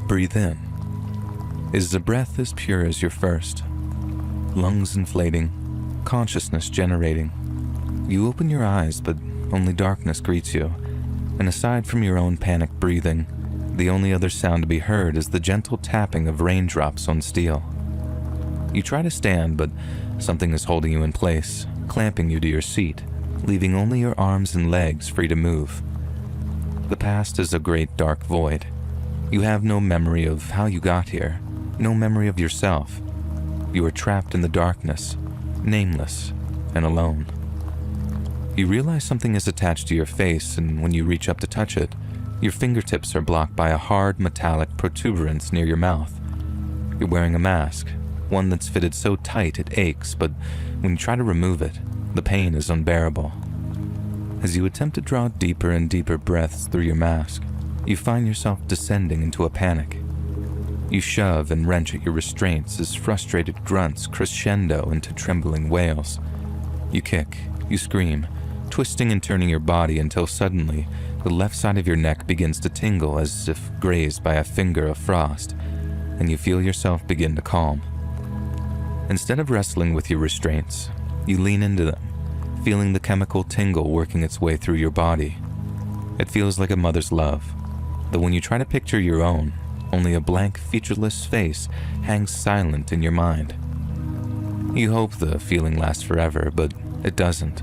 Breathe in. Is the breath as pure as your first? Lungs inflating, consciousness generating. You open your eyes, but only darkness greets you, and aside from your own panicked breathing, the only other sound to be heard is the gentle tapping of raindrops on steel. You try to stand, but something is holding you in place, clamping you to your seat, leaving only your arms and legs free to move. The past is a great dark void. You have no memory of how you got here, no memory of yourself. You are trapped in the darkness, nameless and alone. You realize something is attached to your face, and when you reach up to touch it, your fingertips are blocked by a hard metallic protuberance near your mouth. You're wearing a mask, one that's fitted so tight it aches, but when you try to remove it, the pain is unbearable. As you attempt to draw deeper and deeper breaths through your mask, you find yourself descending into a panic. You shove and wrench at your restraints as frustrated grunts crescendo into trembling wails. You kick, you scream, twisting and turning your body until suddenly the left side of your neck begins to tingle as if grazed by a finger of frost, and you feel yourself begin to calm. Instead of wrestling with your restraints, you lean into them, feeling the chemical tingle working its way through your body. It feels like a mother's love, though when you try to picture your own, only a blank, featureless face hangs silent in your mind. You hope the feeling lasts forever, but it doesn't,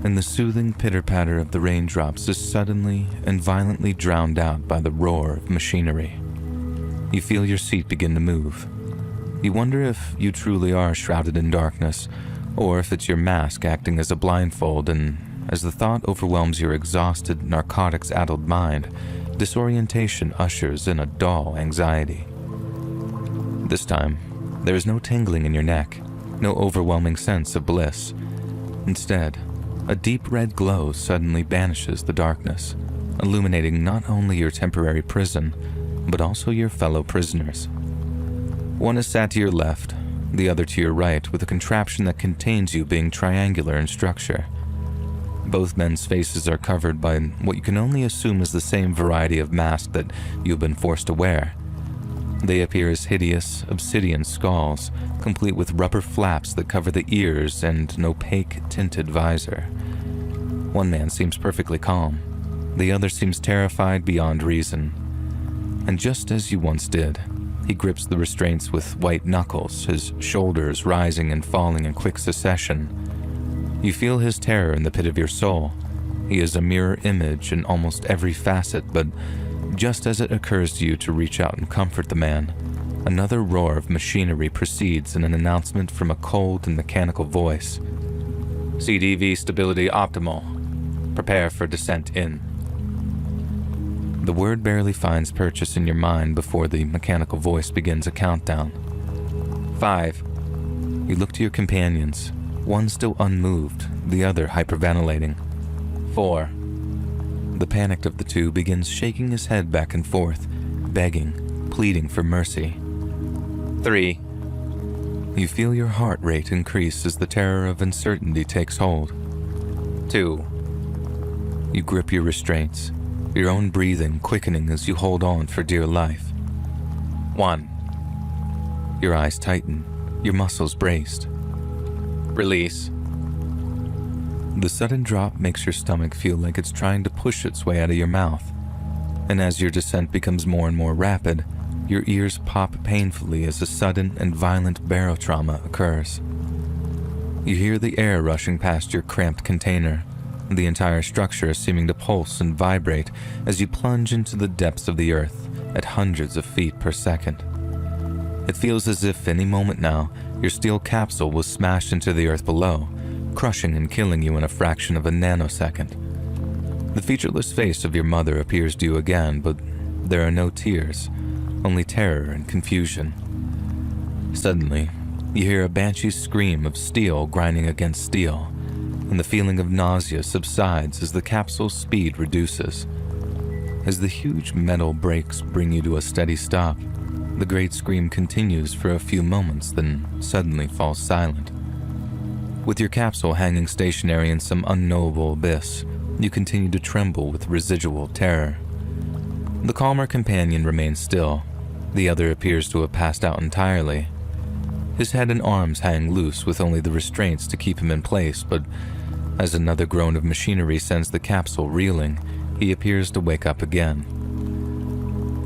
and the soothing pitter-patter of the raindrops is suddenly and violently drowned out by the roar of machinery. You feel your seat begin to move. You wonder if you truly are shrouded in darkness, or if it's your mask acting as a blindfold, and as the thought overwhelms your exhausted, narcotics-addled mind, disorientation ushers in a dull anxiety. This time, there is no tingling in your neck, no overwhelming sense of bliss. Instead, a deep red glow suddenly banishes the darkness, illuminating not only your temporary prison, but also your fellow prisoners. One is sat to your left, the other to your right, with a contraption that contains you being triangular in structure. Both men's faces are covered by what you can only assume is the same variety of mask that you've been forced to wear. They appear as hideous, obsidian skulls, complete with rubber flaps that cover the ears and an opaque, tinted visor. One man seems perfectly calm. The other seems terrified beyond reason. And just as you once did, he grips the restraints with white knuckles, his shoulders rising and falling in quick succession. You feel his terror in the pit of your soul. He is a mirror image in almost every facet, but just as it occurs to you to reach out and comfort the man, another roar of machinery proceeds in an announcement from a cold and mechanical voice. CDV stability optimal. Prepare for descent in. The word barely finds purchase in your mind before the mechanical voice begins a countdown. 5. You look to your companions, one still unmoved, the other hyperventilating. 4. The panicked of the two begins shaking his head back and forth, begging, pleading for mercy. 3. You feel your heart rate increase as the terror of uncertainty takes hold. 2. You grip your restraints, your own breathing quickening as you hold on for dear life. 1. Your eyes tighten, your muscles braced. Release. The sudden drop makes your stomach feel like it's trying to push its way out of your mouth, and as your descent becomes more and more rapid, your ears pop painfully as a sudden and violent barotrauma occurs. You hear the air rushing past your cramped container, the entire structure seeming to pulse and vibrate as you plunge into the depths of the earth at hundreds of feet per second. It feels as if any moment now, your steel capsule was smashed into the earth below, crushing and killing you in a fraction of a nanosecond. The featureless face of your mother appears to you again, but there are no tears, only terror and confusion. Suddenly, you hear a banshee scream of steel grinding against steel, and the feeling of nausea subsides as the capsule's speed reduces. As the huge metal brakes bring you to a steady stop, the great scream continues for a few moments, then suddenly falls silent. With your capsule hanging stationary in some unknowable abyss, you continue to tremble with residual terror. The calmer companion remains still, The other appears to have passed out entirely. His head and arms hang loose with only the restraints to keep him in place, but as another groan of machinery sends the capsule reeling, he appears to wake up again.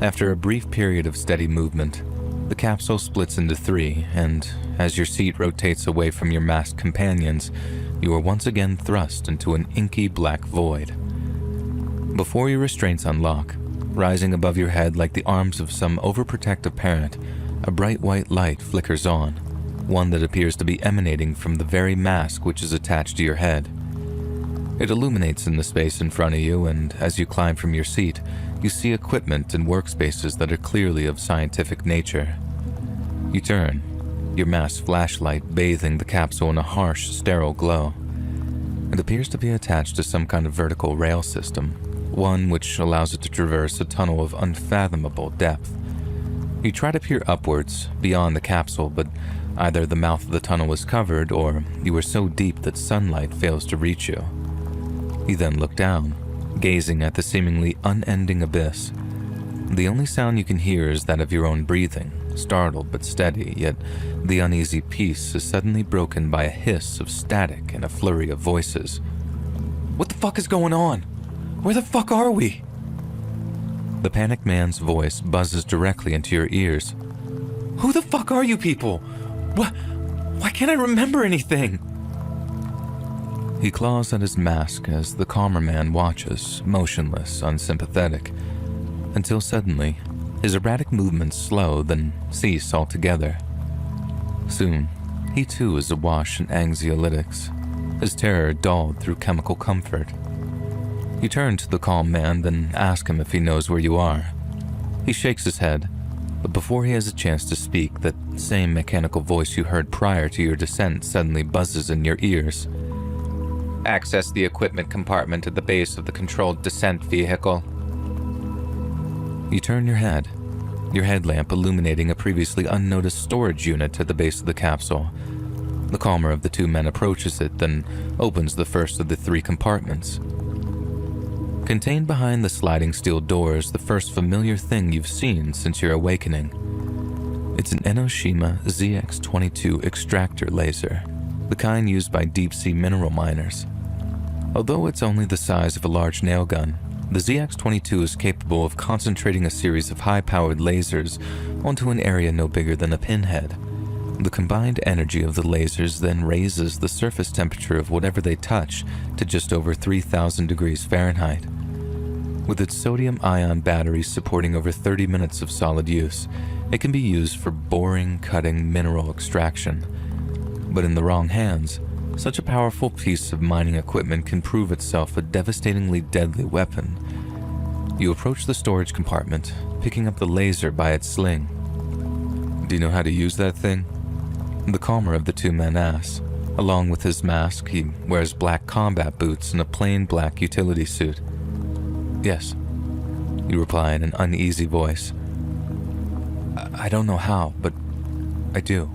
After a brief period of steady movement, the capsule splits into three, and as your seat rotates away from your masked companions, you are once again thrust into an inky black void. Before your restraints unlock, rising above your head like the arms of some overprotective parent, a bright white light flickers on, one that appears to be emanating from the very mask which is attached to your head. It illuminates in the space in front of you, and as you climb from your seat, you see equipment and workspaces that are clearly of scientific nature. You turn, your masked flashlight bathing the capsule in a harsh, sterile glow. It appears to be attached to some kind of vertical rail system, one which allows it to traverse a tunnel of unfathomable depth. You try to peer upwards, beyond the capsule, but either the mouth of the tunnel is covered or you are so deep that sunlight fails to reach you. You then look down, gazing at the seemingly unending abyss. The only sound you can hear is that of your own breathing, startled but steady, yet the uneasy peace is suddenly broken by a hiss of static and a flurry of voices. "What the fuck is going on? Where the fuck are we?" The panicked man's voice buzzes directly into your ears. "Who the fuck are you people? Why can't I remember anything?" He claws at his mask as the calmer man watches, motionless, unsympathetic, until suddenly, his erratic movements slow, then cease altogether. Soon, he too is awash in anxiolytics, his terror dulled through chemical comfort. You turn to the calm man, then ask him if he knows where you are. He shakes his head, but before he has a chance to speak, that same mechanical voice you heard prior to your descent suddenly buzzes in your ears. "Access the equipment compartment at the base of the controlled descent vehicle." You turn your head, your headlamp illuminating a previously unnoticed storage unit at the base of the capsule. The calmer of the two men approaches it, then opens the first of the three compartments. Contained behind the sliding steel doors, the first familiar thing you've seen since your awakening. It's an Enoshima ZX-22 extractor laser, the kind used by deep-sea mineral miners. Although it's only the size of a large nail gun, the ZX-22 is capable of concentrating a series of high-powered lasers onto an area no bigger than a pinhead. The combined energy of the lasers then raises the surface temperature of whatever they touch to just over 3,000 degrees Fahrenheit. With its sodium-ion batteries supporting over 30 minutes of solid use, it can be used for boring, cutting, mineral extraction. But in the wrong hands, such a powerful piece of mining equipment can prove itself a devastatingly deadly weapon. You approach the storage compartment, picking up the laser by its sling. "Do you know how to use that thing?" The calmer of the two men asks. Along with his mask, he wears black combat boots and a plain black utility suit. "Yes," you reply in an uneasy voice. I don't know how, but I do."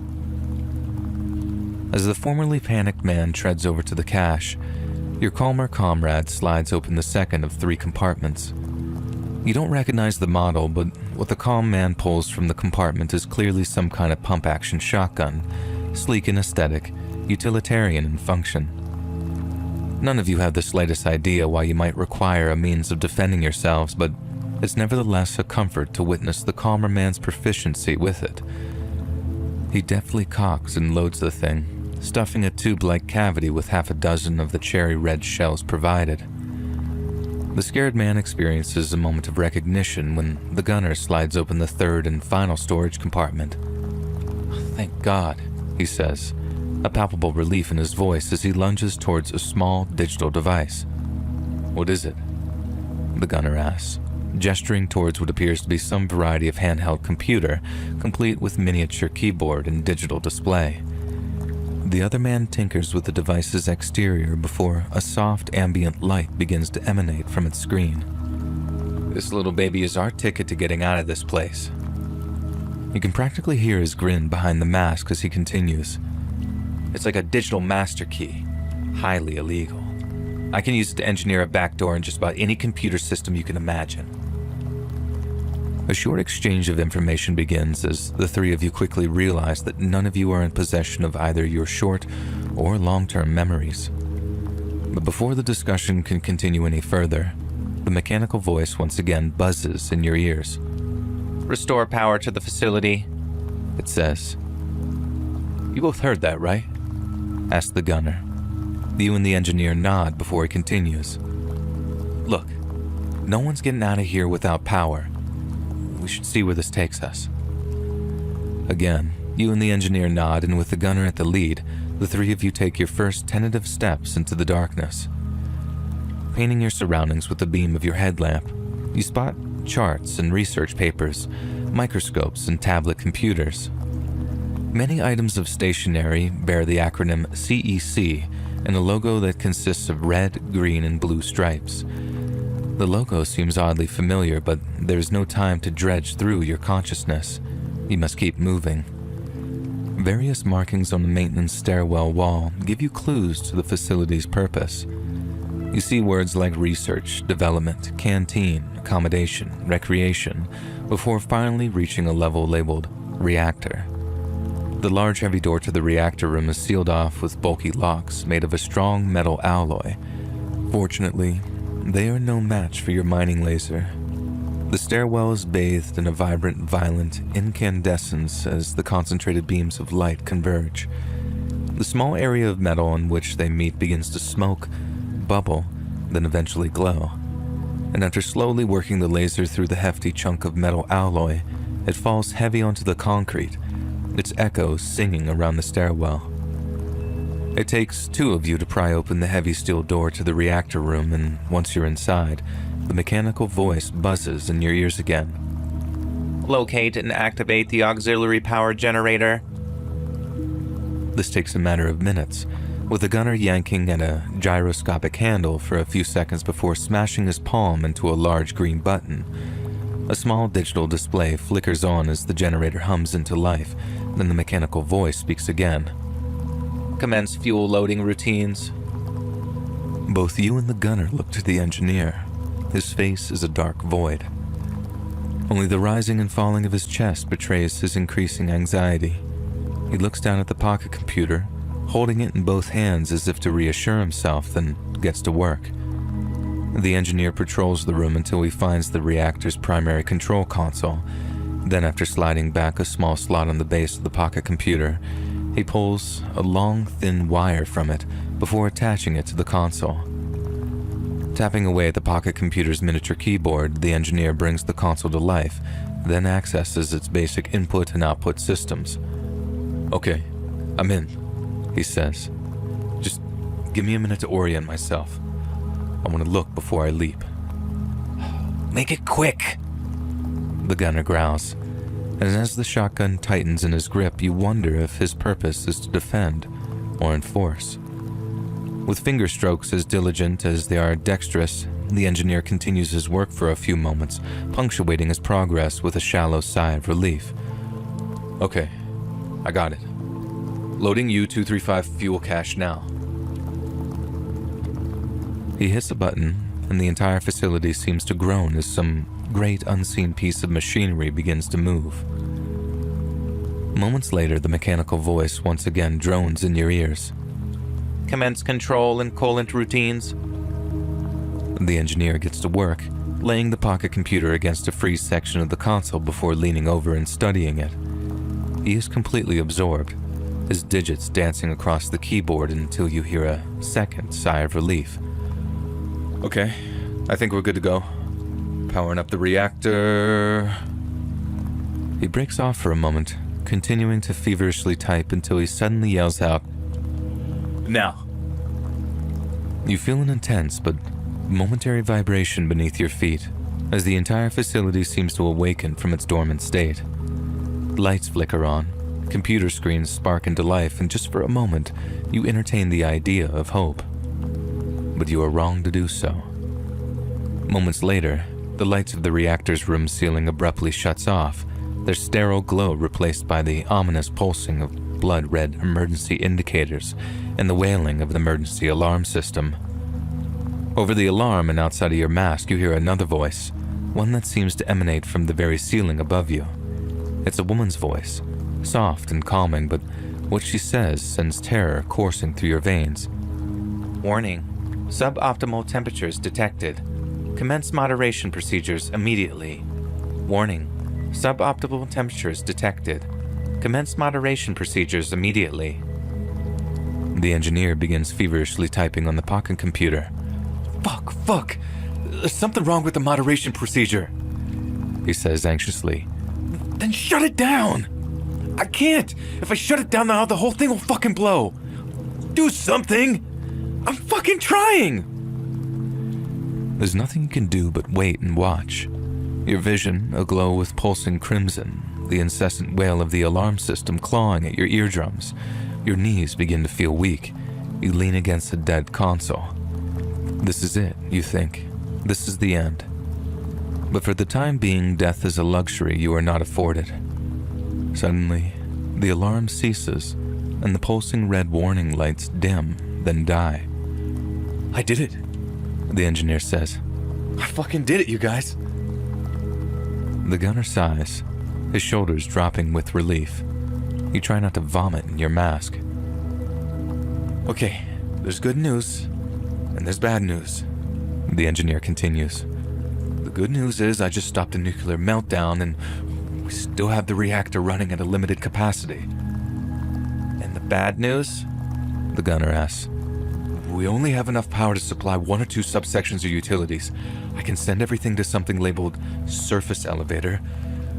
As the formerly panicked man treads over to the cache, your calmer comrade slides open the second of three compartments. You don't recognize the model, but what the calm man pulls from the compartment is clearly some kind of pump-action shotgun, sleek in aesthetic, utilitarian in function. None of you have the slightest idea why you might require a means of defending yourselves, but it's nevertheless a comfort to witness the calmer man's proficiency with it. He deftly cocks and loads the thing, stuffing a tube-like cavity with half a dozen of the cherry-red shells provided. The scared man experiences a moment of recognition when the gunner slides open the third and final storage compartment. "Thank God," he says, a palpable relief in his voice as he lunges towards a small digital device. "What is it?" the gunner asks, gesturing towards what appears to be some variety of handheld computer, complete with miniature keyboard and digital display. The other man tinkers with the device's exterior before a soft ambient light begins to emanate from its screen. "This little baby is our ticket to getting out of this place." You can practically hear his grin behind the mask as he continues. "It's like a digital master key, highly illegal. I can use it to engineer a backdoor in just about any computer system you can imagine." A short exchange of information begins as the three of you quickly realize that none of you are in possession of either your short or long-term memories. But before the discussion can continue any further, the mechanical voice once again buzzes in your ears. "Restore power to the facility," it says. "You both heard that, right?" asks the gunner. You and the engineer nod before he continues. "Look, no one's getting out of here without power. We should see where this takes us." Again, you and the engineer nod, and with the gunner at the lead, the three of you take your first tentative steps into the darkness. Painting your surroundings with the beam of your headlamp, you spot charts and research papers, microscopes and tablet computers. Many items of stationery bear the acronym CEC and a logo that consists of red, green, and blue stripes. The logo seems oddly familiar, but there is no time to dredge through your consciousness. You must keep moving. Various markings on the maintenance stairwell wall give you clues to the facility's purpose. You see words like research, development, canteen, accommodation, recreation, before finally reaching a level labeled reactor. The large heavy door to the reactor room is sealed off with bulky locks made of a strong metal alloy. Fortunately, they are no match for your mining laser. The stairwell is bathed in a vibrant, violent incandescence as the concentrated beams of light converge. The small area of metal on which they meet begins to smoke, bubble, then eventually glow. And after slowly working the laser through the hefty chunk of metal alloy, it falls heavy onto the concrete, its echoes singing around the stairwell. It takes two of you to pry open the heavy steel door to the reactor room, and once you're inside, the mechanical voice buzzes in your ears again. "Locate and activate the auxiliary power generator." This takes a matter of minutes, with the gunner yanking at a gyroscopic handle for a few seconds before smashing his palm into a large green button. A small digital display flickers on as the generator hums into life, then the mechanical voice speaks again. "Commence fuel loading routines." Both you and the gunner look to the engineer. His face is a dark void. Only the rising and falling of his chest betrays his increasing anxiety. He looks down at the pocket computer, holding it in both hands as if to reassure himself, then gets to work. The engineer patrols the room until he finds the reactor's primary control console. Then, after sliding back a small slot on the base of the pocket computer, he pulls a long, thin wire from it before attaching it to the console. Tapping away at the pocket computer's miniature keyboard, the engineer brings the console to life, then accesses its basic input and output systems. "Okay, I'm in," he says. "Just give me a minute to orient myself. I want to look before I leap." "Make it quick," the gunner growls, and as the shotgun tightens in his grip, you wonder if his purpose is to defend or enforce. With finger strokes as diligent as they are dexterous, the engineer continues his work for a few moments, punctuating his progress with a shallow sigh of relief. "Okay, I got it. Loading U-235 fuel cache now." He hits a button, and the entire facility seems to groan as some great unseen piece of machinery begins to move. Moments later, the mechanical voice once again drones in your ears. "Commence control and coolant routines." The engineer gets to work, laying the pocket computer against a free section of the console before leaning over and studying it. He is completely absorbed, his digits dancing across the keyboard until you hear a second sigh of relief. "Okay, I think we're good to go. Powering up the reactor." He breaks off for a moment, continuing to feverishly type until he suddenly yells out, "Now!" You feel an intense but momentary vibration beneath your feet as the entire facility seems to awaken from its dormant state. Lights flicker on, computer screens spark into life, and just for a moment, you entertain the idea of hope. But you are wrong to do so. Moments later, the lights of the reactor's room ceiling abruptly shuts off, their sterile glow replaced by the ominous pulsing of blood-red emergency indicators and the wailing of the emergency alarm system. Over the alarm and outside of your mask, you hear another voice, one that seems to emanate from the very ceiling above you. It's a woman's voice, soft and calming, but what she says sends terror coursing through your veins. Warning. Suboptimal temperatures detected. Commence moderation procedures immediately. Warning. Suboptimal temperatures detected. Commence moderation procedures immediately. The engineer begins feverishly typing on the pocket computer. Fuck. There's something wrong with the moderation procedure, he says anxiously. Then shut it down! I can't! If I shut it down now, the whole thing will fucking blow! Do something! I'm fucking trying! There's nothing you can do but wait and watch. Your vision aglow with pulsing crimson, the incessant wail of the alarm system clawing at your eardrums. Your knees begin to feel weak. You lean against a dead console. This is it, you think. This is the end. But for the time being, death is a luxury you are not afforded. Suddenly, the alarm ceases, and the pulsing red warning lights dim, then die. I did it, the engineer says. I fucking did it, you guys. The gunner sighs, his shoulders dropping with relief. You try not to vomit in your mask. Okay, there's good news, and there's bad news, the engineer continues. The good news is I just stopped a nuclear meltdown, and we still have the reactor running at a limited capacity. And the bad news? The gunner asks. We only have enough power to supply 1 or 2 subsections of utilities. I can send everything to something labeled surface elevator,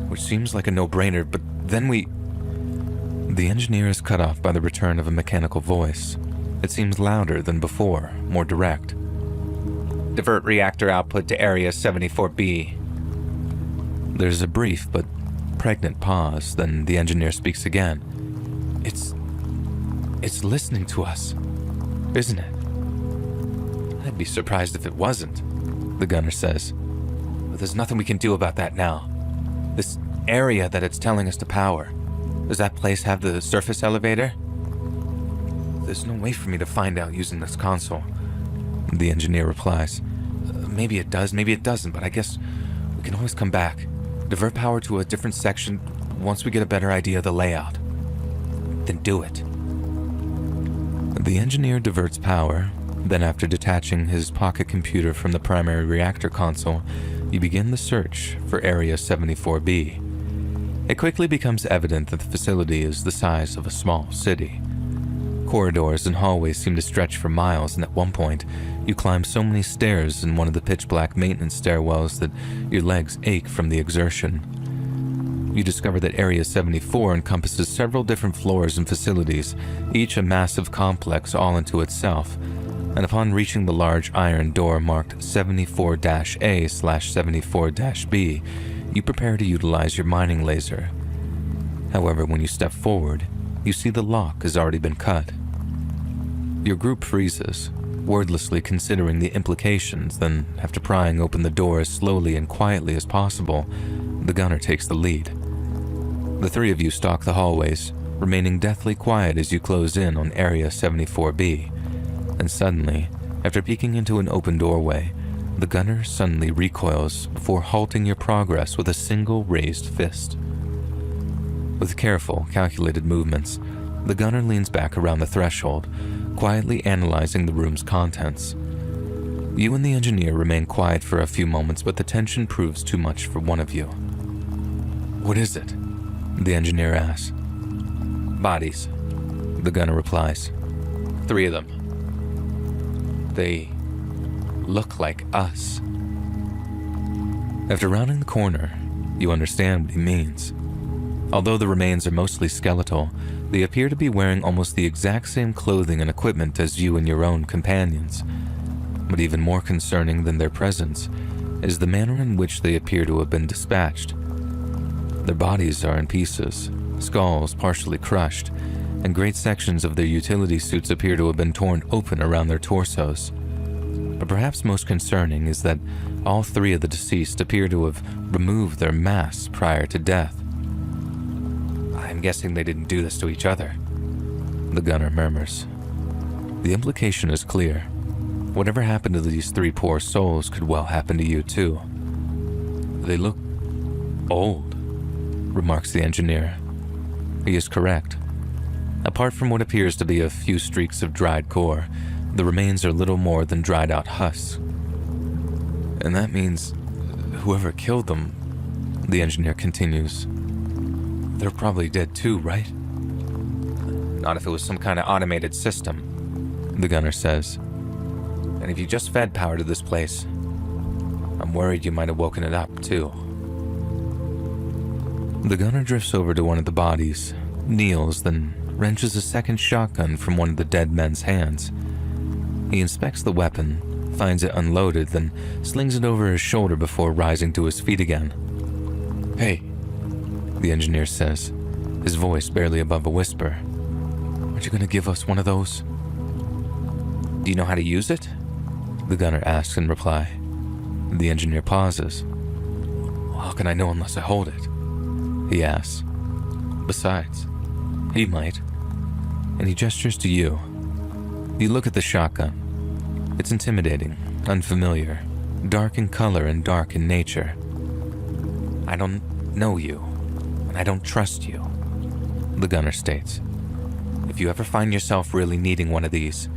which seems like a no-brainer, but then The engineer is cut off by the return of a mechanical voice. It seems louder than before, more direct. Divert reactor output to Area 74B. There's a brief but pregnant pause, then the engineer speaks again. It's listening to us, isn't it? I'd be surprised if it wasn't, the gunner says. But there's nothing we can do about that now. This area that it's telling us to power, does that place have the surface elevator? There's no way for me to find out using this console, the engineer replies. Maybe it does, maybe it doesn't, but I guess we can always come back. Divert power to a different section once we get a better idea of the layout. Then do it. The engineer diverts power, then after detaching his pocket computer from the primary reactor console, you begin the search for Area 74B. It quickly becomes evident that the facility is the size of a small city. Corridors and hallways seem to stretch for miles, and at one point, you climb so many stairs in one of the pitch-black maintenance stairwells that your legs ache from the exertion. You discover that Area 74 encompasses several different floors and facilities, each a massive complex all unto itself, and upon reaching the large iron door marked 74-A/74-B, you prepare to utilize your mining laser. However, when you step forward, you see the lock has already been cut. Your group freezes, wordlessly considering the implications, then after prying open the door as slowly and quietly as possible, the gunner takes the lead. The 3 of you stalk the hallways, remaining deathly quiet as you close in on Area 74B. And suddenly, after peeking into an open doorway, the gunner suddenly recoils before halting your progress with a single raised fist. With careful, calculated movements, the gunner leans back around the threshold, quietly analyzing the room's contents. You and the engineer remain quiet for a few moments, but the tension proves too much for one of you. What is it? The engineer asks. Bodies, the gunner replies. 3 of them. They look like us. After rounding the corner, you understand what he means. Although the remains are mostly skeletal, they appear to be wearing almost the exact same clothing and equipment as you and your own companions. But even more concerning than their presence is the manner in which they appear to have been dispatched. Their bodies are in pieces, skulls partially crushed, and great sections of their utility suits appear to have been torn open around their torsos. But perhaps most concerning is that all 3 of the deceased appear to have removed their masks prior to death. I'm guessing they didn't do this to each other, the gunner murmurs. The implication is clear. Whatever happened to these 3 poor souls could well happen to you too. They look old, remarks the engineer. He is correct. Apart from what appears to be a few streaks of dried core, the remains are little more than dried out husks. And that means whoever killed them, the engineer continues, they're probably dead too, right? Not if it was some kind of automated system, the gunner says. and if you just fed power to this place, I'm worried you might have woken it up too. The gunner drifts over to one of the bodies, kneels, then wrenches a second shotgun from one of the dead men's hands. He inspects the weapon, finds it unloaded, then slings it over his shoulder before rising to his feet again. "Hey," the engineer says, his voice barely above a whisper. "Aren't you going to give us one of those?" Do you know how to use it? The gunner asks in reply. The engineer pauses. "How can I know unless I hold it?" he asks. "Besides, he might." And he gestures to you. You look at the shotgun. It's intimidating, unfamiliar, dark in color and dark in nature. I don't know you, and I don't trust you, the gunner states. If you ever find yourself really needing one of these,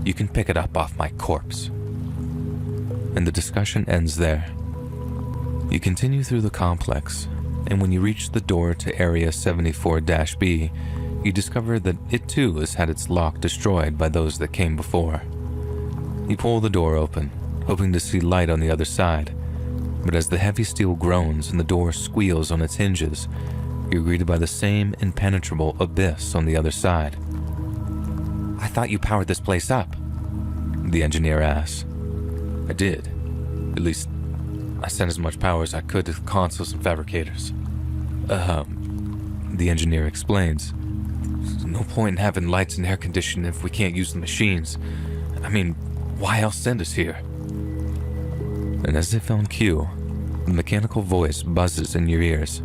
you can pick it up off my corpse. And the discussion ends there. You continue through the complex, and when you reach the door to Area 74-B, you discover that it too has had its lock destroyed by those that came before. You pull the door open, hoping to see light on the other side, but as the heavy steel groans and the door squeals on its hinges, you're greeted by the same impenetrable abyss on the other side. I thought you powered this place up, the engineer asks. I did. At least, I sent as much power as I could to the consoles and fabricators. The engineer explains. There's no point in having lights and air conditioning if we can't use the machines. I mean, why else send us here? And as if on cue, the mechanical voice buzzes in your ears.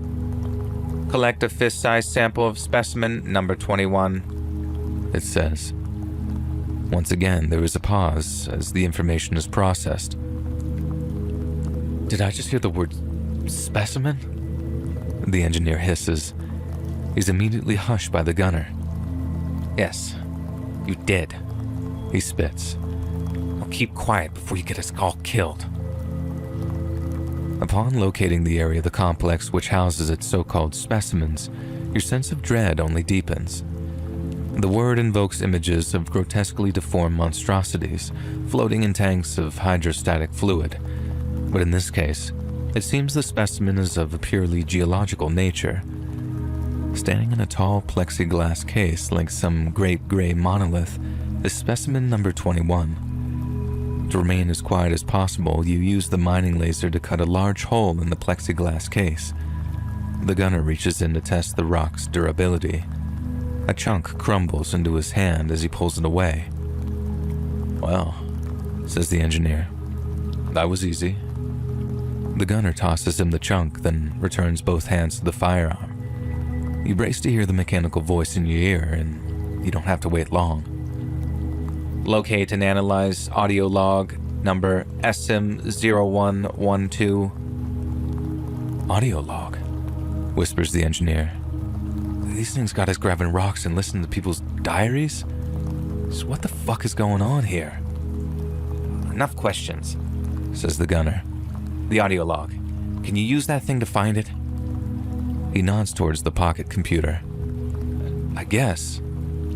Collect a fist-sized sample of specimen number 21, it says. Once again, there is a pause as the information is processed. Did I just hear the word specimen? The engineer hisses. He's immediately hushed by the gunner. Yes, you did, he spits. Now keep quiet before you get us all killed. Upon locating the area of the complex which houses its so-called specimens, your sense of dread only deepens. The word invokes images of grotesquely deformed monstrosities floating in tanks of hydrostatic fluid, but in this case, it seems the specimen is of a purely geological nature. Standing in a tall plexiglass case like some great gray monolith is specimen number 21. To remain as quiet as possible, you use the mining laser to cut a large hole in the plexiglass case. The gunner reaches in to test the rock's durability. A chunk crumbles into his hand as he pulls it away. Well, says the engineer, that was easy. The gunner tosses him the chunk, then returns both hands to the firearm. You brace to hear the mechanical voice in your ear, and you don't have to wait long. Locate and analyze audio log number SM0112. Audio log, whispers the engineer. These things got us grabbing rocks and listening to people's diaries? So what the fuck is going on here? Enough questions, says the gunner. The audio log. Can you use that thing to find it? He nods towards the pocket computer. I guess.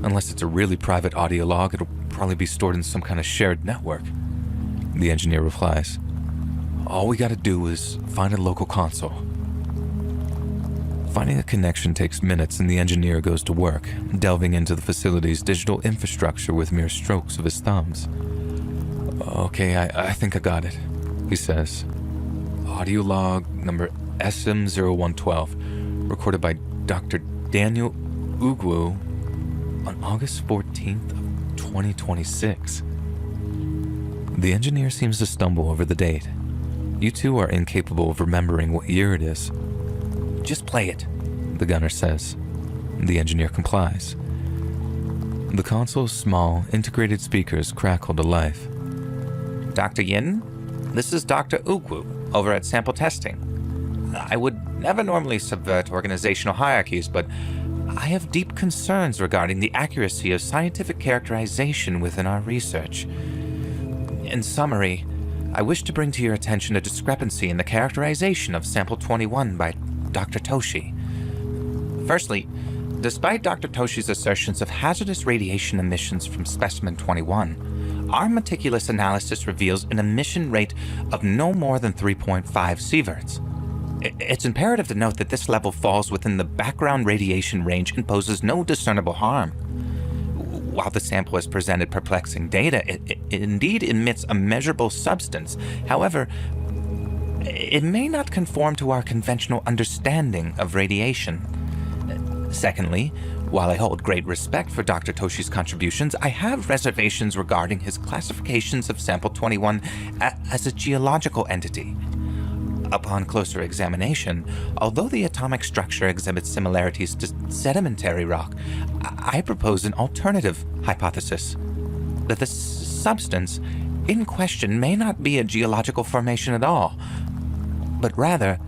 Unless it's a really private audio log, it'll probably be stored in some kind of shared network. The engineer replies. All we gotta do is find a local console. Finding a connection takes minutes, and the engineer goes to work, delving into the facility's digital infrastructure with mere strokes of his thumbs. Okay, I think I got it, he says. Audio log number SM0112, recorded by Dr. Daniel Ugwu on August 14th of 2026. The engineer seems to stumble over the date. You two are incapable of remembering what year it is. Just play it, the gunner says. The engineer complies. The console's small, integrated speakers crackle to life. Dr. Yin, this is Dr. Ugwu over at Sample Testing. I would never normally subvert organizational hierarchies, but I have deep concerns regarding the accuracy of scientific characterization within our research. In summary, I wish to bring to your attention a discrepancy in the characterization of Sample 21 by Dr. Toshi. Firstly, despite Dr. Toshi's assertions of hazardous radiation emissions from Specimen 21, our meticulous analysis reveals an emission rate of no more than 3.5 sieverts. It's imperative to note that this level falls within the background radiation range and poses no discernible harm. While the sample has presented perplexing data, it indeed emits a measurable substance. However, it may not conform to our conventional understanding of radiation. Secondly, while I hold great respect for Dr. Toshi's contributions, I have reservations regarding his classifications of Sample 21 as a geological entity. Upon closer examination, although the atomic structure exhibits similarities to sedimentary rock, I propose an alternative hypothesis, that the substance in question may not be a geological formation at all, but rather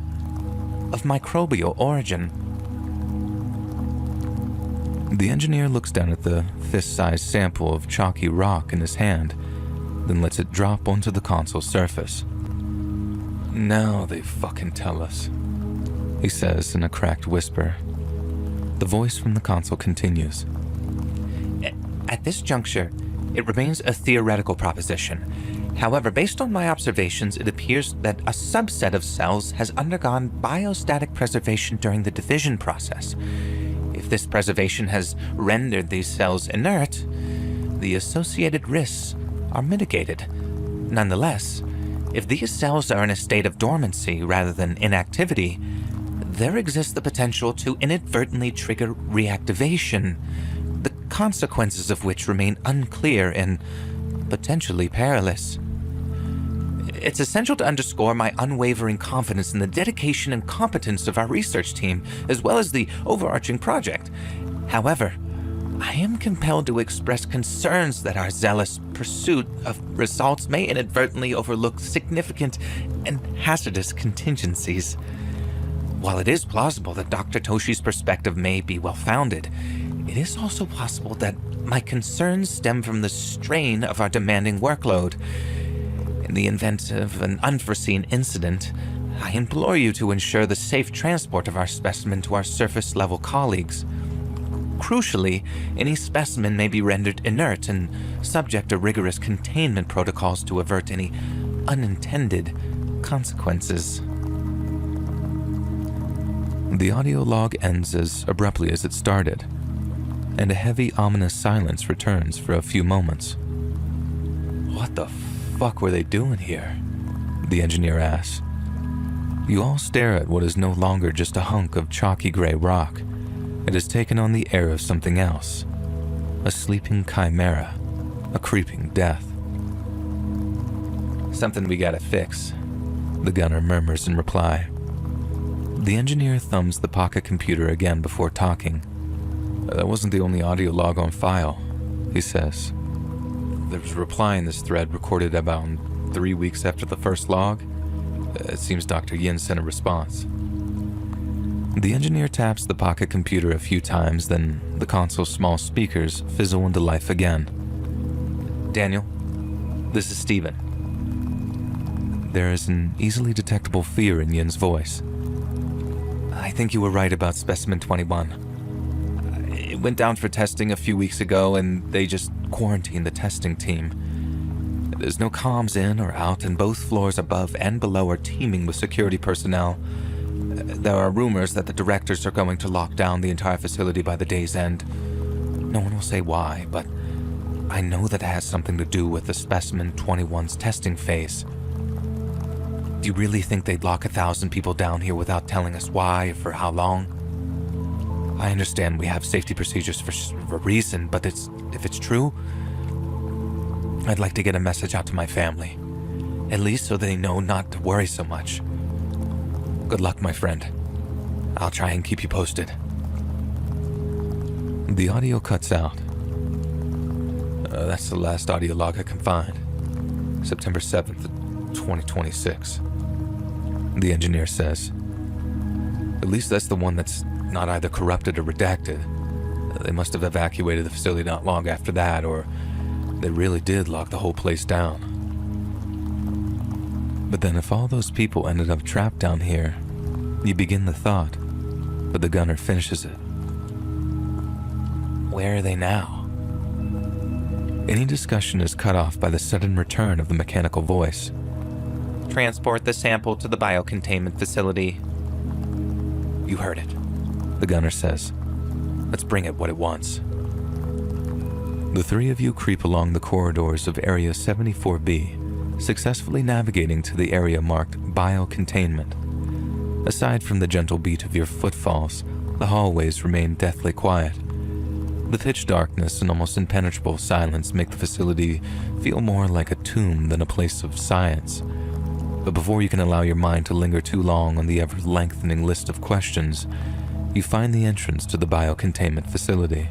of microbial origin. The engineer looks down at the fist-sized sample of chalky rock in his hand, then lets it drop onto the console surface. "Now they fucking tell us," he says in a cracked whisper. The voice from the console continues. At this juncture, it remains a theoretical proposition. However, based on my observations, it appears that a subset of cells has undergone biostatic preservation during the division process. If this preservation has rendered these cells inert, the associated risks are mitigated. Nonetheless, if these cells are in a state of dormancy rather than inactivity, there exists the potential to inadvertently trigger reactivation, the consequences of which remain unclear and potentially perilous. It's essential to underscore my unwavering confidence in the dedication and competence of our research team, as well as the overarching project. However, I am compelled to express concerns that our zealous pursuit of results may inadvertently overlook significant and hazardous contingencies. While it is plausible that Dr. Toshi's perspective may be well-founded, it is also possible that my concerns stem from the strain of our demanding workload. In the event of an unforeseen incident, I implore you to ensure the safe transport of our specimen to our surface-level colleagues. Crucially, any specimen may be rendered inert and subject to rigorous containment protocols to avert any unintended consequences. The audio log ends as abruptly as it started, and a heavy, ominous silence returns for a few moments. "What the fuck were they doing here?" the engineer asks. You all stare at what is no longer just a hunk of chalky gray rock. It has taken on the air of something else, a sleeping chimera, a creeping death. "Something we gotta fix," the gunner murmurs in reply. The engineer thumbs the pocket computer again before talking. "That wasn't the only audio log on file," he says. "There was a reply in this thread recorded about 3 weeks after the first log. It seems Dr. Yin sent a response." The engineer taps the pocket computer a few times, then the console's small speakers fizzle into life again. "Daniel, this is Steven." There is an easily detectable fear in Yin's voice. "I think you were right about Specimen 21. It went down for testing a few weeks ago, and they just quarantined the testing team. There's no comms in or out, and both floors above and below are teeming with security personnel. There are rumors that the directors are going to lock down the entire facility by the day's end. No one will say why, but I know that it has something to do with the Specimen 21's testing phase. Do you really think they'd lock 1,000 people down here without telling us why or for how long? I understand we have safety procedures for a reason, but if it's true, I'd like to get a message out to my family, at least so they know not to worry so much. Good luck, my friend. I'll try and keep you posted." The audio cuts out. That's the last audio log I can find. September 7th, 2026. The engineer says. At least that's the one that's not either corrupted or redacted. They must have evacuated the facility not long after that, or they really did lock the whole place down. But then if all those people ended up trapped down here, you begin the thought, but the gunner finishes it. Where are they now? Any discussion is cut off by the sudden return of the mechanical voice. Transport the sample to the biocontainment facility. You heard it, the gunner says. Let's bring it what it wants. The three of you creep along the corridors of Area 74B, successfully navigating to the area marked biocontainment. Aside from the gentle beat of your footfalls, the hallways remain deathly quiet. The pitch darkness and almost impenetrable silence make the facility feel more like a tomb than a place of science. But before you can allow your mind to linger too long on the ever-lengthening list of questions, you find the entrance to the biocontainment facility.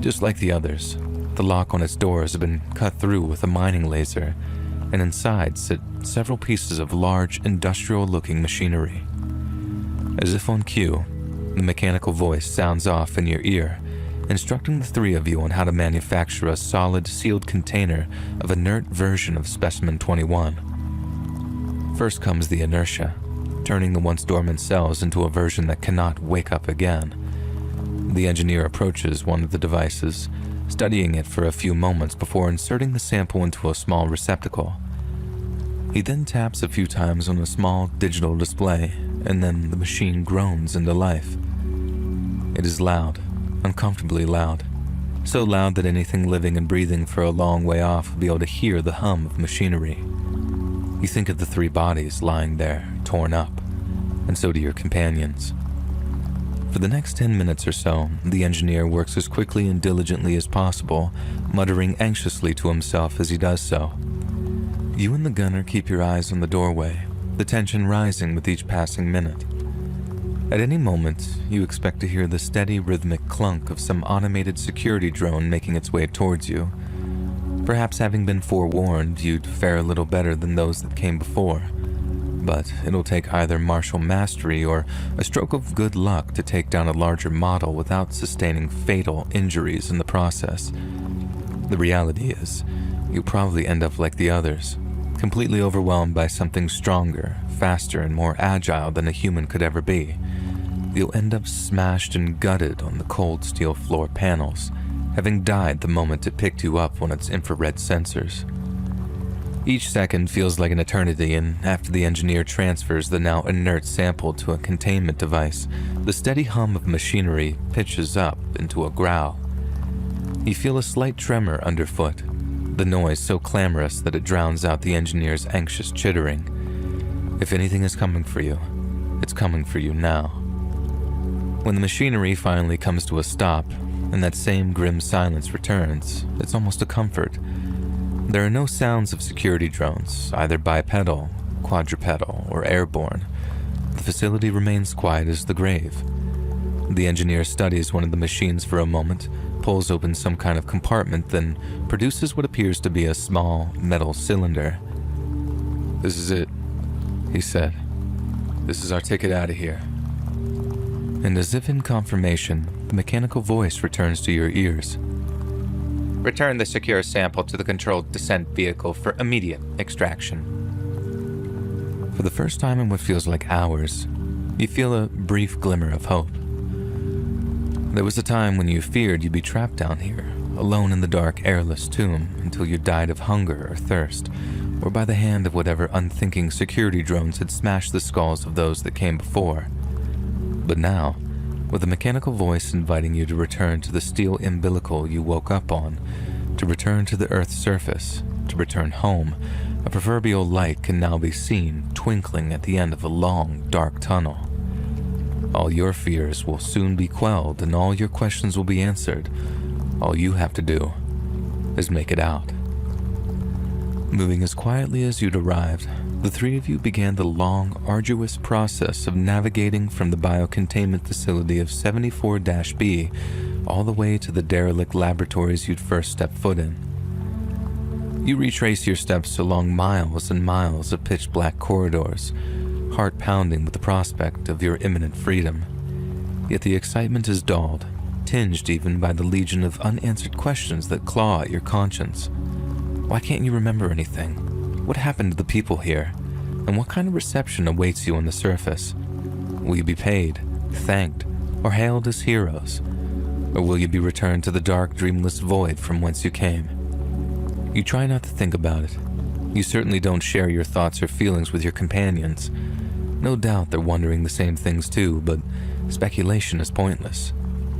Just like the others, the lock on its doors has been cut through with a mining laser, and inside sit several pieces of large industrial-looking machinery. As if on cue, the mechanical voice sounds off in your ear, instructing the three of you on how to manufacture a solid, sealed container of a inert version of Specimen 21. First comes the inertia, turning the once dormant cells into a version that cannot wake up again. The engineer approaches one of the devices, studying it for a few moments before inserting the sample into a small receptacle. He then taps a few times on a small digital display, and then the machine groans into life. It is loud, uncomfortably loud, so loud that anything living and breathing for a long way off will be able to hear the hum of machinery. You think of the three bodies lying there, torn up, and so do your companions. For the next 10 minutes or so, the engineer works as quickly and diligently as possible, muttering anxiously to himself as he does so. You and the gunner keep your eyes on the doorway, the tension rising with each passing minute. At any moment, you expect to hear the steady rhythmic clunk of some automated security drone making its way towards you. Perhaps having been forewarned, you'd fare a little better than those that came before. But it'll take either martial mastery or a stroke of good luck to take down a larger model without sustaining fatal injuries in the process. The reality is, you'll probably end up like the others, completely overwhelmed by something stronger, faster, and more agile than a human could ever be. You'll end up smashed and gutted on the cold steel floor panels, having died the moment it picked you up on its infrared sensors. Each second feels like an eternity, and after the engineer transfers the now inert sample to a containment device, the steady hum of machinery pitches up into a growl. You feel a slight tremor underfoot, the noise so clamorous that it drowns out the engineer's anxious chittering. If anything is coming for you, it's coming for you now. When the machinery finally comes to a stop, and that same grim silence returns, it's almost a comfort. There are no sounds of security drones, either bipedal, quadrupedal, or airborne. The facility remains quiet as the grave. The engineer studies one of the machines for a moment, pulls open some kind of compartment, then produces what appears to be a small metal cylinder. "This is it," he said. "This is our ticket out of here." And as if in confirmation, the mechanical voice returns to your ears. Return the secure sample to the controlled descent vehicle for immediate extraction. For the first time in what feels like hours, you feel a brief glimmer of hope. There was a time when you feared you'd be trapped down here, alone in the dark, airless tomb, until you died of hunger or thirst, or by the hand of whatever unthinking security drones had smashed the skulls of those that came before. But now, with a mechanical voice inviting you to return to the steel umbilical you woke up on, to return to the Earth's surface, to return home, a proverbial light can now be seen twinkling at the end of a long, dark tunnel. All your fears will soon be quelled and all your questions will be answered. All you have to do is make it out. Moving as quietly as you'd arrived, the three of you began the long, arduous process of navigating from the biocontainment facility of 74-B all the way to the derelict laboratories you'd first stepped foot in. You retrace your steps along miles and miles of pitch-black corridors, heart pounding with the prospect of your imminent freedom. Yet the excitement is dulled, tinged even by the legion of unanswered questions that claw at your conscience. Why can't you remember anything? What happened to the people here? And what kind of reception awaits you on the surface? Will you be paid, thanked, or hailed as heroes? Or will you be returned to the dark, dreamless void from whence you came? You try not to think about it. You certainly don't share your thoughts or feelings with your companions. No doubt they're wondering the same things too, but speculation is pointless.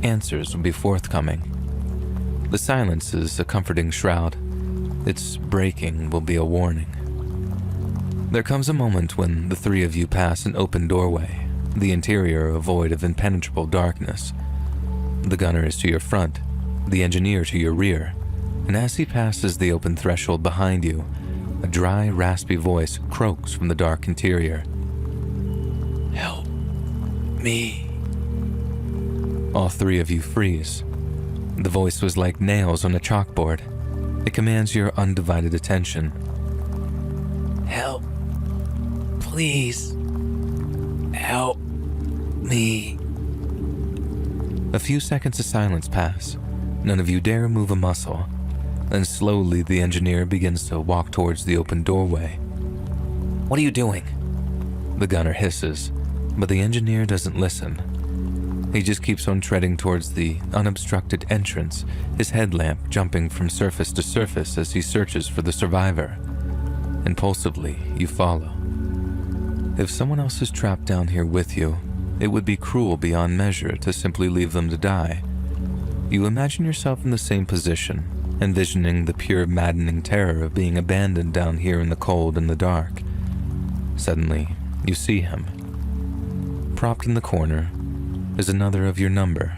Answers will be forthcoming. The silence is a comforting shroud. Its breaking will be a warning. There comes a moment when the three of you pass an open doorway, the interior a void of impenetrable darkness. The gunner is to your front, the engineer to your rear, and as he passes the open threshold behind you, a dry, raspy voice croaks from the dark interior. Help me. All three of you freeze. The voice was like nails on a chalkboard. It commands your undivided attention. Help. Please. Help me. A few seconds of silence pass. None of you dare move a muscle. Then slowly the engineer begins to walk towards the open doorway. What are you doing? The gunner hisses, but the engineer doesn't listen. He just keeps on treading towards the unobstructed entrance, his headlamp jumping from surface to surface as he searches for the survivor. Impulsively, you follow. If someone else is trapped down here with you, it would be cruel beyond measure to simply leave them to die. You imagine yourself in the same position, envisioning the pure maddening terror of being abandoned down here in the cold and the dark. Suddenly, you see him. Propped in the corner is another of your number.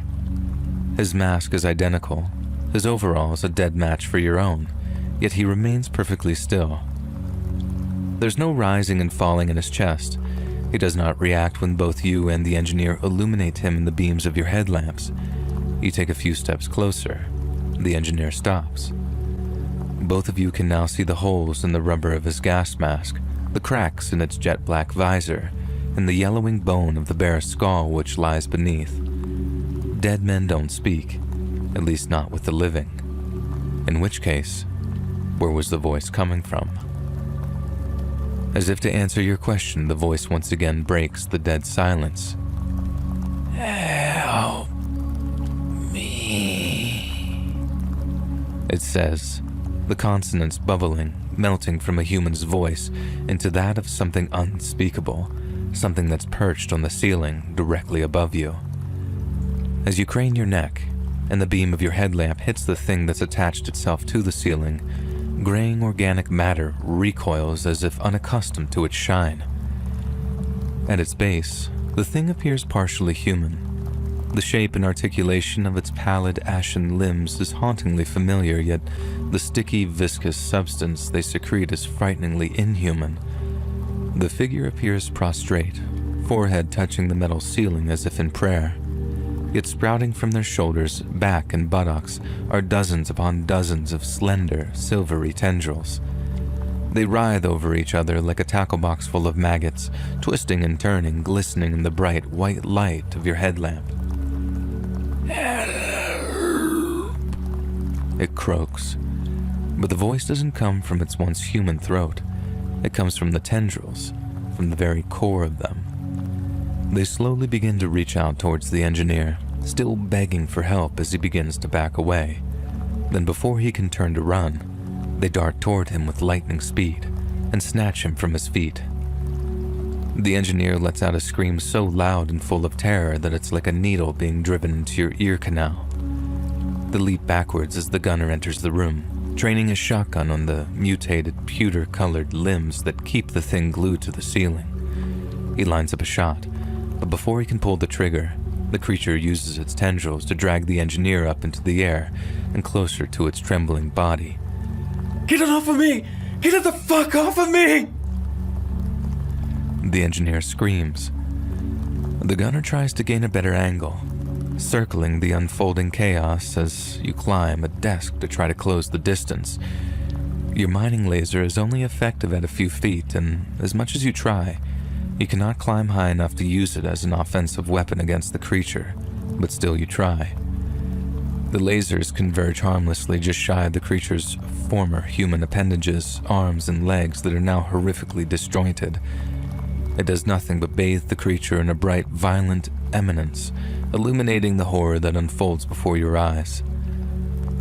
His mask is identical, his overalls a dead match for your own, yet he remains perfectly still. There's no rising and falling in his chest. He does not react when both you and the engineer illuminate him in the beams of your headlamps. You take a few steps closer. The engineer stops. Both of you can now see the holes in the rubber of his gas mask, the cracks in its jet black visor, and the yellowing bone of the bare skull which lies beneath. Dead men don't speak, at least not with the living. In which case, where was the voice coming from? As if to answer your question, the voice once again breaks the dead silence. Help me. It says, the consonants bubbling, melting from a human's voice into that of something unspeakable, something that's perched on the ceiling directly above you. As you crane your neck, and the beam of your headlamp hits the thing that's attached itself to the ceiling, graying organic matter recoils as if unaccustomed to its shine. At its base, the thing appears partially human. The shape and articulation of its pallid, ashen limbs is hauntingly familiar, yet the sticky, viscous substance they secrete is frighteningly inhuman. The figure appears prostrate, forehead touching the metal ceiling as if in prayer. Yet sprouting from their shoulders, back, and buttocks are dozens upon dozens of slender, silvery tendrils. They writhe over each other like a tackle box full of maggots, twisting and turning, glistening in the bright white light of your headlamp. It croaks, but the voice doesn't come from its once human throat. It comes from the tendrils, from the very core of them. They slowly begin to reach out towards the engineer, still begging for help as he begins to back away. Then before he can turn to run, they dart toward him with lightning speed and snatch him from his feet. The engineer lets out a scream so loud and full of terror that it's like a needle being driven into your ear canal. They leap backwards as the gunner enters the room, training his shotgun on the mutated, pewter-colored limbs that keep the thing glued to the ceiling. He lines up a shot, but before he can pull the trigger, the creature uses its tendrils to drag the engineer up into the air and closer to its trembling body. Get it off of me! Get it the fuck off of me! The engineer screams. The gunner tries to gain a better angle, circling the unfolding chaos as you climb a desk to try to close the distance. Your mining laser is only effective at a few feet, and as much as you try, You cannot climb high enough to use it as an offensive weapon against the creature, but still you try. The lasers converge harmlessly just shy of the creature's former human appendages, arms and legs that are now horrifically disjointed. It does nothing but bathe the creature in a bright, violent eminence, illuminating the horror that unfolds before your eyes.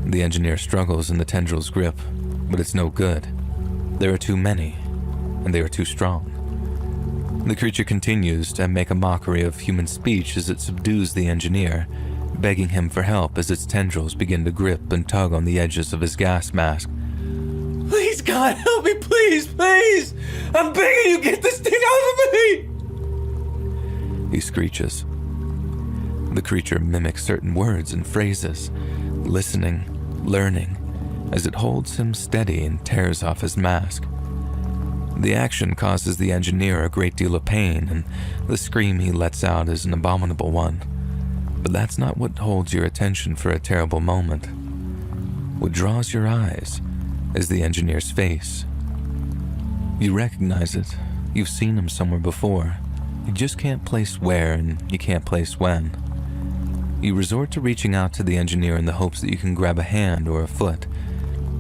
The engineer struggles in the tendril's grip, but it's no good. There are too many, and they are too strong. The creature continues to make a mockery of human speech as it subdues the engineer, begging him for help as its tendrils begin to grip and tug on the edges of his gas mask. Please, God, help me, please, please! I'm begging you, get this thing out of me! He screeches. The creature mimics certain words and phrases, listening, learning, as it holds him steady and tears off his mask. The action causes the engineer a great deal of pain, and the scream he lets out is an abominable one. But that's not what holds your attention for a terrible moment. What draws your eyes is the engineer's face. You recognize it. You've seen him somewhere before. You just can't place where, and you can't place when. You resort to reaching out to the engineer in the hopes that you can grab a hand or a foot,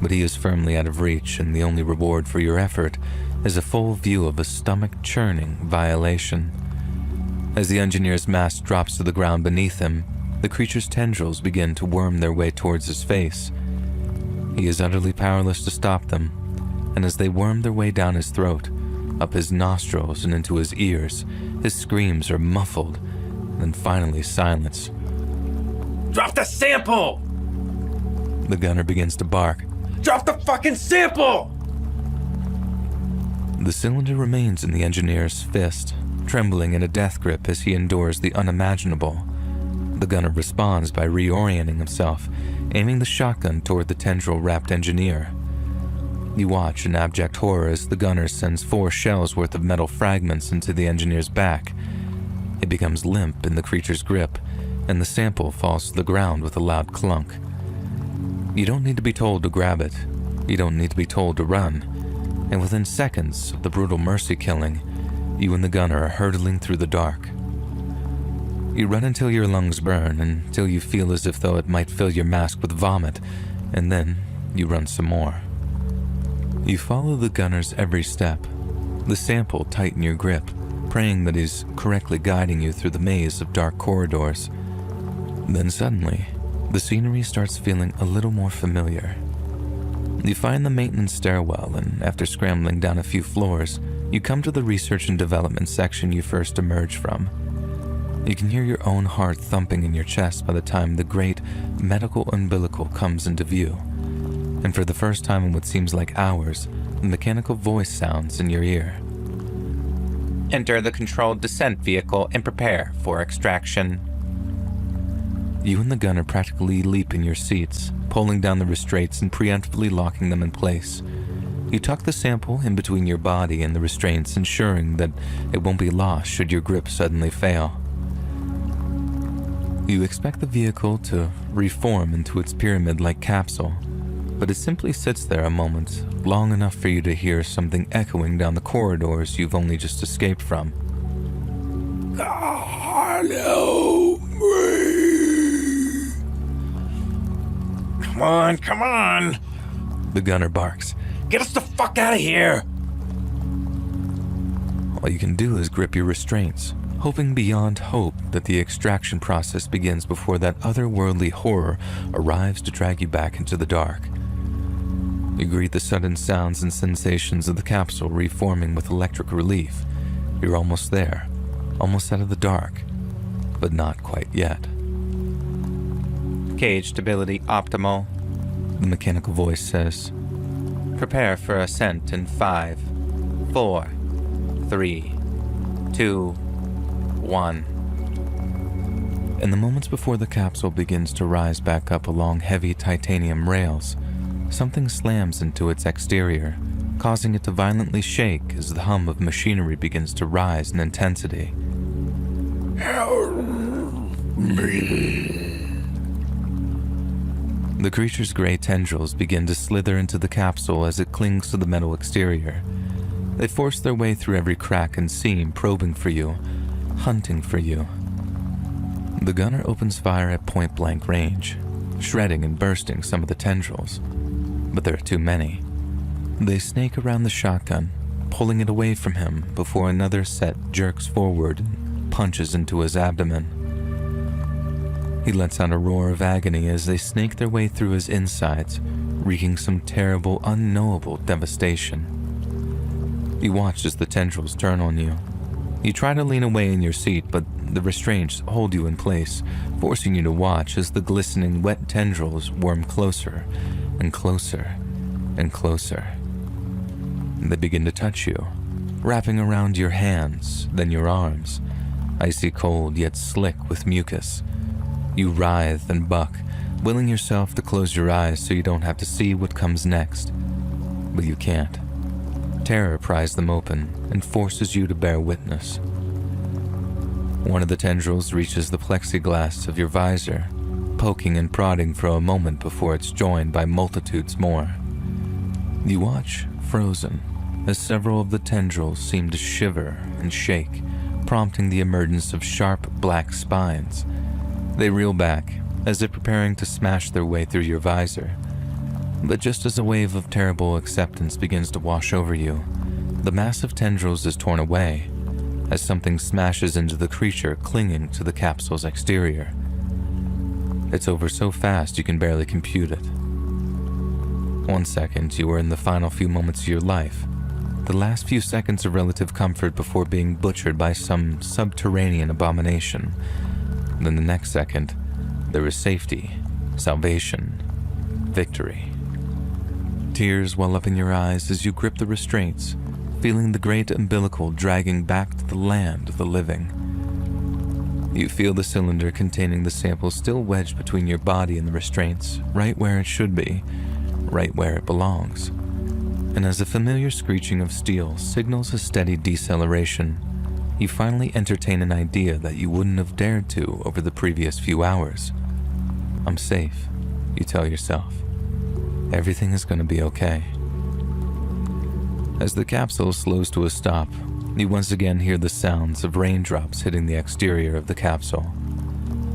but he is firmly out of reach, and the only reward for your effort is a full view of a stomach-churning violation. As the engineer's mask drops to the ground beneath him, the creature's tendrils begin to worm their way towards his face. He is utterly powerless to stop them, and as they worm their way down his throat, up his nostrils and into his ears, his screams are muffled, then finally silenced. Drop the sample! The gunner begins to bark. Drop the fucking sample! The cylinder remains in the engineer's fist, trembling in a death grip as he endures the unimaginable. The gunner responds by reorienting himself, aiming the shotgun toward the tendril-wrapped engineer. You watch in abject horror as the gunner sends 4 shells worth of metal fragments into the engineer's back. It becomes limp in the creature's grip, and the sample falls to the ground with a loud clunk. You don't need to be told to grab it. You don't need to be told to run. And within seconds of the brutal mercy killing, you and the gunner are hurtling through the dark. You run until your lungs burn, until you feel as if though it might fill your mask with vomit, and then you run some more. You follow the gunner's every step. The sample tighten your grip, praying that he's correctly guiding you through the maze of dark corridors. Then suddenly, the scenery starts feeling a little more familiar. You find the maintenance stairwell, and after scrambling down a few floors, you come to the research and development section you first emerged from. You can hear your own heart thumping in your chest by the time the great medical umbilical comes into view. And for the first time in what seems like hours, a mechanical voice sounds in your ear. Enter the controlled descent vehicle and prepare for extraction. You and the gunner practically leap in your seats, pulling down the restraints and preemptively locking them in place. You tuck the sample in between your body and the restraints, ensuring that it won't be lost should your grip suddenly fail. You expect the vehicle to reform into its pyramid-like capsule, but it simply sits there a moment, long enough for you to hear something echoing down the corridors you've only just escaped from. Hello, me! Come on! The gunner barks. Get us the fuck out of here! All you can do is grip your restraints, hoping beyond hope that the extraction process begins before that otherworldly horror arrives to drag you back into the dark. You greet the sudden sounds and sensations of the capsule reforming with electric relief. You're almost there, almost out of the dark, but not quite yet. Cage stability optimal. The mechanical voice says, Prepare for ascent in 5, 4, 3, 2, 1. In the moments before the capsule begins to rise back up along heavy titanium rails, something slams into its exterior, causing it to violently shake as the hum of machinery begins to rise in intensity. Help me! The creature's gray tendrils begin to slither into the capsule as it clings to the metal exterior. They force their way through every crack and seam, probing for you, hunting for you. The gunner opens fire at point-blank range, shredding and bursting some of the tendrils. But there are too many. They snake around the shotgun, pulling it away from him before another set jerks forward and punches into his abdomen. He lets out a roar of agony as they snake their way through his insides, wreaking some terrible, unknowable devastation. You watch as the tendrils turn on you. You try to lean away in your seat, but the restraints hold you in place, forcing you to watch as the glistening, wet tendrils worm closer and closer and closer. They begin to touch you, wrapping around your hands, then your arms, icy cold yet slick with mucus. You writhe and buck, willing yourself to close your eyes so you don't have to see what comes next. But you can't. Terror pries them open and forces you to bear witness. One of the tendrils reaches the plexiglass of your visor, poking and prodding for a moment before it's joined by multitudes more. You watch, frozen, as several of the tendrils seem to shiver and shake, prompting the emergence of sharp black spines. They reel back, as if preparing to smash their way through your visor. But just as a wave of terrible acceptance begins to wash over you, the mass of tendrils is torn away, as something smashes into the creature clinging to the capsule's exterior. It's over so fast you can barely compute it. 1 second, you are in the final few moments of your life, the last few seconds of relative comfort before being butchered by some subterranean abomination. Then the next second, there is safety, salvation, victory. Tears well up in your eyes as you grip the restraints, feeling the great umbilical dragging back to the land of the living. You feel the cylinder containing the sample still wedged between your body and the restraints, right where it should be, right where it belongs. And as a familiar screeching of steel signals a steady deceleration, you finally entertain an idea that you wouldn't have dared to over the previous few hours. I'm safe, you tell yourself. Everything is going to be okay. As the capsule slows to a stop, you once again hear the sounds of raindrops hitting the exterior of the capsule.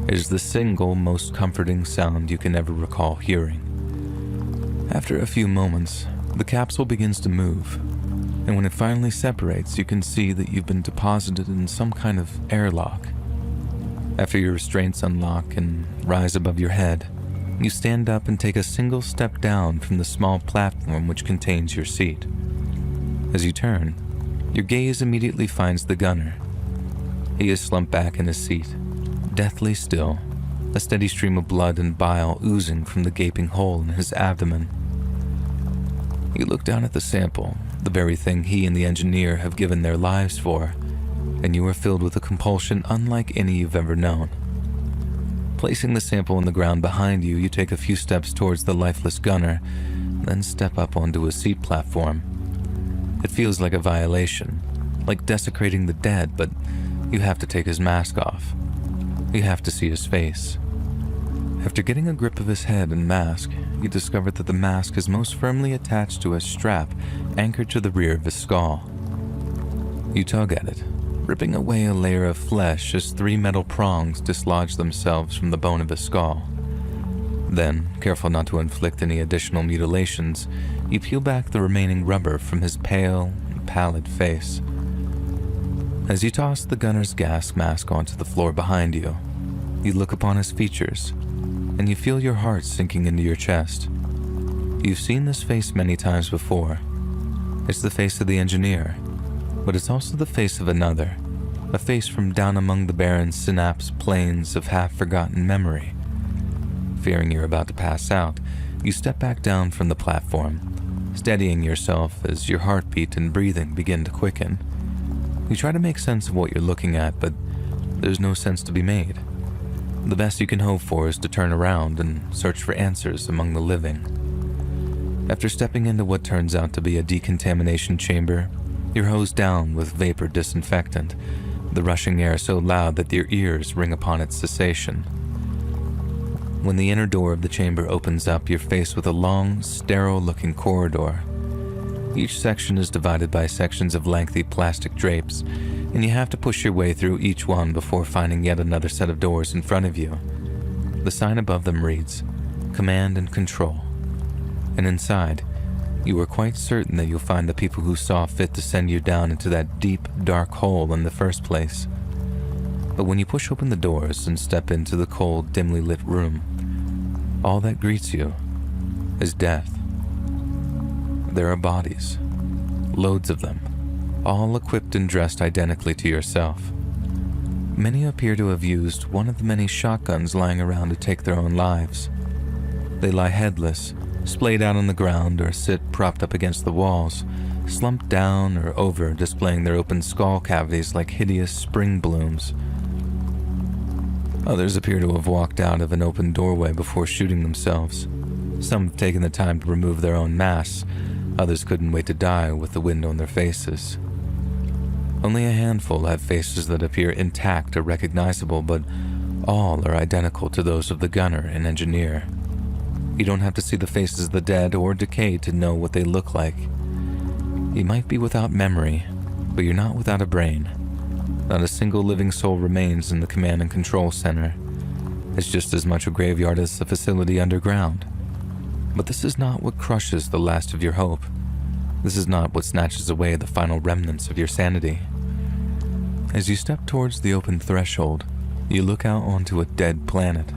It is the single most comforting sound you can ever recall hearing. After a few moments, the capsule begins to move, and when it finally separates, you can see that you've been deposited in some kind of airlock. After your restraints unlock and rise above your head, you stand up and take a single step down from the small platform which contains your seat. As you turn, your gaze immediately finds the gunner. He is slumped back in his seat, deathly still, a steady stream of blood and bile oozing from the gaping hole in his abdomen. You look down at the sample, the very thing he and the engineer have given their lives for, and you are filled with a compulsion unlike any you've ever known. Placing the sample on the ground behind you, you take a few steps towards the lifeless gunner, then step up onto a seat platform. It feels like a violation, like desecrating the dead, but you have to take his mask off. You have to see his face. After getting a grip of his head and mask, you discover that the mask is most firmly attached to a strap anchored to the rear of his skull. You tug at it, ripping away a layer of flesh as 3 metal prongs dislodge themselves from the bone of his skull. Then, careful not to inflict any additional mutilations, you peel back the remaining rubber from his pale, pallid face. As you toss the gunner's gas mask onto the floor behind you, you look upon his features, and you feel your heart sinking into your chest. You've seen this face many times before. It's the face of the engineer, but it's also the face of another, a face from down among the barren synapse plains of half-forgotten memory. Fearing you're about to pass out, you step back down from the platform, steadying yourself as your heartbeat and breathing begin to quicken. You try to make sense of what you're looking at, but there's no sense to be made. The best you can hope for is to turn around and search for answers among the living. After stepping into what turns out to be a decontamination chamber, you're hosed down with vapor disinfectant, the rushing air so loud that your ears ring upon its cessation. When the inner door of the chamber opens up, you're faced with a long, sterile-looking corridor. Each section is divided by sections of lengthy plastic drapes, and you have to push your way through each one before finding yet another set of doors in front of you. The sign above them reads, Command and Control. And inside, you are quite certain that you'll find the people who saw fit to send you down into that deep, dark hole in the first place. But when you push open the doors and step into the cold, dimly lit room, all that greets you is death. There are bodies, loads of them, all equipped and dressed identically to yourself. Many appear to have used one of the many shotguns lying around to take their own lives. They lie headless, splayed out on the ground, or sit propped up against the walls, slumped down or over, displaying their open skull cavities like hideous spring blooms. Others appear to have walked out of an open doorway before shooting themselves. Some have taken the time to remove their own masks. Others couldn't wait to die with the wind on their faces. Only a handful have faces that appear intact or recognizable, but all are identical to those of the gunner and engineer. You don't have to see the faces of the dead or decayed to know what they look like. You might be without memory, but you're not without a brain. Not a single living soul remains in the command and control center. It's just as much a graveyard as the facility underground. But this is not what crushes the last of your hope. This is not what snatches away the final remnants of your sanity. As you step towards the open threshold, you look out onto a dead planet.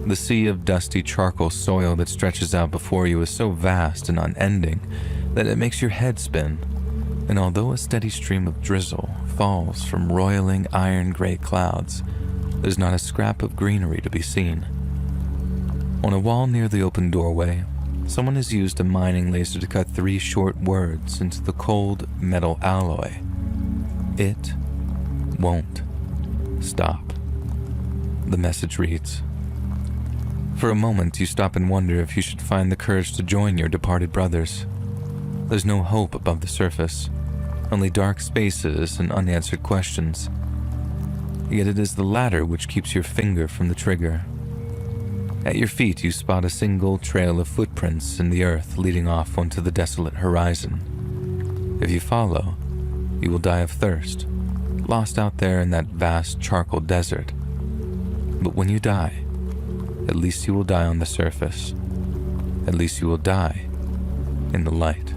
The sea of dusty charcoal soil that stretches out before you is so vast and unending that it makes your head spin, and although a steady stream of drizzle falls from roiling iron-gray clouds, there's not a scrap of greenery to be seen. On a wall near the open doorway, someone has used a mining laser to cut 3 short words into the cold metal alloy. It won't stop. The message reads. For a moment, you stop and wonder if you should find the courage to join your departed brothers. There's no hope above the surface, only dark spaces and unanswered questions. Yet it is the latter which keeps your finger from the trigger. At your feet, you spot a single trail of footprints in the earth leading off onto the desolate horizon. If you follow, you will die of thirst, lost out there in that vast charcoal desert. But when you die, at least you will die on the surface. At least you will die in the light.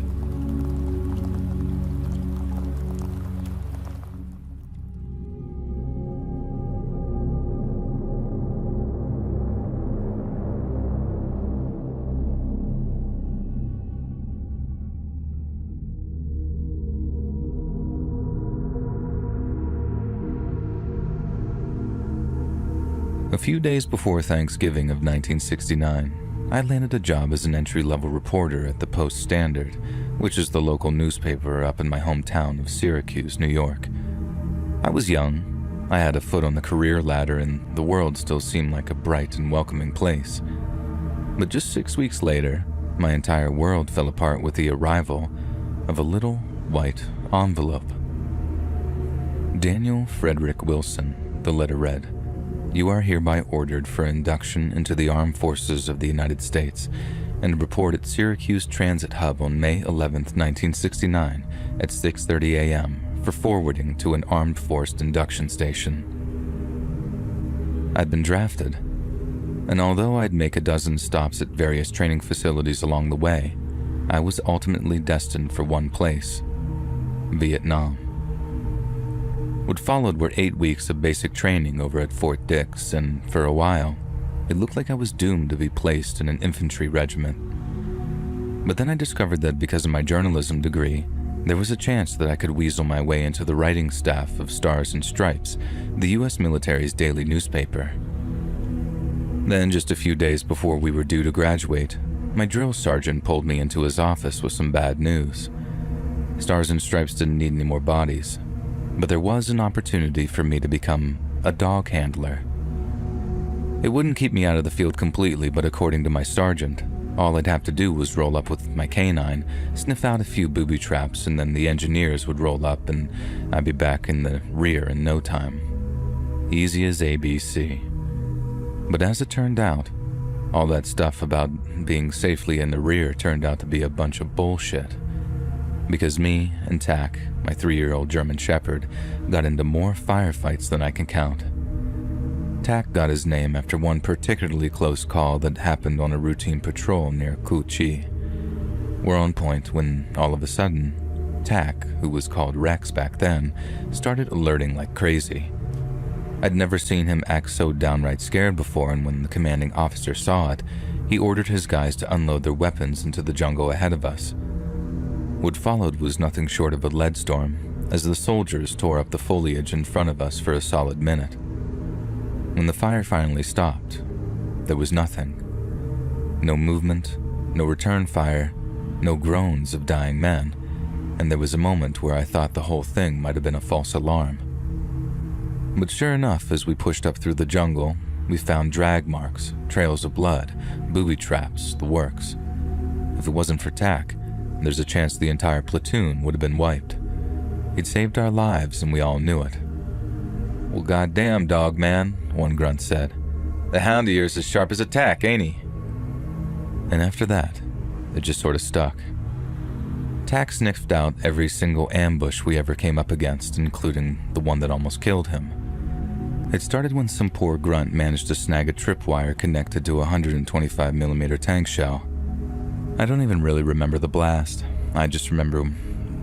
A few days before Thanksgiving of 1969, I landed a job as an entry-level reporter at the Post-Standard, which is the local newspaper up in my hometown of Syracuse, New York. I was young, I had a foot on the career ladder, and the world still seemed like a bright and welcoming place. But just 6 weeks later, my entire world fell apart with the arrival of a little white envelope. Daniel Frederick Wilson, the letter read. You are hereby ordered for induction into the Armed Forces of the United States and report at Syracuse Transit Hub on May 11, 1969 at 6:30 a.m. for forwarding to an Armed Force induction station. I'd been drafted, and although I'd make a dozen stops at various training facilities along the way, I was ultimately destined for one place, Vietnam. What followed were 8 weeks of basic training over at Fort Dix, and for a while, it looked like I was doomed to be placed in an infantry regiment. But then I discovered that because of my journalism degree, there was a chance that I could weasel my way into the writing staff of Stars and Stripes, the U.S. military's daily newspaper. Then, just a few days before we were due to graduate, my drill sergeant pulled me into his office with some bad news. Stars and Stripes didn't need any more bodies, but there was an opportunity for me to become a dog handler. It wouldn't keep me out of the field completely, but according to my sergeant, all I'd have to do was roll up with my canine, sniff out a few booby traps, and then the engineers would roll up and I'd be back in the rear in no time. Easy as ABC. But as it turned out, all that stuff about being safely in the rear turned out to be a bunch of bullshit. because me and Tack, my 3-year-old German Shepherd, got into more firefights than I can count. Tack got his name after one particularly close call that happened on a routine patrol near Kuchi. We're on point when, all of a sudden, Tack, who was called Rex back then, started alerting like crazy. I'd never seen him act so downright scared before, and when the commanding officer saw it, he ordered his guys to unload their weapons into the jungle ahead of us. What followed was nothing short of a lead storm, as the soldiers tore up the foliage in front of us for a solid minute. When the fire finally stopped, there was nothing. No movement, no return fire, no groans of dying men, and there was a moment where I thought the whole thing might have been a false alarm. But sure enough, as we pushed up through the jungle, we found drag marks, trails of blood, booby traps, the works. If it wasn't for Tack, there's a chance the entire platoon would have been wiped. He'd saved our lives and we all knew it. "Well, goddamn, dog man," one grunt said. "The hound of yours is sharp as a tack, ain't he?" And after that, it just sort of stuck. Tack sniffed out every single ambush we ever came up against, including the one that almost killed him. It started when some poor grunt managed to snag a tripwire connected to a 125mm tank shell. I don't even really remember the blast. I just remember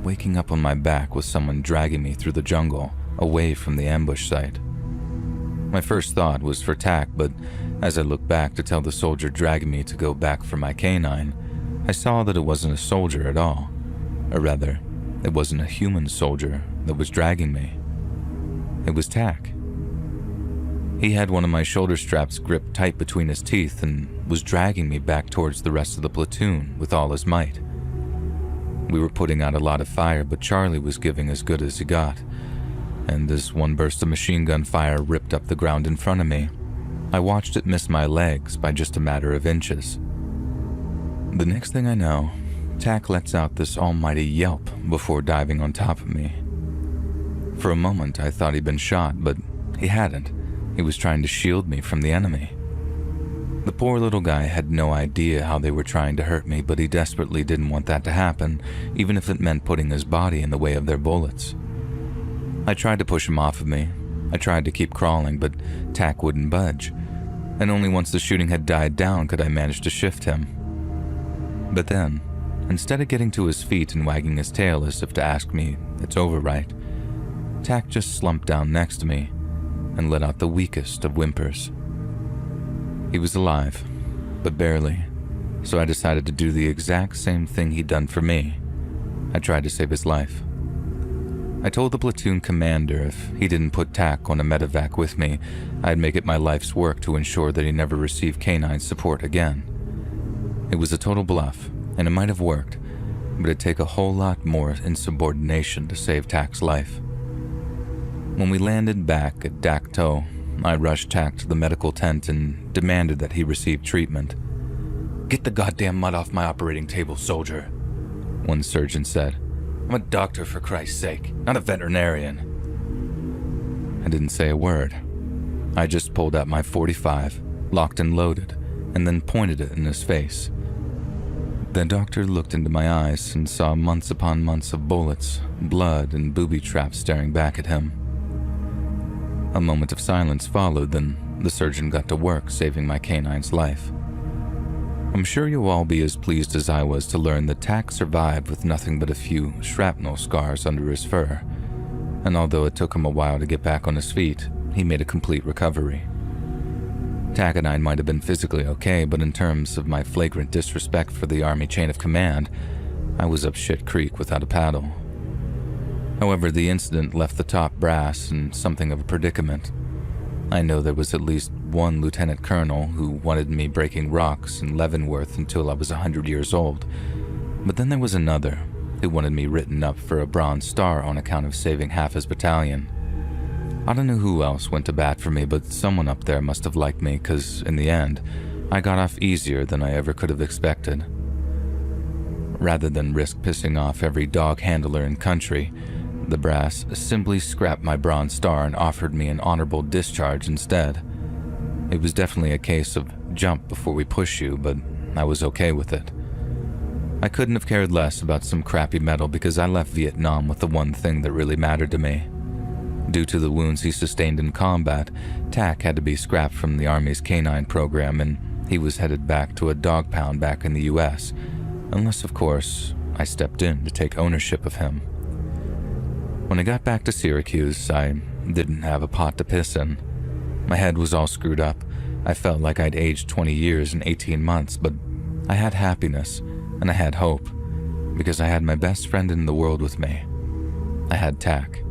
waking up on my back with someone dragging me through the jungle, away from the ambush site. My first thought was for Tack, but as I looked back to tell the soldier dragging me to go back for my canine, I saw that it wasn't a soldier at all. Or rather, it wasn't a human soldier that was dragging me. It was Tack. He had one of my shoulder straps gripped tight between his teeth and was dragging me back towards the rest of the platoon with all his might. We were putting out a lot of fire, but Charlie was giving as good as he got, and as one burst of machine gun fire ripped up the ground in front of me, I watched it miss my legs by just a matter of inches. The next thing I know, Tack lets out this almighty yelp before diving on top of me. For a moment, I thought he'd been shot, but he hadn't. He was trying to shield me from the enemy. The poor little guy had no idea how they were trying to hurt me, but he desperately didn't want that to happen, even if it meant putting his body in the way of their bullets. I tried to push him off of me. I tried to keep crawling, but Tack wouldn't budge, and only once the shooting had died down could I manage to shift him. But then, instead of getting to his feet and wagging his tail as if to ask me, "It's over, right?" Tack just slumped down next to me and let out the weakest of whimpers. He was alive, but barely, so I decided to do the exact same thing he'd done for me. I tried to save his life. I told the platoon commander if he didn't put Tack on a medevac with me, I'd make it my life's work to ensure that he never received canine support again. It was a total bluff, and it might have worked, but it'd take a whole lot more insubordination to save Tack's life. When we landed back at Dak To, I rushed Tack to the medical tent and demanded that he receive treatment. "Get the goddamn mud off my operating table, soldier," one surgeon said. "I'm a doctor, for Christ's sake, not a veterinarian." I didn't say a word. I just pulled out my .45, locked and loaded, and then pointed it in his face. The doctor looked into my eyes and saw months upon months of bullets, blood, and booby traps staring back at him. A moment of silence followed, then the surgeon got to work saving my canine's life. I'm sure you'll all be as pleased as I was to learn that Tack survived with nothing but a few shrapnel scars under his fur, and although it took him a while to get back on his feet, he made a complete recovery. Tack and I might have been physically okay, but in terms of my flagrant disrespect for the Army chain of command, I was up shit creek without a paddle. However, the incident left the top brass in something of a predicament. I know there was at least one lieutenant colonel who wanted me breaking rocks in Leavenworth until I was 100 years old, but then there was another who wanted me written up for a Bronze Star on account of saving half his battalion. I don't know who else went to bat for me, but someone up there must have liked me, because in the end, I got off easier than I ever could have expected. Rather than risk pissing off every dog handler in country, the brass simply scrapped my Bronze Star and offered me an honorable discharge instead. It was definitely a case of jump before we push you, but I was okay with it. I couldn't have cared less about some crappy medal because I left Vietnam with the one thing that really mattered to me. Due to the wounds he sustained in combat, Tack had to be scrapped from the Army's canine program and he was headed back to a dog pound back in the US, unless, of course, I stepped in to take ownership of him. When I got back to Syracuse, I didn't have a pot to piss in. My head was all screwed up. I felt like I'd aged 20 years in 18 months, but I had happiness and I had hope because I had my best friend in the world with me. I had Tack.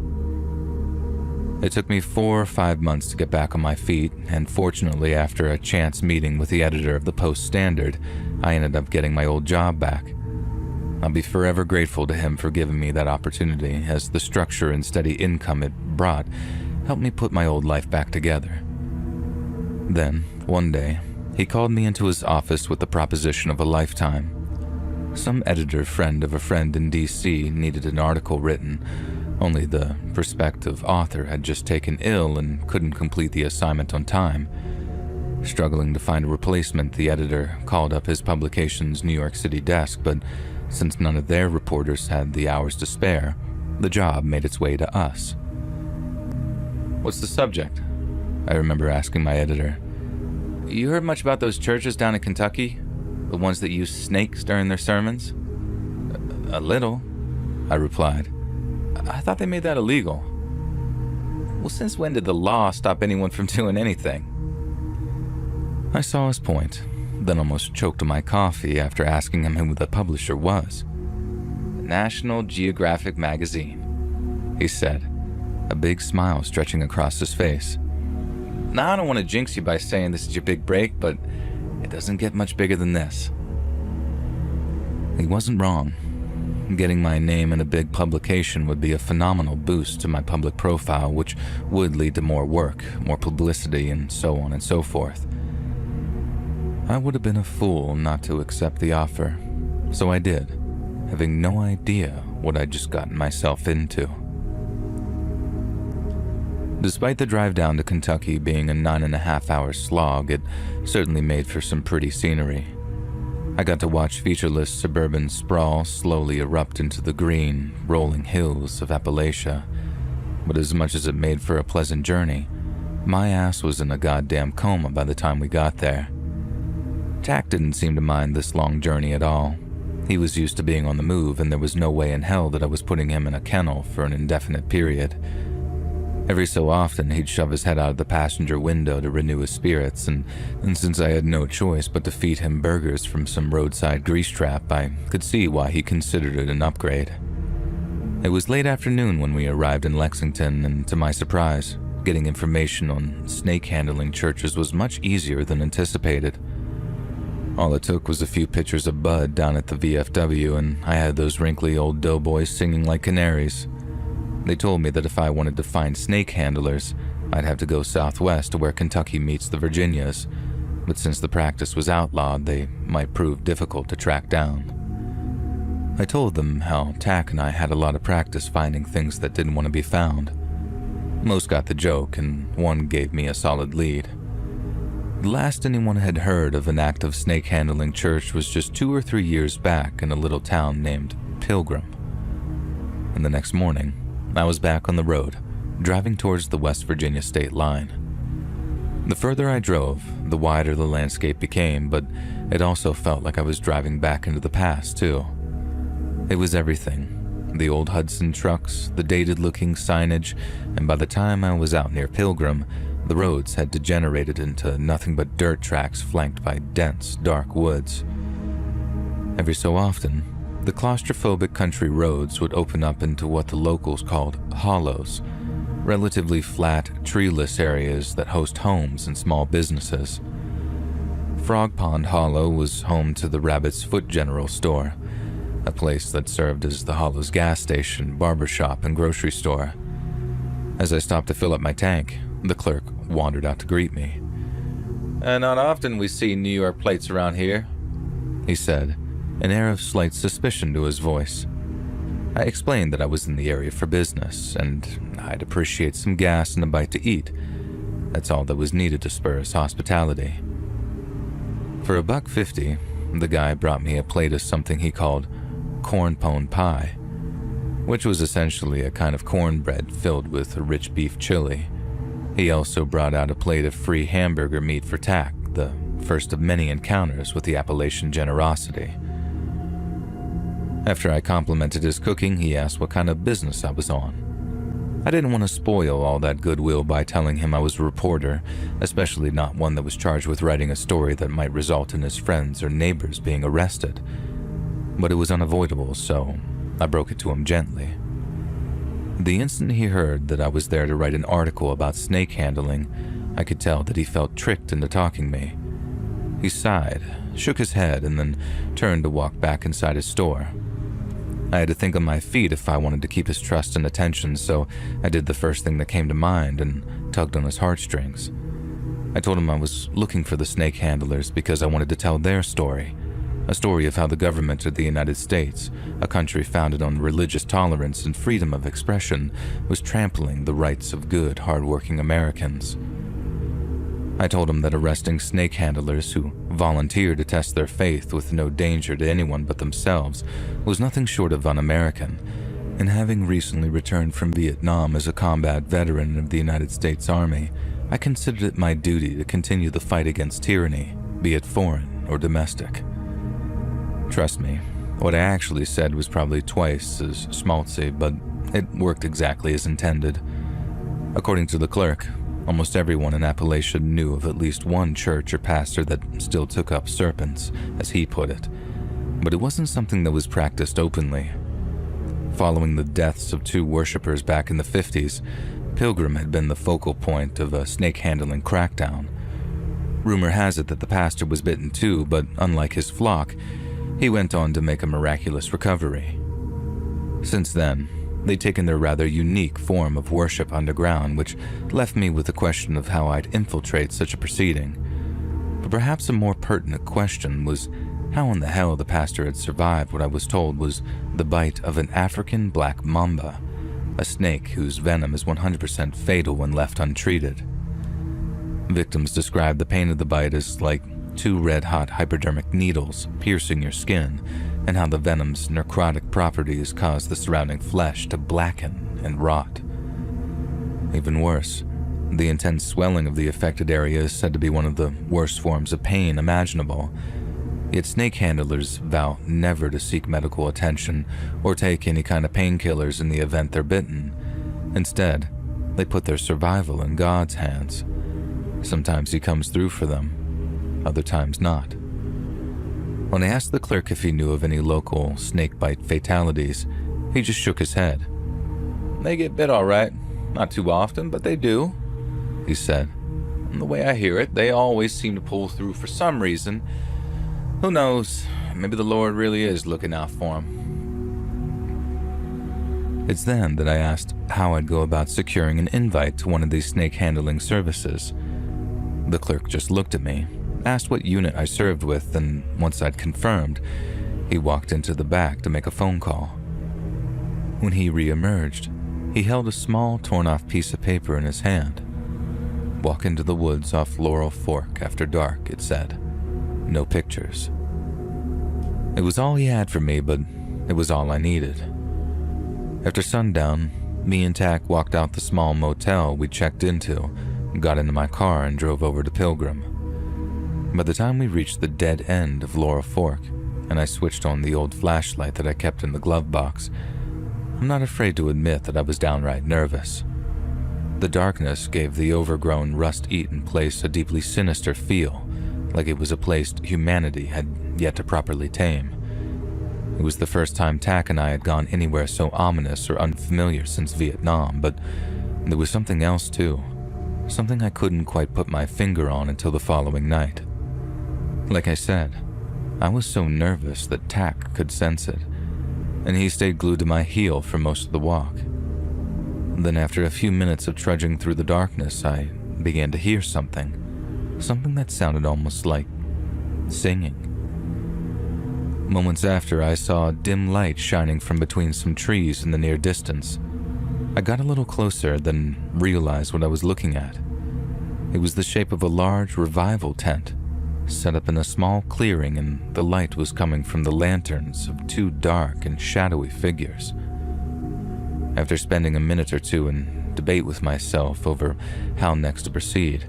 It took me 4 or 5 months to get back on my feet, and fortunately, after a chance meeting with the editor of the Post-Standard, I ended up getting my old job back. I'll be forever grateful to him for giving me that opportunity, as the structure and steady income it brought helped me put my old life back together. Then, one day, he called me into his office with the proposition of a lifetime. Some editor friend of a friend in DC needed an article written, only the prospective author had just taken ill and couldn't complete the assignment on time. Struggling to find a replacement, the editor called up his publication's New York City desk, but since none of their reporters had the hours to spare, the job made its way to us. "What's the subject?" I remember asking my editor. "You heard much about those churches down in Kentucky? The ones that use snakes during their sermons?" "A little," I replied. "I thought they made that illegal." "Well, since when did the law stop anyone from doing anything?" I saw his point, then almost choked on my coffee after asking him who the publisher was. "The National Geographic Magazine," he said, a big smile stretching across his face. "Now, I don't want to jinx you by saying this is your big break, but it doesn't get much bigger than this." He wasn't wrong. Getting my name in a big publication would be a phenomenal boost to my public profile, which would lead to more work, more publicity, and so on and so forth. I would have been a fool not to accept the offer, so I did, having no idea what I'd just gotten myself into. Despite the drive down to Kentucky being a 9.5-hour slog, it certainly made for some pretty scenery. I got to watch featureless suburban sprawl slowly erupt into the green, rolling hills of Appalachia, but as much as it made for a pleasant journey, my ass was in a goddamn coma by the time we got there. Tack didn't seem to mind this long journey at all. He was used to being on the move, and there was no way in hell that I was putting him in a kennel for an indefinite period. Every so often, he'd shove his head out of the passenger window to renew his spirits, and since I had no choice but to feed him burgers from some roadside grease trap, I could see why he considered it an upgrade. It was late afternoon when we arrived in Lexington, and to my surprise, getting information on snake-handling churches was much easier than anticipated. All it took was a few pictures of Bud down at the VFW, and I had those wrinkly old doughboys singing like canaries. They told me that if I wanted to find snake handlers, I'd have to go southwest to where Kentucky meets the Virginias, but since the practice was outlawed, they might prove difficult to track down. I told them how Tack and I had a lot of practice finding things that didn't want to be found. Most got the joke, and one gave me a solid lead. The last anyone had heard of an active snake-handling church was just 2 or 3 years back in a little town named Pilgrim. And the next morning, I was back on the road, driving towards the West Virginia state line. The further I drove, the wider the landscape became, but it also felt like I was driving back into the past, too. It was everything. The old Hudson trucks, the dated-looking signage, and by the time I was out near Pilgrim, the roads had degenerated into nothing but dirt tracks flanked by dense, dark woods. Every so often, the claustrophobic country roads would open up into what the locals called hollows, relatively flat, treeless areas that host homes and small businesses. Frog Pond Hollow was home to the Rabbit's Foot General Store, a place that served as the hollow's gas station, barbershop, and grocery store. As I stopped to fill up my tank, the clerk wandered out to greet me. "Not often we see New York plates around here," he said, an air of slight suspicion to his voice. I explained that I was in the area for business, and I'd appreciate some gas and a bite to eat. That's all that was needed to spur his hospitality. For $1.50, the guy brought me a plate of something he called corn pone pie, which was essentially a kind of cornbread filled with a rich beef chili. He also brought out a plate of free hamburger meat for Tack, the first of many encounters with the Appalachian generosity. After I complimented his cooking, he asked what kind of business I was on. I didn't want to spoil all that goodwill by telling him I was a reporter, especially not one that was charged with writing a story that might result in his friends or neighbors being arrested. But it was unavoidable, so I broke it to him gently. The instant he heard that I was there to write an article about snake handling, I could tell that he felt tricked into talking me. He sighed, shook his head, and then turned to walk back inside his store. I had to think on my feet if I wanted to keep his trust and attention, so I did the first thing that came to mind and tugged on his heartstrings. I told him I was looking for the snake handlers because I wanted to tell their story, a story of how the government of the United States, a country founded on religious tolerance and freedom of expression, was trampling the rights of good, hardworking Americans. I told him that arresting snake handlers who volunteered to test their faith with no danger to anyone but themselves was nothing short of un-American, and having recently returned from Vietnam as a combat veteran of the United States Army, I considered it my duty to continue the fight against tyranny, be it foreign or domestic. Trust me, what I actually said was probably twice as schmaltzy, but it worked exactly as intended. According to the clerk, almost everyone in Appalachia knew of at least one church or pastor that still took up serpents, as he put it, but it wasn't something that was practiced openly. Following the deaths of 2 worshippers back in the 50s, Pilgrim had been the focal point of a snake-handling crackdown. Rumor has it that the pastor was bitten too, but unlike his flock, he went on to make a miraculous recovery. Since then, they'd taken their rather unique form of worship underground, which left me with the question of how I'd infiltrate such a proceeding. But perhaps a more pertinent question was how in the hell the pastor had survived what I was told was the bite of an African black mamba, a snake whose venom is 100% fatal when left untreated. Victims described the pain of the bite as like 2 red-hot hypodermic needles piercing your skin, and how the venom's necrotic properties cause the surrounding flesh to blacken and rot. Even worse, the intense swelling of the affected area is said to be one of the worst forms of pain imaginable. Yet snake handlers vow never to seek medical attention or take any kind of painkillers in the event they're bitten. Instead, they put their survival in God's hands. Sometimes he comes through for them, other times not. When I asked the clerk if he knew of any local snakebite fatalities, he just shook his head. "They get bit all right. Not too often, but they do," he said. "And the way I hear it, they always seem to pull through for some reason. Who knows? Maybe the Lord really is looking out for them." It's then that I asked how I'd go about securing an invite to one of these snake-handling services. The clerk just looked at me, asked what unit I served with, and once I'd confirmed, he walked into the back to make a phone call. When he re-emerged, he held a small torn-off piece of paper in his hand. "Walk into the woods off Laurel Fork after dark," it said. "No pictures." It was all he had for me, but it was all I needed. After sundown, me and Tack walked out the small motel we checked into, got into my car, and drove over to Pilgrim. By the time we reached the dead end of Laurel Fork, and I switched on the old flashlight that I kept in the glove box, I'm not afraid to admit that I was downright nervous. The darkness gave the overgrown, rust-eaten place a deeply sinister feel, like it was a place humanity had yet to properly tame. It was the first time Tack and I had gone anywhere so ominous or unfamiliar since Vietnam, but there was something else too, something I couldn't quite put my finger on until the following night. Like I said, I was so nervous that Tack could sense it, and he stayed glued to my heel for most of the walk. Then after a few minutes of trudging through the darkness, I began to hear something that sounded almost like singing. Moments after, I saw a dim light shining from between some trees in the near distance. I got a little closer, then realized what I was looking at. It was the shape of a large revival tent, set up in a small clearing, and the light was coming from the lanterns of two dark and shadowy figures. After spending a minute or two in debate with myself over how next to proceed,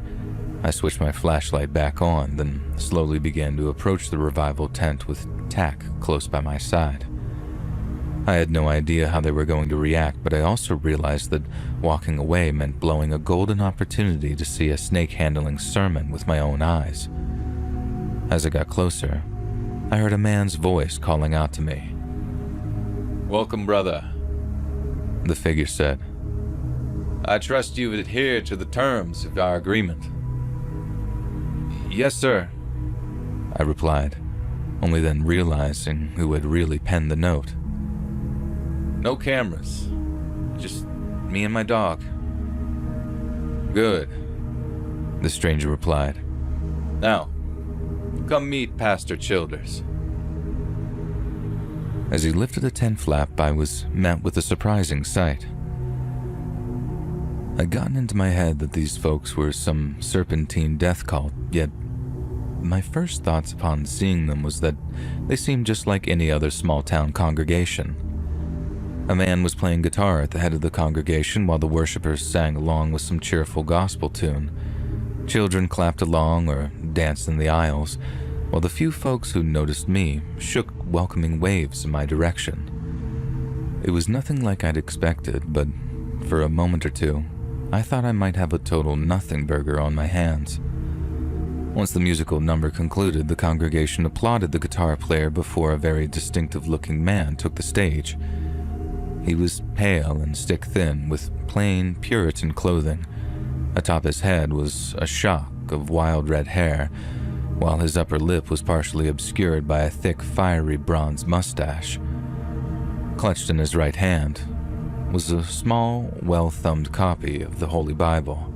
I switched my flashlight back on, then slowly began to approach the revival tent with Tack close by my side. I had no idea how they were going to react, but I also realized that walking away meant blowing a golden opportunity to see a snake-handling sermon with my own eyes. As I got closer, I heard a man's voice calling out to me. Welcome, brother, The figure said. I trust you've adhered to the terms of our agreement. Yes, sir, I replied, only then realizing who had really penned the note. No cameras, Just me and my dog. good. The stranger replied. Now, come meet Pastor Childers. As he lifted the tent flap, I was met with a surprising sight. I'd gotten into my head that these folks were some serpentine death cult, yet my first thoughts upon seeing them was that they seemed just like any other small-town congregation. A man was playing guitar at the head of the congregation while the worshippers sang along with some cheerful gospel tune. Children clapped along or danced in the aisles, while the few folks who noticed me shook welcoming waves in my direction. It was nothing like I'd expected, but for a moment or two, I thought I might have a total nothing burger on my hands. Once the musical number concluded, the congregation applauded the guitar player before a very distinctive-looking man took the stage. He was pale and stick-thin, with plain Puritan clothing. Atop his head was a shock of wild red hair, while his upper lip was partially obscured by a thick, fiery bronze mustache. Clutched in his right hand was a small, well-thumbed copy of the Holy Bible.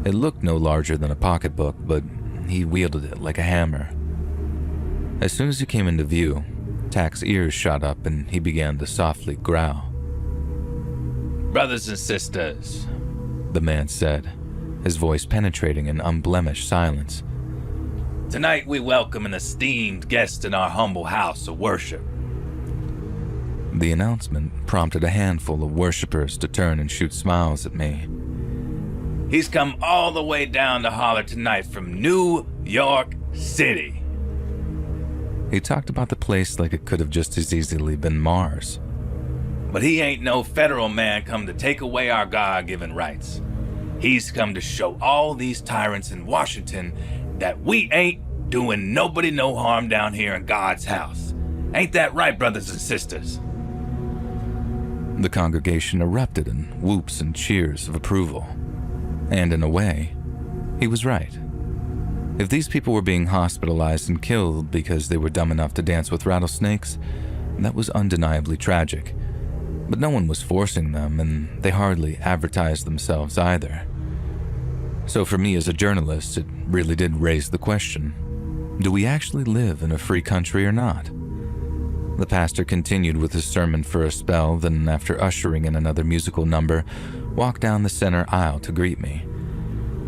It looked no larger than a pocketbook, but he wielded it like a hammer. As soon as he came into view, Tack's ears shot up and he began to softly growl. Brothers and sisters, The man said, his voice penetrating an unblemished silence. tonight we welcome an esteemed guest in our humble house of worship. The announcement prompted a handful of worshippers to turn and shoot smiles at me. He's come all the way down to holler tonight from New York City. He talked about the place like it could have just as easily been Mars. But he ain't no federal man come to take away our God-given rights. He's come to show all these tyrants in Washington that we ain't doing nobody no harm down here in God's house. Ain't that right, brothers and sisters? The congregation erupted in whoops and cheers of approval. And in a way, he was right. If these people were being hospitalized and killed because they were dumb enough to dance with rattlesnakes, that was undeniably tragic. But no one was forcing them, and they hardly advertised themselves either. So for me as a journalist, it really did raise the question, do we actually live in a free country or not? The pastor continued with his sermon for a spell, then after ushering in another musical number, walked down the center aisle to greet me.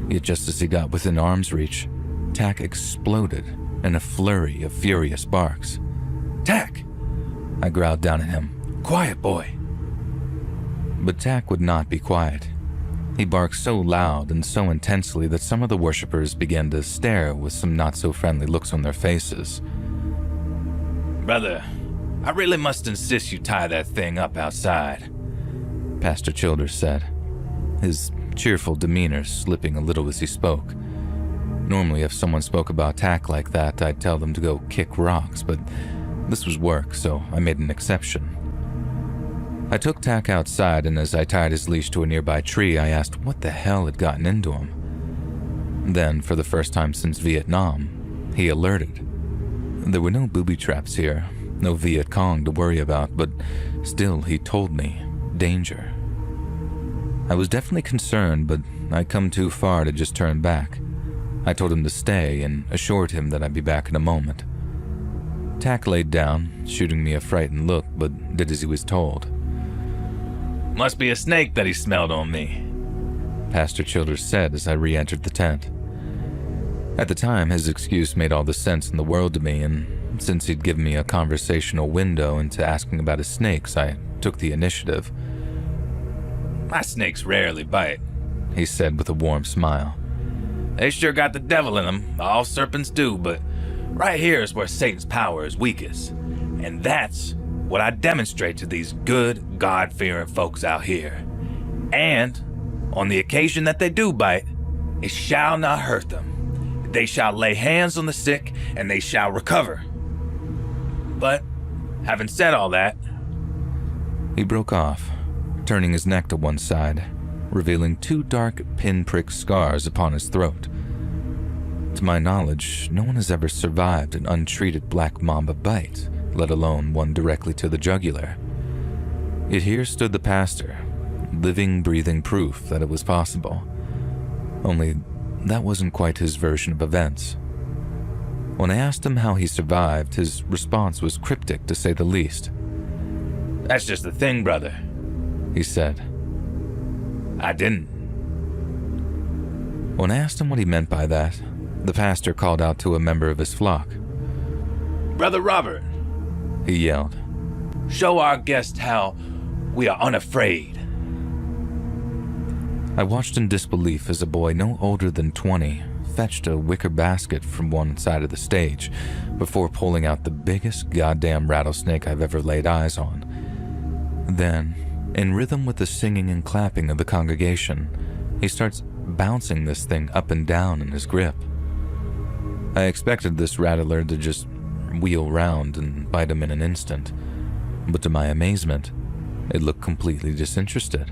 Yet just as he got within arm's reach, Tack exploded in a flurry of furious barks. Tack! I growled down at him. Quiet, boy. But Tack would not be quiet. He barked so loud and so intensely that some of the worshippers began to stare with some not-so-friendly looks on their faces. Brother, I really must insist you tie that thing up outside, Pastor Childers said, his cheerful demeanor slipping a little as he spoke. Normally, if someone spoke about Tack like that, I'd tell them to go kick rocks, but this was work, so I made an exception. I took Tack outside, and as I tied his leash to a nearby tree, I asked what the hell had gotten into him. Then, for the first time since Vietnam, he alerted. There were no booby traps here, no Viet Cong to worry about, but still he told me, danger. I was definitely concerned, but I'd come too far to just turn back. I told him to stay and assured him that I'd be back in a moment. Tack laid down, shooting me a frightened look, but did as he was told. Must be a snake that he smelled on me, Pastor Childers said as I re-entered the tent. At the time, his excuse made all the sense in the world to me, and since he'd given me a conversational window into asking about his snakes, I took the initiative. My snakes rarely bite, He said with a warm smile. They sure got the devil in them, all serpents do, but right here is where Satan's power is weakest. And that's what I demonstrate to these good, God-fearing folks out here. And on the occasion that they do bite, it shall not hurt them. They shall lay hands on the sick, and they shall recover. But, having said all that... He broke off, turning his neck to one side, revealing 2 dark pinprick scars upon his throat. To my knowledge, no one has ever survived an untreated black mamba bite, let alone one directly to the jugular. Yet here stood the pastor, living, breathing proof that it was possible. Only that wasn't quite his version of events. When I asked him how he survived, his response was cryptic to say the least. That's just the thing, brother, he said. I didn't. When I asked him what he meant by that, the pastor called out to a member of his flock. Brother Robert, he yelled. Show our guest how we are unafraid. I watched in disbelief as a boy no older than 20 fetched a wicker basket from one side of the stage before pulling out the biggest goddamn rattlesnake I've ever laid eyes on. Then, in rhythm with the singing and clapping of the congregation, he starts bouncing this thing up and down in his grip. I expected this rattler to just wheel round and bite him in an instant, but to my amazement, it looked completely disinterested.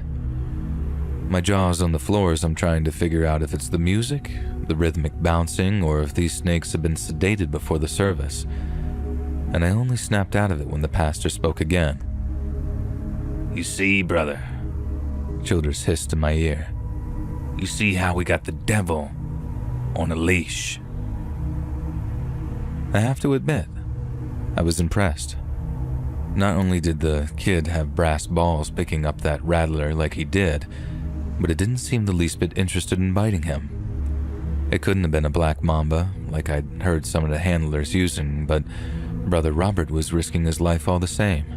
My jaw's on the floor as I'm trying to figure out if it's the music, the rhythmic bouncing, or if these snakes have been sedated before the service. And I only snapped out of it when the pastor spoke again. You see, brother, Childers hissed in my ear. You see how we got the devil on a leash. I have to admit, I was impressed. Not only did the kid have brass balls picking up that rattler like he did, but it didn't seem the least bit interested in biting him. It couldn't have been a black mamba, like I'd heard some of the handlers using, but Brother Robert was risking his life all the same.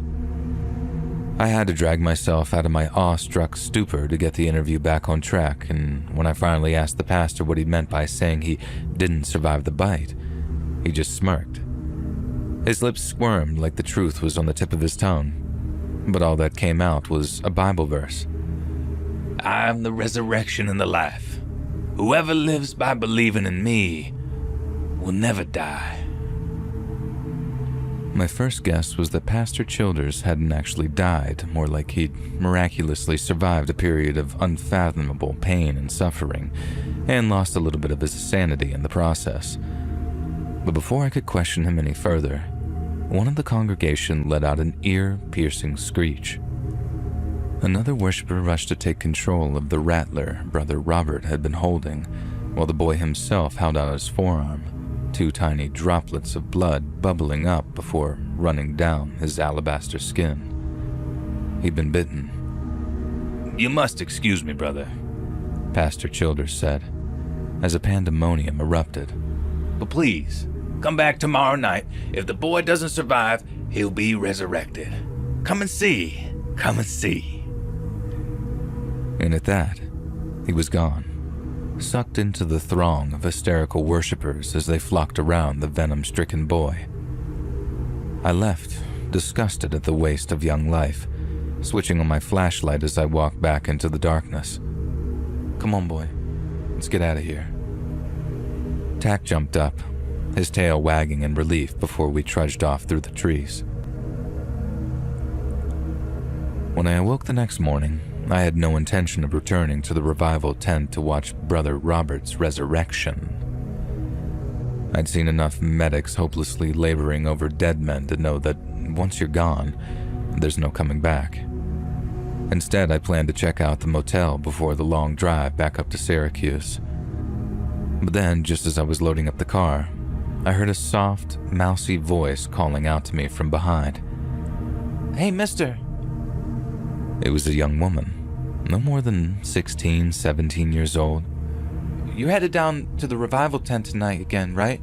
I had to drag myself out of my awe-struck stupor to get the interview back on track, and when I finally asked the pastor what he meant by saying he didn't survive the bite, he just smirked. His lips squirmed like the truth was on the tip of his tongue, but all that came out was a Bible verse. I am the resurrection and the life. Whoever lives by believing in me will never die. My first guess was that Pastor Childers hadn't actually died, more like he'd miraculously survived a period of unfathomable pain and suffering, and lost a little bit of his sanity in the process. But before I could question him any further, one of the congregation let out an ear-piercing screech. Another worshiper rushed to take control of the rattler Brother Robert had been holding, while the boy himself held out his forearm, 2 tiny droplets of blood bubbling up before running down his alabaster skin. He'd been bitten. You must excuse me, brother, Pastor Childers said, as a pandemonium erupted. but please, come back tomorrow night. If the boy doesn't survive, he'll be resurrected. Come and see. Come and see. And at that, he was gone, sucked into the throng of hysterical worshippers as they flocked around the venom-stricken boy. I left, disgusted at the waste of young life, switching on my flashlight as I walked back into the darkness. Come on, boy. Let's get out of here. Tack jumped up, his tail wagging in relief before we trudged off through the trees. When I awoke the next morning, I had no intention of returning to the revival tent to watch Brother Robert's resurrection. I'd seen enough medics hopelessly laboring over dead men to know that once you're gone, there's no coming back. Instead, I planned to check out the motel before the long drive back up to Syracuse. But then, just as I was loading up the car, I heard a soft, mousy voice calling out to me from behind. Hey, mister. It was a young woman, no more than 16, 17 years old. You're headed down to the revival tent tonight again, right?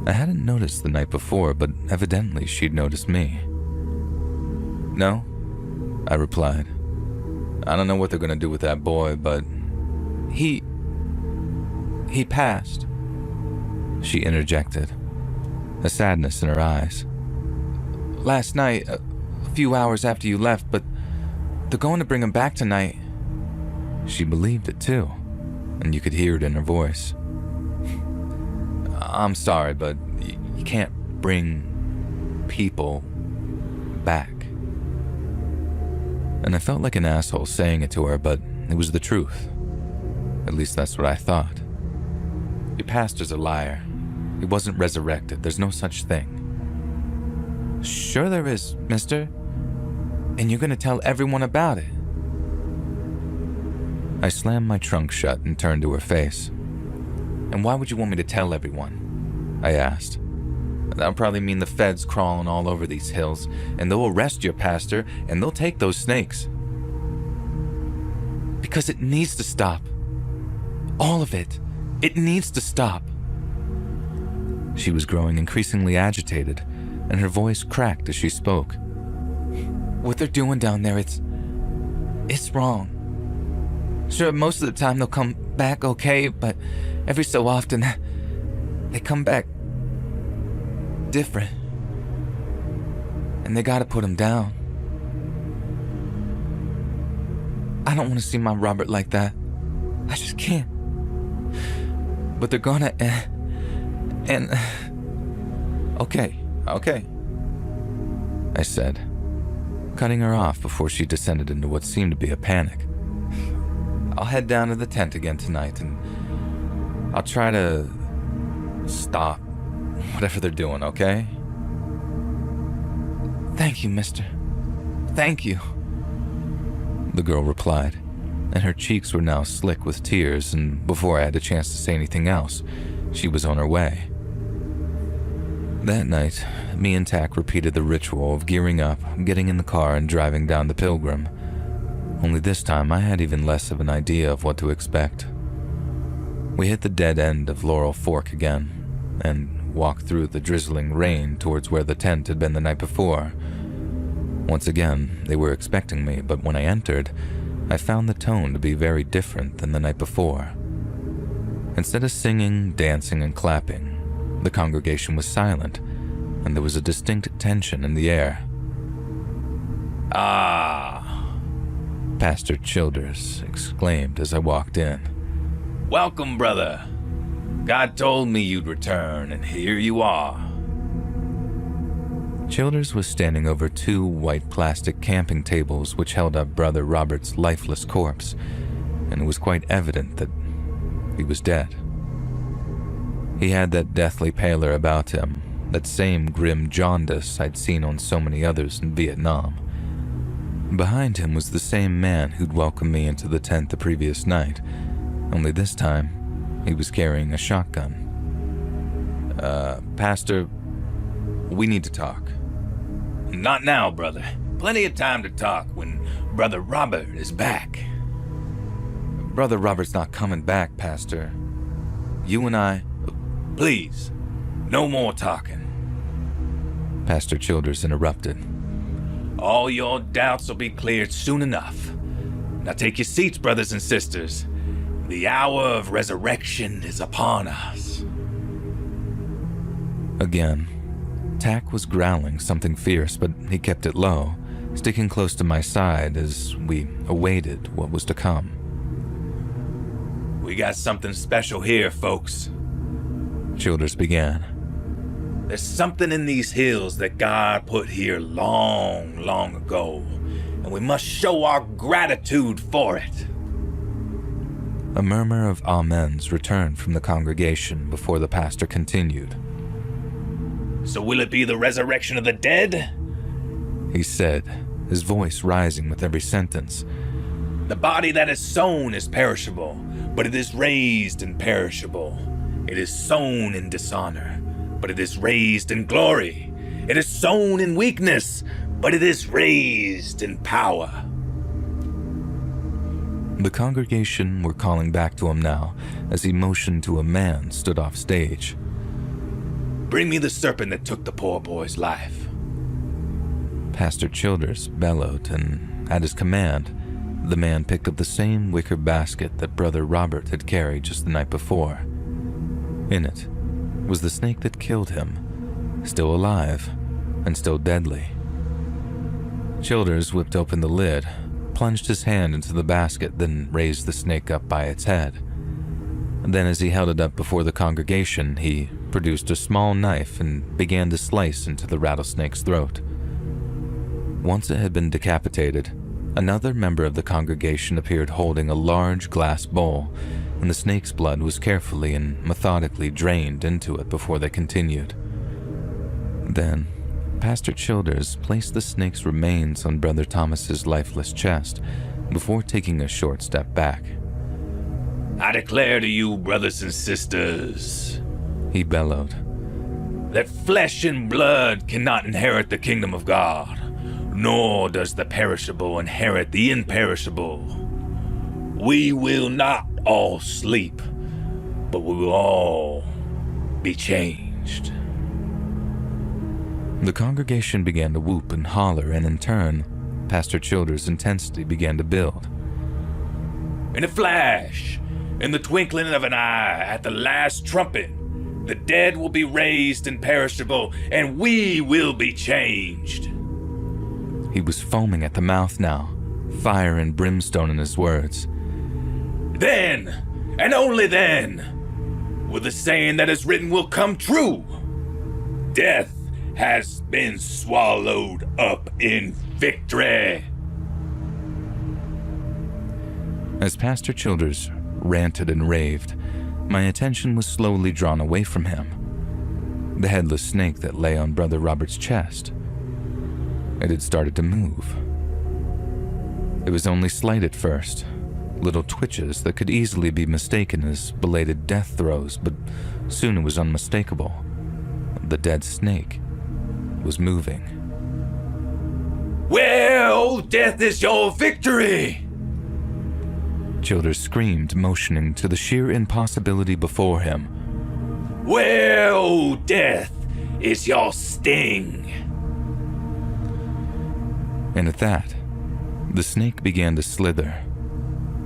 I hadn't noticed the night before, but evidently she'd noticed me. No, I replied. I don't know what they're gonna do with that boy, but he passed, she interjected, a sadness in her eyes. Last night, a few hours after you left, but they're going to bring him back tonight. She believed it too, and you could hear it in her voice. I'm sorry, but you can't bring people back. And I felt like an asshole saying it to her, but it was the truth. At least that's what I thought. Your pastor's a liar. He wasn't resurrected. There's no such thing. Sure there is, mister. And you're gonna tell everyone about it. I slammed my trunk shut and turned to her face. And why would you want me to tell everyone? I asked. That'll probably mean the feds crawling all over these hills, and they'll arrest your pastor, and they'll take those snakes. Because it needs to stop. All of it. It needs to stop. She was growing increasingly agitated, and her voice cracked as she spoke. What they're doing down there, it's wrong. Sure, most of the time they'll come back okay, but every so often, they come back different. And they gotta put him down. I don't want to see my Robert like that. I just can't. But they're gonna, and okay, I said, cutting her off before she descended into what seemed to be a panic. I'll head down to the tent again tonight, and I'll try to stop whatever they're doing, okay? Thank you, mister. Thank you, the girl replied, and her cheeks were now slick with tears, and before I had a chance to say anything else, she was on her way. That night, me and Tack repeated the ritual of gearing up, getting in the car, and driving down the Pilgrim. Only this time I had even less of an idea of what to expect. We hit the dead end of Laurel Fork again, and walked through the drizzling rain towards where the tent had been the night before. Once again, they were expecting me, but when I entered, I found the tone to be very different than the night before. Instead of singing, dancing, and clapping, the congregation was silent, and there was a distinct tension in the air. Ah, Pastor Childers exclaimed as I walked in. welcome, brother. God told me you'd return, and here you are. Childers was standing over two white plastic camping tables which held up Brother Robert's lifeless corpse, and it was quite evident that he was dead. He had that deathly pallor about him, that same grim jaundice I'd seen on so many others in Vietnam. Behind him was the same man who'd welcomed me into the tent the previous night, only this time he was carrying a shotgun. Pastor, we need to talk. Not now, brother. Plenty of time to talk when Brother Robert is back. Brother Robert's not coming back, Pastor. You and I... Please, no more talking. Pastor Childers interrupted. All your doubts will be cleared soon enough. Now take your seats, brothers and sisters. The hour of resurrection is upon us. Again, Tack was growling something fierce, but he kept it low, sticking close to my side as we awaited what was to come. We got something special here, folks. Childers began. There's something in these hills that God put here long, long ago, and we must show our gratitude for it. A murmur of amens returned from the congregation before the pastor continued. So will it be the resurrection of the dead? He said, his voice rising with every sentence. The body that is sown is perishable, but it is raised imperishable. It is sown in dishonor, but it is raised in glory. It is sown in weakness, but it is raised in power. The congregation were calling back to him now as he motioned to a man stood off stage. Bring me the serpent that took the poor boy's life. Pastor Childers bellowed, and at his command, the man picked up the same wicker basket that Brother Robert had carried just the night before. In it was the snake that killed him, still alive and still deadly. Childers whipped open the lid, plunged his hand into the basket, then raised the snake up by its head. Then as he held it up before the congregation, he produced a small knife and began to slice into the rattlesnake's throat. Once it had been decapitated, another member of the congregation appeared holding a large glass bowl, and the snake's blood was carefully and methodically drained into it before they continued. Then, Pastor Childers placed the snake's remains on Brother Thomas's lifeless chest before taking a short step back. I declare to you, brothers and sisters, He bellowed, that flesh and blood cannot inherit the kingdom of God, nor does the perishable inherit the imperishable. We will not all sleep, but we will all be changed. The congregation began to whoop and holler, and in turn, Pastor Childers' intensity began to build. In a flash, in the twinkling of an eye, at the last trumpet, the dead will be raised imperishable, and we will be changed. He was foaming at the mouth now, fire and brimstone in his words. Then, and only then, will the saying that is written will come true. Death has been swallowed up in victory. As Pastor Childers ranted and raved, my attention was slowly drawn away from him. The headless snake that lay on Brother Robert's chest. It had started to move. It was only slight at first, little twitches that could easily be mistaken as belated death throes, but soon it was unmistakable. The dead snake was moving. Well, death is your victory! Childers screamed, motioning to the sheer impossibility before him. Well, death is your sting! And at that, the snake began to slither,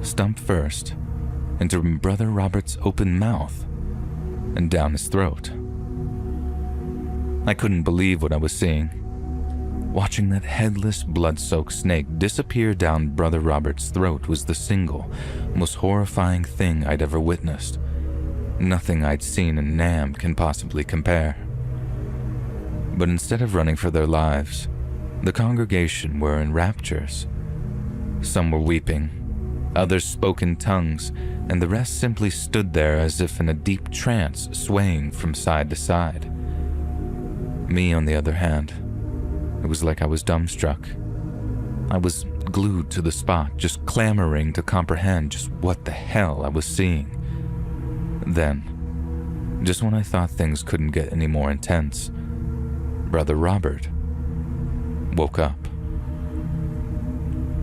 stump first, into Brother Robert's open mouth and down his throat. I couldn't believe what I was seeing. Watching that headless, blood-soaked snake disappear down Brother Robert's throat was the single, most horrifying thing I'd ever witnessed. Nothing I'd seen in Nam can possibly compare. But instead of running for their lives, the congregation were in raptures. Some were weeping, others spoke in tongues, and the rest simply stood there as if in a deep trance, swaying from side to side. Me, on the other hand, it was like I was dumbstruck. I was glued to the spot, just clamoring to comprehend just what the hell I was seeing. Then, just when I thought things couldn't get any more intense, Brother Robert woke up.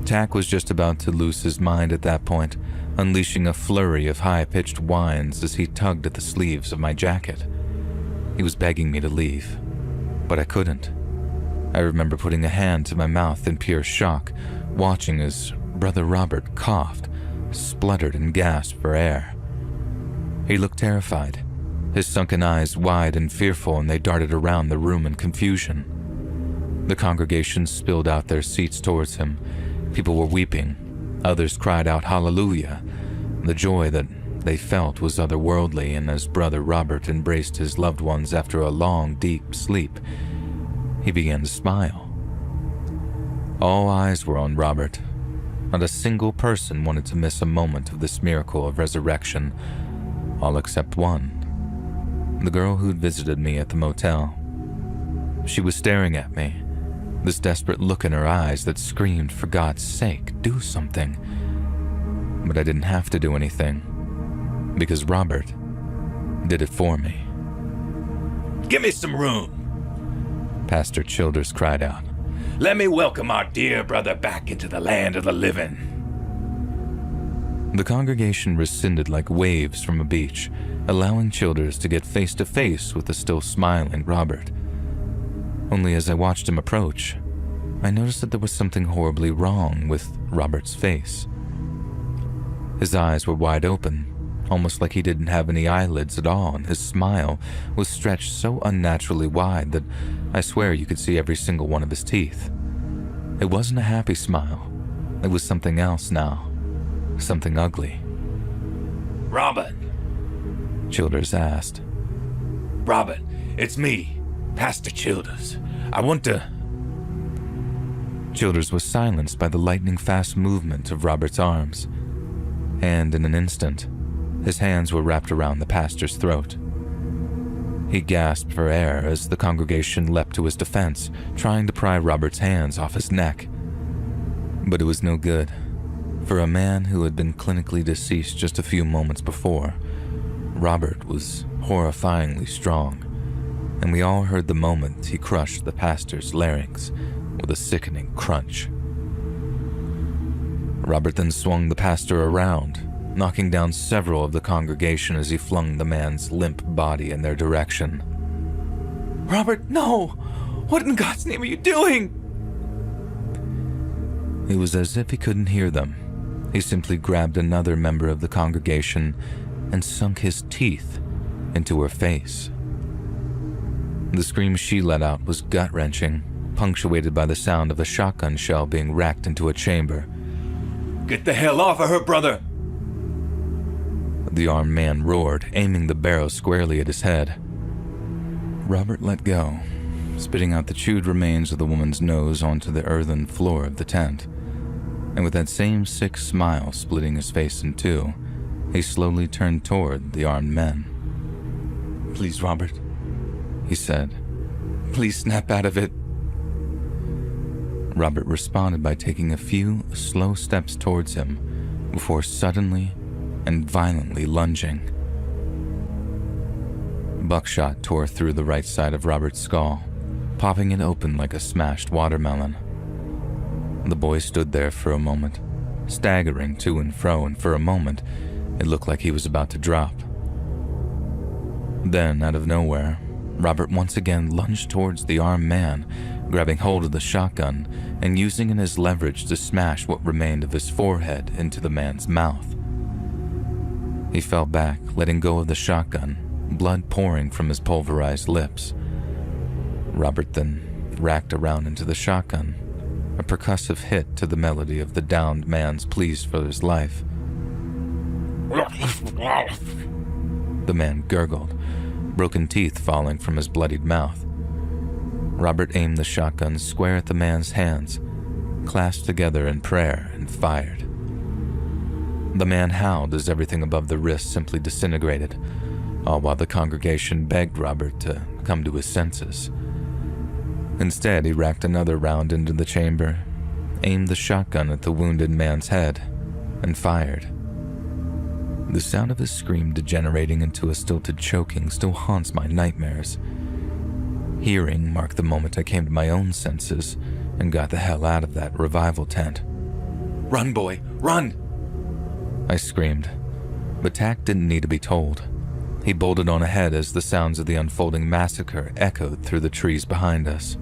Tack was just about to lose his mind at that point, unleashing a flurry of high-pitched whines as he tugged at the sleeves of my jacket. He was begging me to leave, but I couldn't. I remember putting a hand to my mouth in pure shock, watching as Brother Robert coughed, spluttered, and gasped for air. He looked terrified, his sunken eyes wide and fearful, and they darted around the room in confusion. The congregation spilled out their seats towards him. People were weeping. Others cried out hallelujah. The joy that they felt was otherworldly, and as Brother Robert embraced his loved ones after a long, deep sleep, he began to smile. All eyes were on Robert. Not a single person wanted to miss a moment of this miracle of resurrection, all except one, the girl who'd visited me at the motel. She was staring at me, this desperate look in her eyes that screamed, for God's sake, do something. But I didn't have to do anything, because Robert did it for me. Give me some room, Pastor Childers cried out. Let me welcome our dear brother back into the land of the living. The congregation rescinded like waves from a beach, allowing Childers to get face to face with the still smiling Robert. Only as I watched him approach, I noticed that there was something horribly wrong with Robert's face. His eyes were wide open, almost like he didn't have any eyelids at all, and his smile was stretched so unnaturally wide that I swear you could see every single one of his teeth. It wasn't a happy smile. It was something else now. Something ugly. Robert, Childers asked. Robert, it's me, Pastor Childers. I want to... Childers was silenced by the lightning-fast movement of Robert's arms, and in an instant, his hands were wrapped around the pastor's throat. He gasped for air as the congregation leapt to his defense, trying to pry Robert's hands off his neck. But it was no good. For a man who had been clinically deceased just a few moments before, Robert was horrifyingly strong, and we all heard the moment he crushed the pastor's larynx with a sickening crunch. Robert then swung the pastor around, knocking down several of the congregation as he flung the man's limp body in their direction. Robert, no! What in God's name are you doing? It was as if he couldn't hear them. He simply grabbed another member of the congregation and sunk his teeth into her face. The scream she let out was gut-wrenching, punctuated by the sound of a shotgun shell being racked into a chamber. Get the hell off of her, brother! The armed man roared, aiming the barrel squarely at his head. Robert let go, spitting out the chewed remains of the woman's nose onto the earthen floor of the tent. And with that same sick smile splitting his face in two, he slowly turned toward the armed men. Please, Robert, he said. Please snap out of it. Robert responded by taking a few slow steps towards him before suddenly and violently lunging. Buckshot tore through the right side of Robert's skull, popping it open like a smashed watermelon. The boy stood there for a moment, staggering to and fro, and for a moment, it looked like he was about to drop. Then, out of nowhere, Robert once again lunged towards the armed man, grabbing hold of the shotgun and using it as leverage to smash what remained of his forehead into the man's mouth. He fell back, letting go of the shotgun, blood pouring from his pulverized lips. Robert then racked around into the shotgun, a percussive hit to the melody of the downed man's pleas for his life. The man gurgled, broken teeth falling from his bloodied mouth. Robert aimed the shotgun square at the man's hands, clasped together in prayer, and fired. The man howled as everything above the wrist simply disintegrated, all while the congregation begged Robert to come to his senses. Instead, he racked another round into the chamber, aimed the shotgun at the wounded man's head, and fired. The sound of his scream degenerating into a stilted choking still haunts my nightmares. Hearing marked the moment I came to my own senses and got the hell out of that revival tent. Run, boy, run! I screamed, but Tack didn't need to be told. He bolted on ahead as the sounds of the unfolding massacre echoed through the trees behind us.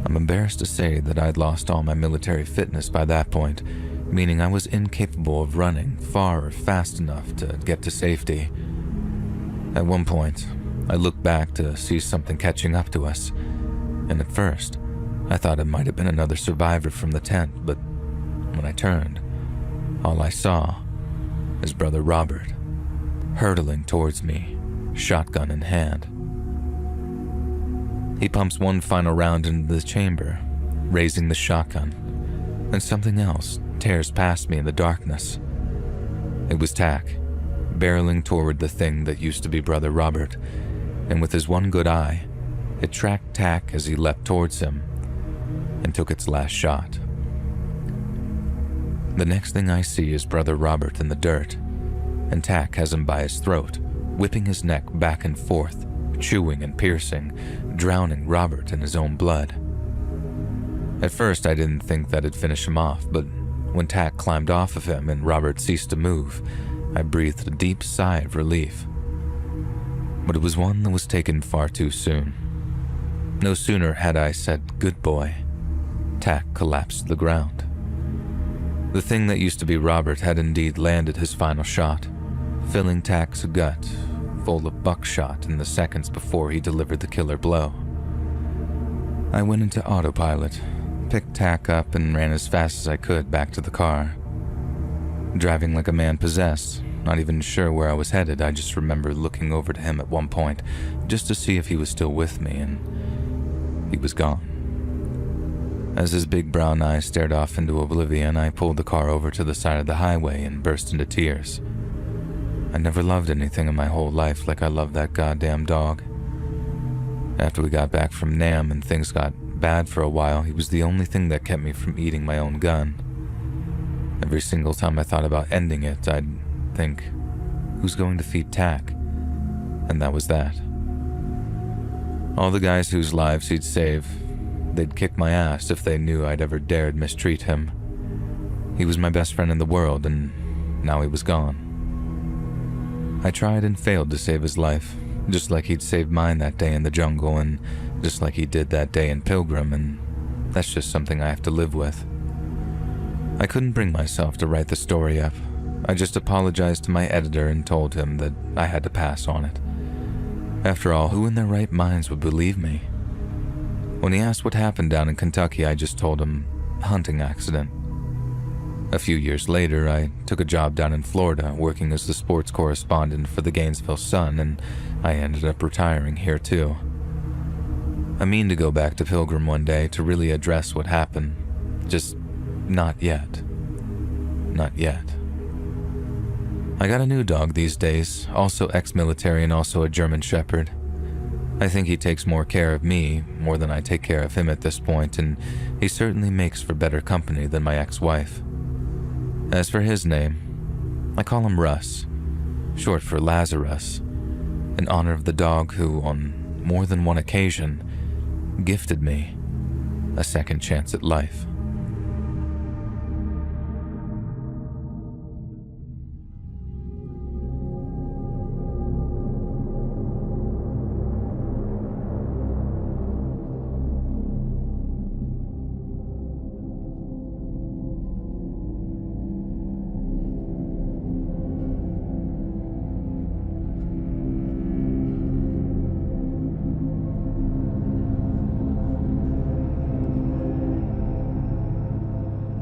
I'm embarrassed to say that I'd lost all my military fitness by that point, meaning I was incapable of running far or fast enough to get to safety. At one point, I looked back to see something catching up to us, and at first, I thought it might have been another survivor from the tent, but when I turned, all I saw is Brother Robert, hurtling towards me, shotgun in hand. He pumps one final round into the chamber, raising the shotgun, and something else tears past me in the darkness. It was Tack, barreling toward the thing that used to be Brother Robert, and with his one good eye, it tracked Tack as he leapt towards him and took its last shot. The next thing I see is Brother Robert in the dirt, and Tack has him by his throat, whipping his neck back and forth, chewing and piercing, drowning Robert in his own blood. At first, I didn't think that'd finish him off, but when Tack climbed off of him and Robert ceased to move, I breathed a deep sigh of relief. But it was one that was taken far too soon. No sooner had I said, "Good boy," Tack collapsed to the ground. The thing that used to be Robert had indeed landed his final shot, filling Tack's gut full of buckshot in the seconds before he delivered the killer blow. I went into autopilot, picked Tack up, and ran as fast as I could back to the car. Driving like a man possessed, not even sure where I was headed, I just remember looking over to him at one point just to see if he was still with me, and he was gone. As his big brown eyes stared off into oblivion, I pulled the car over to the side of the highway and burst into tears. I never loved anything in my whole life like I loved that goddamn dog. After we got back from Nam and things got bad for a while, he was the only thing that kept me from eating my own gun. Every single time I thought about ending it, I'd think, who's going to feed Tack? And that was that. All the guys whose lives he'd save, they'd kick my ass if they knew I'd ever dared mistreat him. He was my best friend in the world, and now he was gone. I tried and failed to save his life, just like he'd saved mine that day in the jungle, and just like he did that day in Pilgrim, and that's just something I have to live with. I couldn't bring myself to write the story up. I just apologized to my editor and told him that I had to pass on it. After all, who in their right minds would believe me? When he asked what happened down in Kentucky, I just told him, hunting accident. A few years later, I took a job down in Florida, working as the sports correspondent for the Gainesville Sun, and I ended up retiring here too. I mean to go back to Pilgrim one day to really address what happened. Just not yet. Not yet. I got a new dog these days, also ex-military and also a German Shepherd. I think he takes more care of me, more than I take care of him at this point, and he certainly makes for better company than my ex-wife. As for his name, I call him Russ, short for Lazarus, in honor of the dog who, on more than one occasion, gifted me a second chance at life.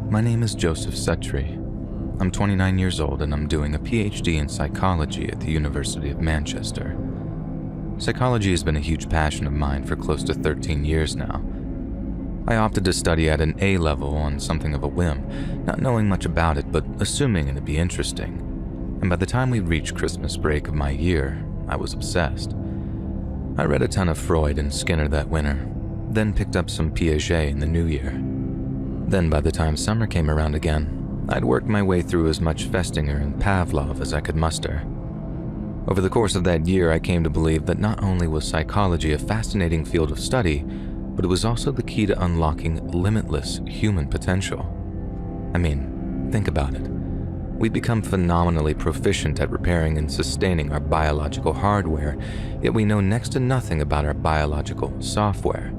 My name is Joseph Suttree. I'm 29 years old and I'm doing a PhD in psychology at the University of Manchester. Psychology has been a huge passion of mine for close to 13 years now. I opted to study at an A level on something of a whim, not knowing much about it but assuming it'd be interesting. And by the time we reached Christmas break of my year, I was obsessed. I read a ton of Freud and Skinner that winter, then picked up some Piaget in the new year. Then by the time summer came around again, I'd worked my way through as much Festinger and Pavlov as I could muster. Over the course of that year, I came to believe that not only was psychology a fascinating field of study, but it was also the key to unlocking limitless human potential. I mean, think about it. We'd become phenomenally proficient at repairing and sustaining our biological hardware, yet we know next to nothing about our biological software.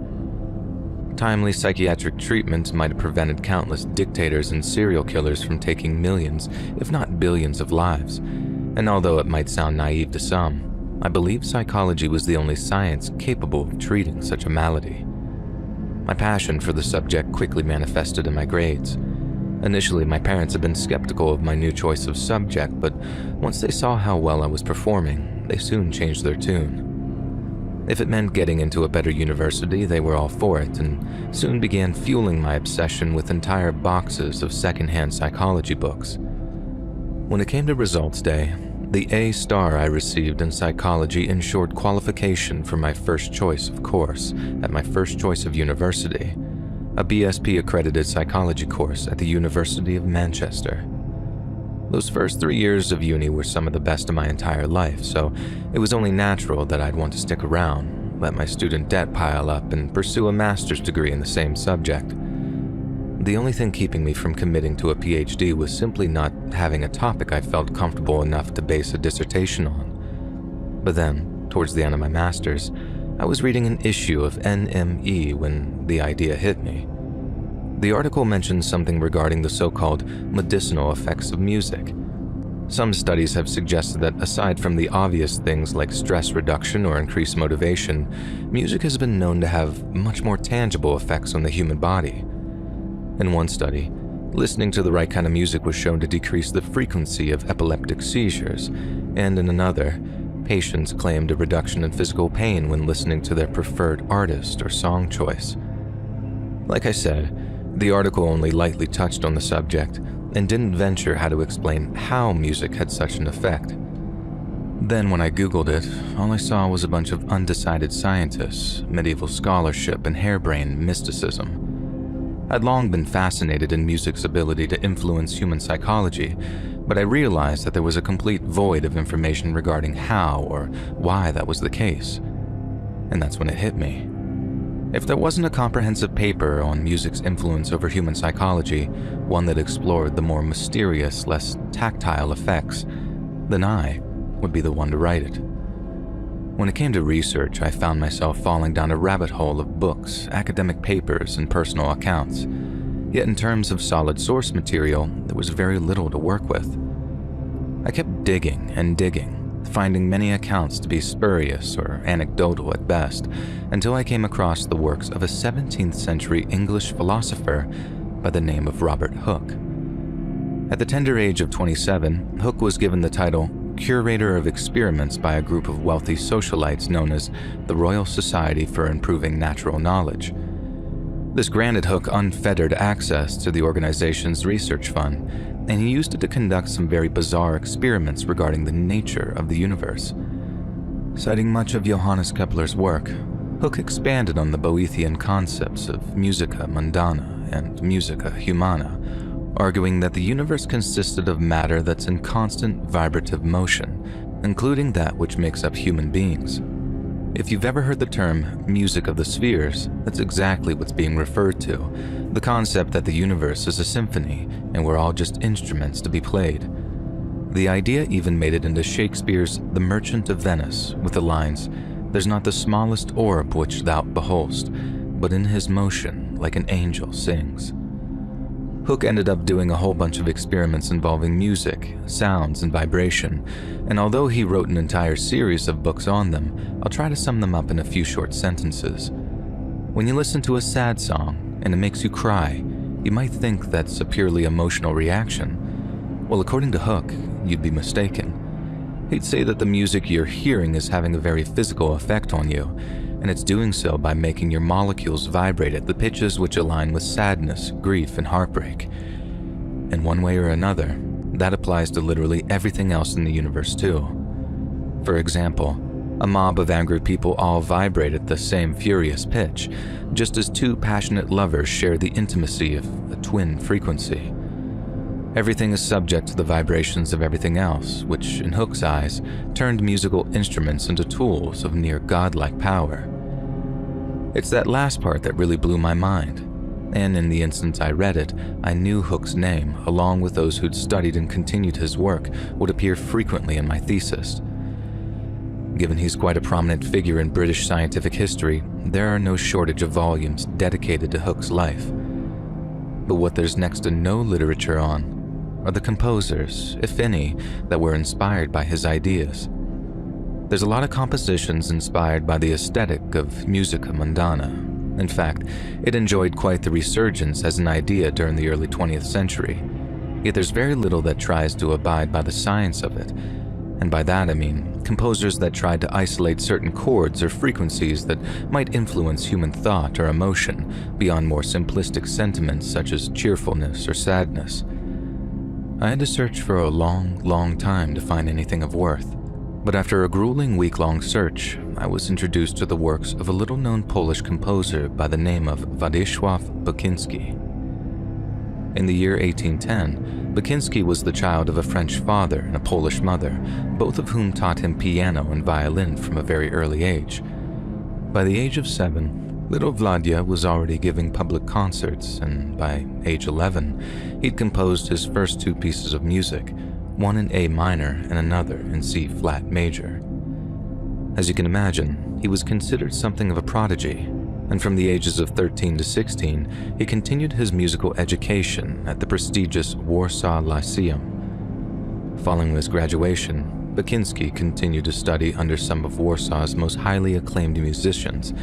Timely psychiatric treatment might have prevented countless dictators and serial killers from taking millions, if not billions of lives. And although it might sound naive to some, I believe psychology was the only science capable of treating such a malady. My passion for the subject quickly manifested in my grades. Initially, my parents had been skeptical of my new choice of subject, but once they saw how well I was performing, they soon changed their tune. If it meant getting into a better university, they were all for it, and soon began fueling my obsession with entire boxes of secondhand psychology books. When it came to results day, the A star I received in psychology ensured qualification for my first choice of course at my first choice of university, a BSP-accredited psychology course at the University of Manchester. Those first 3 years of uni were some of the best of my entire life, so it was only natural that I'd want to stick around, let my student debt pile up, and pursue a master's degree in the same subject. The only thing keeping me from committing to a PhD was simply not having a topic I felt comfortable enough to base a dissertation on. But then, towards the end of my master's, I was reading an issue of NME when the idea hit me. The article mentioned something regarding the so-called medicinal effects of music. Some studies have suggested that aside from the obvious things like stress reduction or increased motivation, music has been known to have much more tangible effects on the human body. In one study, listening to the right kind of music was shown to decrease the frequency of epileptic seizures, and in another, patients claimed a reduction in physical pain when listening to their preferred artist or song choice. Like I said, the article only lightly touched on the subject and didn't venture how to explain how music had such an effect. Then when I Googled it, all I saw was a bunch of undecided scientists, medieval scholarship, and harebrained mysticism. I'd long been fascinated in music's ability to influence human psychology, but I realized that there was a complete void of information regarding how or why that was the case. And that's when it hit me. If there wasn't a comprehensive paper on music's influence over human psychology, one that explored the more mysterious, less tactile effects, then I would be the one to write it. When it came to research, I found myself falling down a rabbit hole of books, academic papers, and personal accounts. Yet in terms of solid source material, there was very little to work with. I kept digging and digging, finding many accounts to be spurious or anecdotal at best, until I came across the works of a 17th century English philosopher by the name of Robert Hooke. At the tender age of 27, Hooke was given the title Curator of Experiments by a group of wealthy socialites known as the Royal Society for Improving Natural Knowledge. This granted Hooke unfettered access to the organization's research fund, and he used it to conduct some very bizarre experiments regarding the nature of the universe. Citing much of Johannes Kepler's work, Hooke expanded on the Boethian concepts of musica mundana and musica humana, arguing that the universe consisted of matter that's in constant vibrative motion, including that which makes up human beings. If you've ever heard the term music of the spheres, that's exactly what's being referred to, the concept that the universe is a symphony and we're all just instruments to be played. The idea even made it into Shakespeare's The Merchant of Venice with the lines, "There's not the smallest orb which thou behold'st, but in his motion like an angel sings." Hooke ended up doing a whole bunch of experiments involving music, sounds, and vibration, and although he wrote an entire series of books on them, I'll try to sum them up in a few short sentences. When you listen to a sad song and it makes you cry, you might think that's a purely emotional reaction. Well, according to Hooke, you'd be mistaken. He'd say that the music you're hearing is having a very physical effect on you, and it's doing so by making your molecules vibrate at the pitches which align with sadness, grief, and heartbreak. In one way or another, that applies to literally everything else in the universe too. For example, a mob of angry people all vibrate at the same furious pitch, just as two passionate lovers share the intimacy of a twin frequency. Everything is subject to the vibrations of everything else, which, in Hooke's eyes, turned musical instruments into tools of near godlike power. It's that last part that really blew my mind, and in the instant I read it, I knew Hooke's name, along with those who'd studied and continued his work, would appear frequently in my thesis. Given he's quite a prominent figure in British scientific history, there are no shortage of volumes dedicated to Hooke's life. But what there's next to no literature on are the composers, if any, that were inspired by his ideas. There's a lot of compositions inspired by the aesthetic of musica mundana. In fact, it enjoyed quite the resurgence as an idea during the early 20th century. Yet there's very little that tries to abide by the science of it. And by that I mean composers that tried to isolate certain chords or frequencies that might influence human thought or emotion beyond more simplistic sentiments such as cheerfulness or sadness. I had to search for a long time to find anything of worth, but after a grueling week-long search, I was introduced to the works of a little-known Polish composer by the name of Władysław Baczynski. In the year 1810, Baczynski was the child of a French father and a Polish mother, both of whom taught him piano and violin from a very early age. By the age of 7, Little Vladya was already giving public concerts, and by age 11, he'd composed his first two pieces of music, one in A minor and another in C flat major. As you can imagine, he was considered something of a prodigy, and from the ages of 13 to 16, he continued his musical education at the prestigious Warsaw Lyceum. Following his graduation, Baczynski continued to study under some of Warsaw's most highly acclaimed musicians.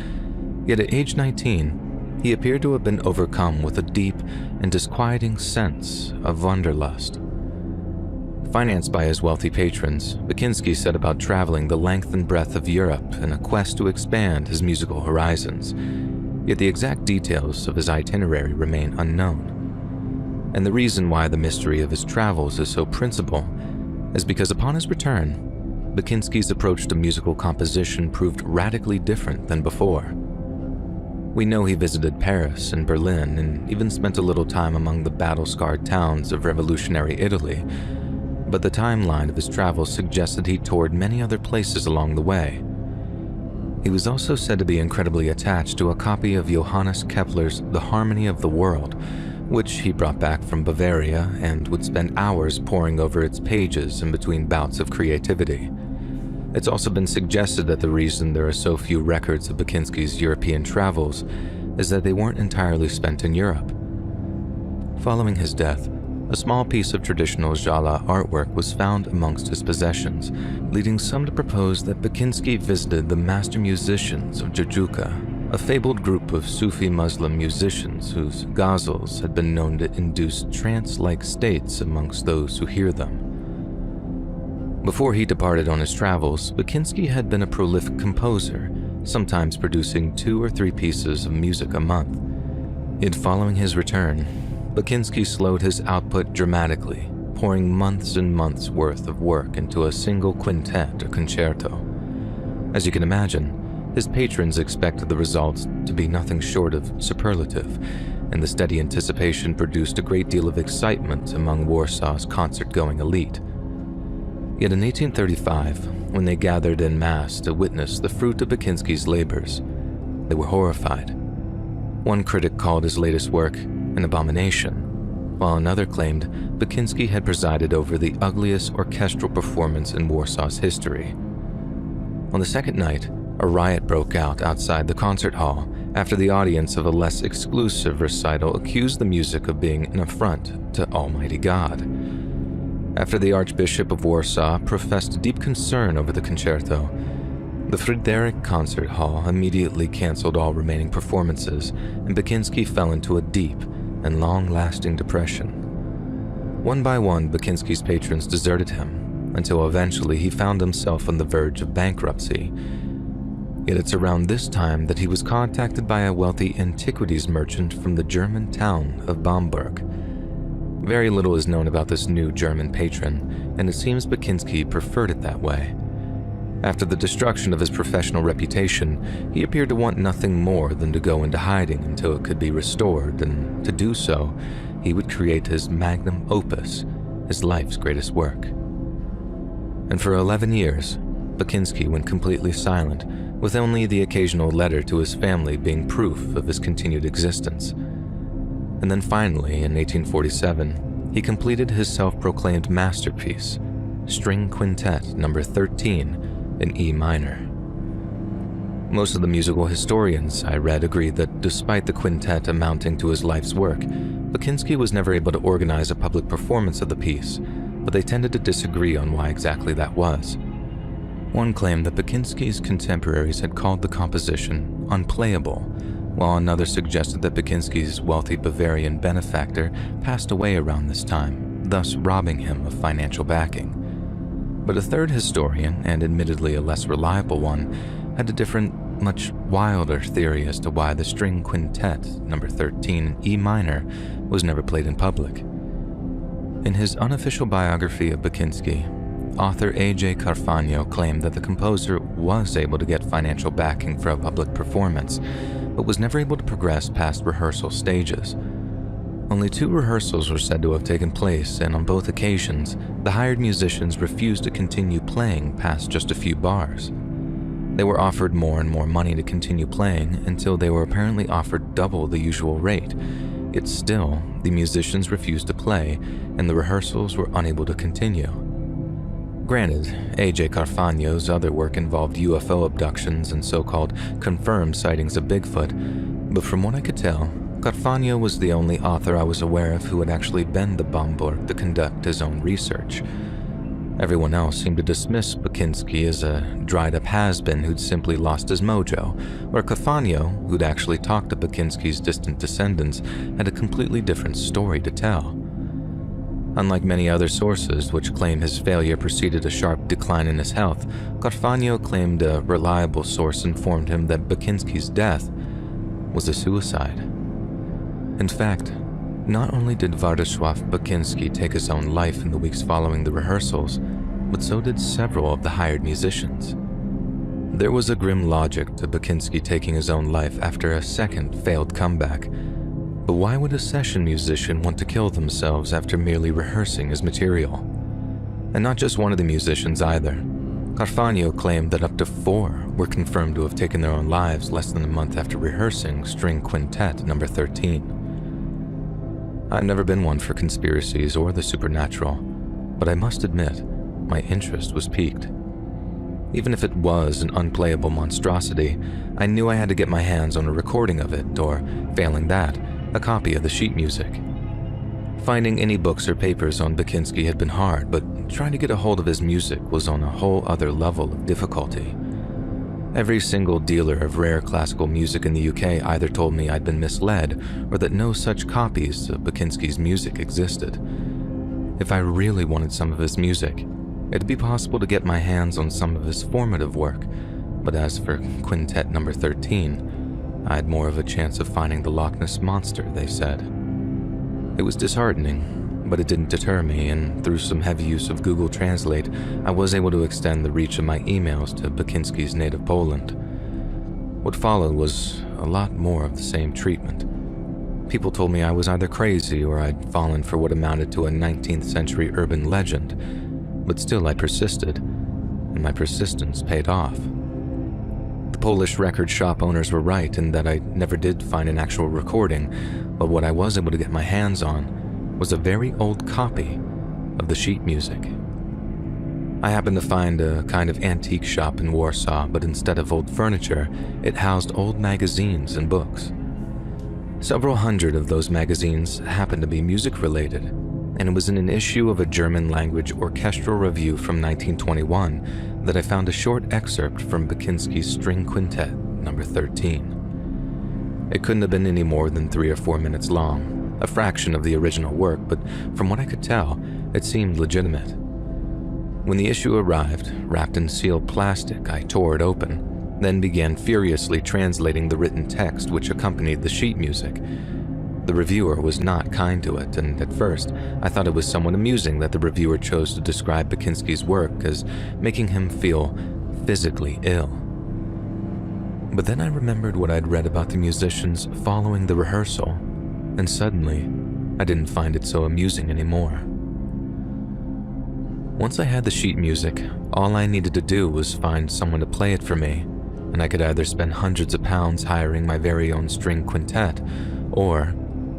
Yet at age 19, he appeared to have been overcome with a deep and disquieting sense of wanderlust. Financed by his wealthy patrons, Baczynski set about traveling the length and breadth of Europe in a quest to expand his musical horizons. Yet the exact details of his itinerary remain unknown. And the reason why the mystery of his travels is so principal is because upon his return, Baczynski's approach to musical composition proved radically different than before. We know he visited Paris and Berlin and even spent a little time among the battle-scarred towns of revolutionary Italy, but the timeline of his travels suggested he toured many other places along the way. He was also said to be incredibly attached to a copy of Johannes Kepler's The Harmony of the World, which he brought back from Bavaria and would spend hours poring over its pages in between bouts of creativity. It's also been suggested that the reason there are so few records of Baczynski's European travels is that they weren't entirely spent in Europe. Following his death, a small piece of traditional Jala artwork was found amongst his possessions, leading some to propose that Baczynski visited the master musicians of Jajuka, a fabled group of Sufi Muslim musicians whose ghazals had been known to induce trance-like states amongst those who hear them. Before he departed on his travels, Baczynski had been a prolific composer, sometimes producing 2 or 3 pieces of music a month. Yet following his return, Baczynski slowed his output dramatically, pouring months and months worth of work into a single quintet or concerto. As you can imagine, his patrons expected the results to be nothing short of superlative, and the steady anticipation produced a great deal of excitement among Warsaw's concert-going elite. Yet in 1835, when they gathered en masse to witness the fruit of Baczynski's labors, they were horrified. One critic called his latest work an abomination, while another claimed Baczynski had presided over the ugliest orchestral performance in Warsaw's history. On the second night, a riot broke out outside the concert hall after the audience of a less exclusive recital accused the music of being an affront to Almighty God. After the Archbishop of Warsaw professed deep concern over the concerto, the Fryderyk Concert Hall immediately canceled all remaining performances, and Baczynski fell into a deep and long-lasting depression. One by one, Baczynski's patrons deserted him, until eventually he found himself on the verge of bankruptcy. Yet it's around this time that he was contacted by a wealthy antiquities merchant from the German town of Bamberg. Very little is known about this new German patron, and it seems Baczynski preferred it that way. After the destruction of his professional reputation, he appeared to want nothing more than to go into hiding until it could be restored, and to do so, he would create his magnum opus, his life's greatest work. And for 11 years, Baczynski went completely silent, with only the occasional letter to his family being proof of his continued existence. And then finally, in 1847, he completed his self-proclaimed masterpiece, String Quintet No. 13 in E minor. Most of the musical historians I read agreed that despite the quintet amounting to his life's work, Baczynski was never able to organize a public performance of the piece, but they tended to disagree on why exactly that was. One claimed that Baczynski's contemporaries had called the composition unplayable, while another suggested that Baczynski's wealthy Bavarian benefactor passed away around this time, thus robbing him of financial backing. But a third historian, and admittedly a less reliable one, had a different, much wilder theory as to why the String Quintet No. 13 in E minor was never played in public. In his unofficial biography of Baczynski, author A.J. Carfagno claimed that the composer was able to get financial backing for a public performance, but was never able to progress past rehearsal stages. Only 2 rehearsals were said to have taken place, and on both occasions, the hired musicians refused to continue playing past just a few bars. They were offered more and more money to continue playing until they were apparently offered double the usual rate. Yet still, the musicians refused to play, and the rehearsals were unable to continue. Granted, A.J. Carfagno's other work involved UFO abductions and so-called confirmed sightings of Bigfoot, but from what I could tell, Carfagno was the only author I was aware of who had actually been to Bamberg to conduct his own research. Everyone else seemed to dismiss Bakinski as a dried-up has-been who'd simply lost his mojo, where Carfagno, who'd actually talked to Bakinski's distant descendants, had a completely different story to tell. Unlike many other sources which claim his failure preceded a sharp decline in his health, Carfagno claimed a reliable source informed him that Bakinski's death was a suicide. In fact, not only did Władysław Bakinski take his own life in the weeks following the rehearsals, but so did several of the hired musicians. There was a grim logic to Bakinski taking his own life after a second failed comeback. But why would a session musician want to kill themselves after merely rehearsing his material? And not just one of the musicians either. Carfagno claimed that up to 4 were confirmed to have taken their own lives less than a month after rehearsing String Quintet No. 13. I've never been one for conspiracies or the supernatural, but I must admit, my interest was piqued. Even if it was an unplayable monstrosity, I knew I had to get my hands on a recording of it, or, failing that, a copy of the sheet music. Finding any books or papers on Bakinski had been hard, but trying to get a hold of his music was on a whole other level of difficulty. Every single dealer of rare classical music in the UK either told me I'd been misled or that no such copies of Bakinski's music existed. If I really wanted some of his music, it'd be possible to get my hands on some of his formative work, but as for Quintet No. 13, I had more of a chance of finding the Loch Ness Monster, they said. It was disheartening, but it didn't deter me, and through some heavy use of Google Translate, I was able to extend the reach of my emails to Bakinski's native Poland. What followed was a lot more of the same treatment. People told me I was either crazy or I'd fallen for what amounted to a 19th century urban legend, but still I persisted, and my persistence paid off. The Polish record shop owners were right in that I never did find an actual recording, but what I was able to get my hands on was a very old copy of the sheet music. I happened to find a kind of antique shop in Warsaw, but instead of old furniture, it housed old magazines and books. Several hundred of those magazines happened to be music-related, and it was in an issue of a German-language orchestral review from 1921 that I found a short excerpt from Bakinski's String Quintet No. 13. It couldn't have been any more than 3 or 4 minutes long, a fraction of the original work, but from what I could tell, it seemed legitimate. When the issue arrived, wrapped in sealed plastic, I tore it open, then began furiously translating the written text which accompanied the sheet music. The reviewer was not kind to it, and at first, I thought it was somewhat amusing that the reviewer chose to describe Bakinski's work as making him feel physically ill. But then I remembered what I'd read about the musicians following the rehearsal, and suddenly, I didn't find it so amusing anymore. Once I had the sheet music, all I needed to do was find someone to play it for me, and I could either spend hundreds of pounds hiring my very own string quintet, or,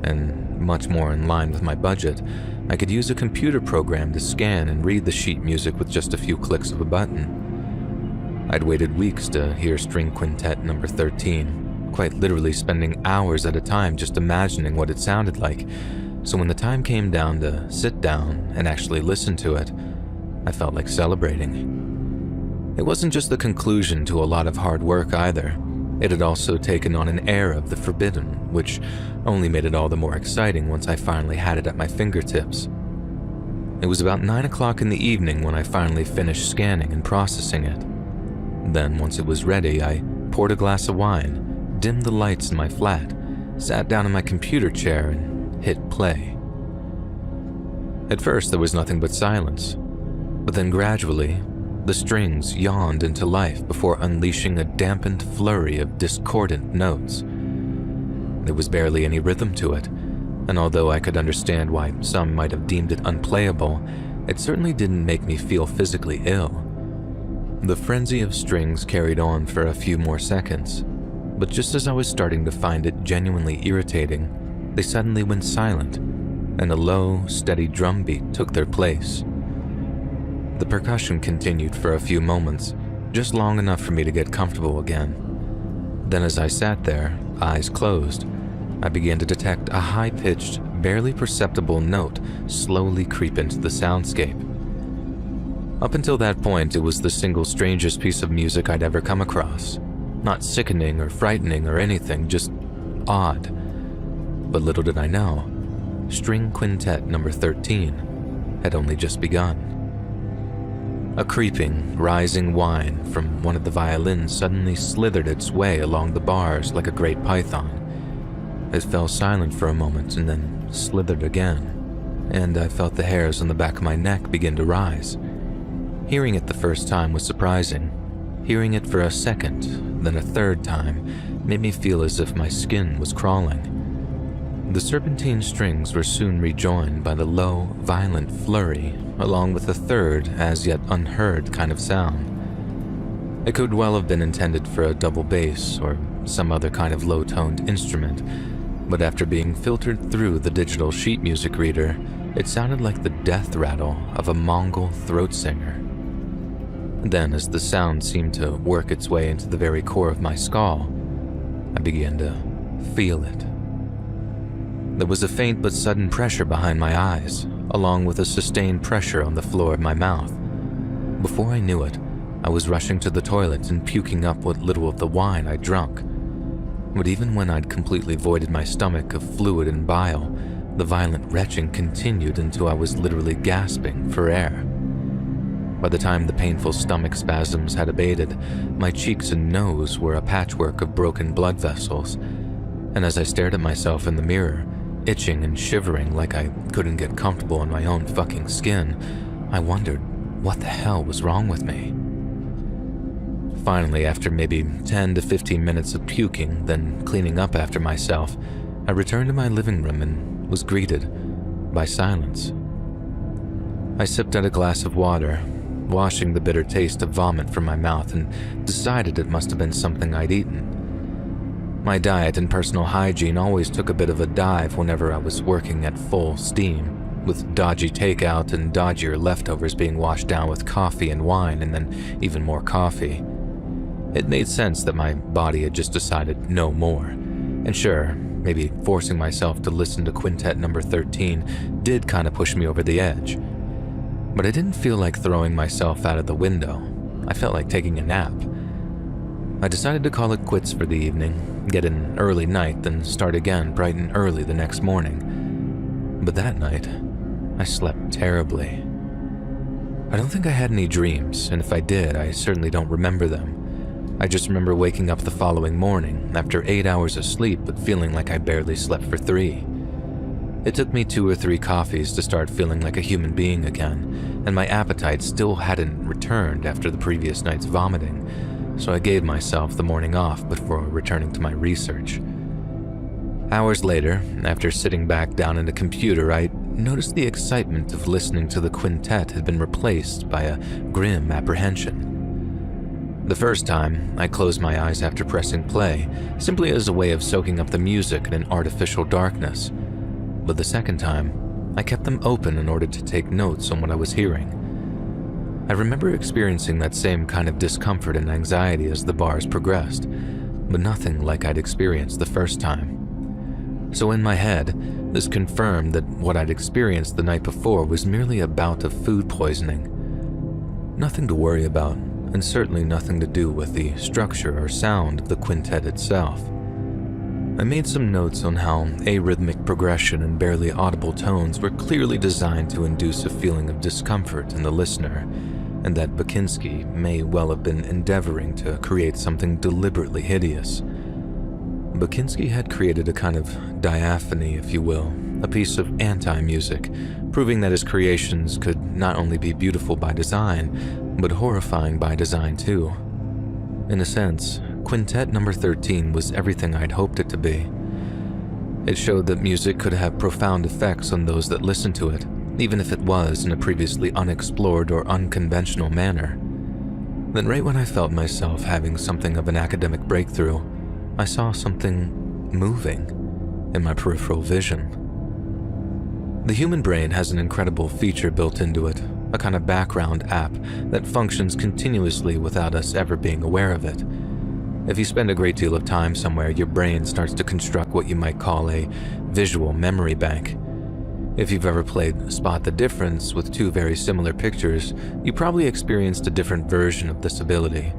and much more in line with my budget, I could use a computer program to scan and read the sheet music with just a few clicks of a button. I'd waited weeks to hear String Quintet No. 13, quite literally spending hours at a time just imagining what it sounded like, so when the time came down to sit down and actually listen to it, I felt like celebrating. It wasn't just the conclusion to a lot of hard work either. It had also taken on an air of the forbidden, which only made it all the more exciting once I finally had it at my fingertips. It was about 9 o'clock in the evening when I finally finished scanning and processing it. Then, once it was ready, I poured a glass of wine, dimmed the lights in my flat, sat down in my computer chair, and hit play. At first, there was nothing but silence, but then gradually, the strings yawned into life before unleashing a dampened flurry of discordant notes. There was barely any rhythm to it, and although I could understand why some might have deemed it unplayable, it certainly didn't make me feel physically ill. The frenzy of strings carried on for a few more seconds, but just as I was starting to find it genuinely irritating, they suddenly went silent, and a low, steady drum beat took their place. The percussion continued for a few moments, just long enough for me to get comfortable again. Then as I sat there, eyes closed, I began to detect a high-pitched, barely perceptible note slowly creep into the soundscape. Up until that point, it was the single strangest piece of music I'd ever come across. Not sickening or frightening or anything, just odd. But little did I know, String Quintet number 13 had only just begun. A creeping, rising whine from one of the violins suddenly slithered its way along the bars like a great python. It fell silent for a moment and then slithered again, and I felt the hairs on the back of my neck begin to rise. Hearing it the first time was surprising. Hearing it for a second, then a third time, made me feel as if my skin was crawling. The serpentine strings were soon rejoined by the low, violent flurry, along with a third, as yet unheard kind of sound. It could well have been intended for a double bass or some other kind of low-toned instrument, but after being filtered through the digital sheet music reader, it sounded like the death rattle of a Mongol throat singer. Then, as the sound seemed to work its way into the very core of my skull, I began to feel it. There was a faint but sudden pressure behind my eyes, along with a sustained pressure on the floor of my mouth. Before I knew it, I was rushing to the toilet and puking up what little of the wine I'd drunk. But even when I'd completely voided my stomach of fluid and bile, the violent retching continued until I was literally gasping for air. By the time the painful stomach spasms had abated, my cheeks and nose were a patchwork of broken blood vessels, and as I stared at myself in the mirror, itching and shivering like I couldn't get comfortable in my own fucking skin, I wondered what the hell was wrong with me. Finally, after maybe 10 to 15 minutes of puking, then cleaning up after myself, I returned to my living room and was greeted by silence. I sipped at a glass of water, washing the bitter taste of vomit from my mouth, and decided it must have been something I'd eaten. My diet and personal hygiene always took a bit of a dive whenever I was working at full steam, with dodgy takeout and dodgier leftovers being washed down with coffee and wine and then even more coffee. It made sense that my body had just decided no more. And sure, maybe forcing myself to listen to Quintet number 13 did kind of push me over the edge. But I didn't feel like throwing myself out of the window. I felt like taking a nap. I decided to call it quits for the evening, get an early night, then start again bright and early the next morning. But that night, I slept terribly. I don't think I had any dreams, and if I did, I certainly don't remember them. I just remember waking up the following morning after 8 hours of sleep but feeling like I barely slept for 3. It took me 2 or 3 coffees to start feeling like a human being again, and my appetite still hadn't returned after the previous night's vomiting, so I gave myself the morning off before returning to my research. Hours later, after sitting back down at a computer, I noticed the excitement of listening to the quintet had been replaced by a grim apprehension. The first time, I closed my eyes after pressing play, simply as a way of soaking up the music in an artificial darkness. But the second time, I kept them open in order to take notes on what I was hearing. I remember experiencing that same kind of discomfort and anxiety as the bars progressed, but nothing like I'd experienced the first time. So in my head, this confirmed that what I'd experienced the night before was merely a bout of food poisoning. Nothing to worry about, and certainly nothing to do with the structure or sound of the quintet itself. I made some notes on how arrhythmic progression and barely audible tones were clearly designed to induce a feeling of discomfort in the listener, and that Bakinski may well have been endeavoring to create something deliberately hideous. Bakinski had created a kind of diaphony, if you will, a piece of anti-music, proving that his creations could not only be beautiful by design, but horrifying by design too. In a sense, Quintet number 13 was everything I'd hoped it to be. It showed that music could have profound effects on those that listened to it, even if it was in a previously unexplored or unconventional manner. Then right when I felt myself having something of an academic breakthrough, I saw something moving in my peripheral vision. The human brain has an incredible feature built into it, a kind of background app that functions continuously without us ever being aware of it. If you spend a great deal of time somewhere, your brain starts to construct what you might call a visual memory bank. If you've ever played Spot the Difference with two very similar pictures, you probably experienced a different version of this ability.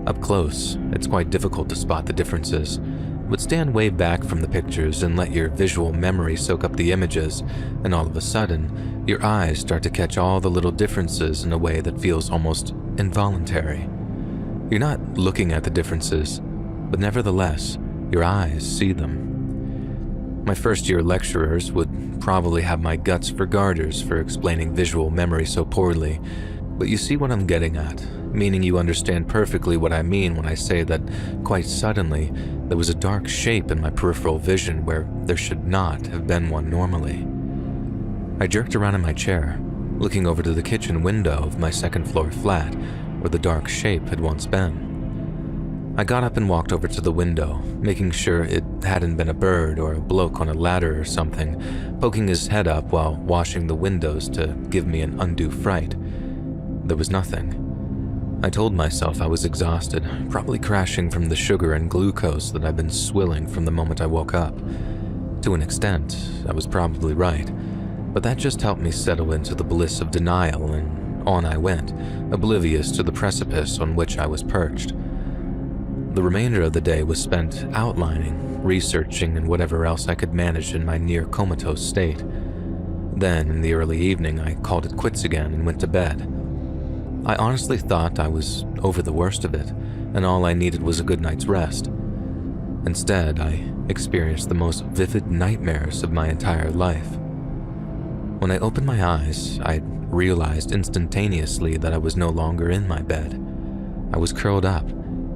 Up close, it's quite difficult to spot the differences, but stand way back from the pictures and let your visual memory soak up the images, and all of a sudden, your eyes start to catch all the little differences in a way that feels almost involuntary. You're not looking at the differences, but nevertheless, your eyes see them. My first-year lecturers would probably have my guts for garters for explaining visual memory so poorly, but you see what I'm getting at, meaning you understand perfectly what I mean when I say that, quite suddenly, there was a dark shape in my peripheral vision where there should not have been one normally. I jerked around in my chair, looking over to the kitchen window of my second-floor flat, where the dark shape had once been. I got up and walked over to the window, making sure it hadn't been a bird or a bloke on a ladder or something, poking his head up while washing the windows to give me an undue fright. There was nothing. I told myself I was exhausted, probably crashing from the sugar and glucose that I'd been swilling from the moment I woke up. To an extent, I was probably right, but that just helped me settle into the bliss of denial, and on I went, oblivious to the precipice on which I was perched. The remainder of the day was spent outlining, researching, and whatever else I could manage in my near comatose state. Then, in the early evening, I called it quits again and went to bed. I honestly thought I was over the worst of it, and all I needed was a good night's rest. Instead, I experienced the most vivid nightmares of my entire life. When I opened my eyes, I realized instantaneously that I was no longer in my bed. I was curled up,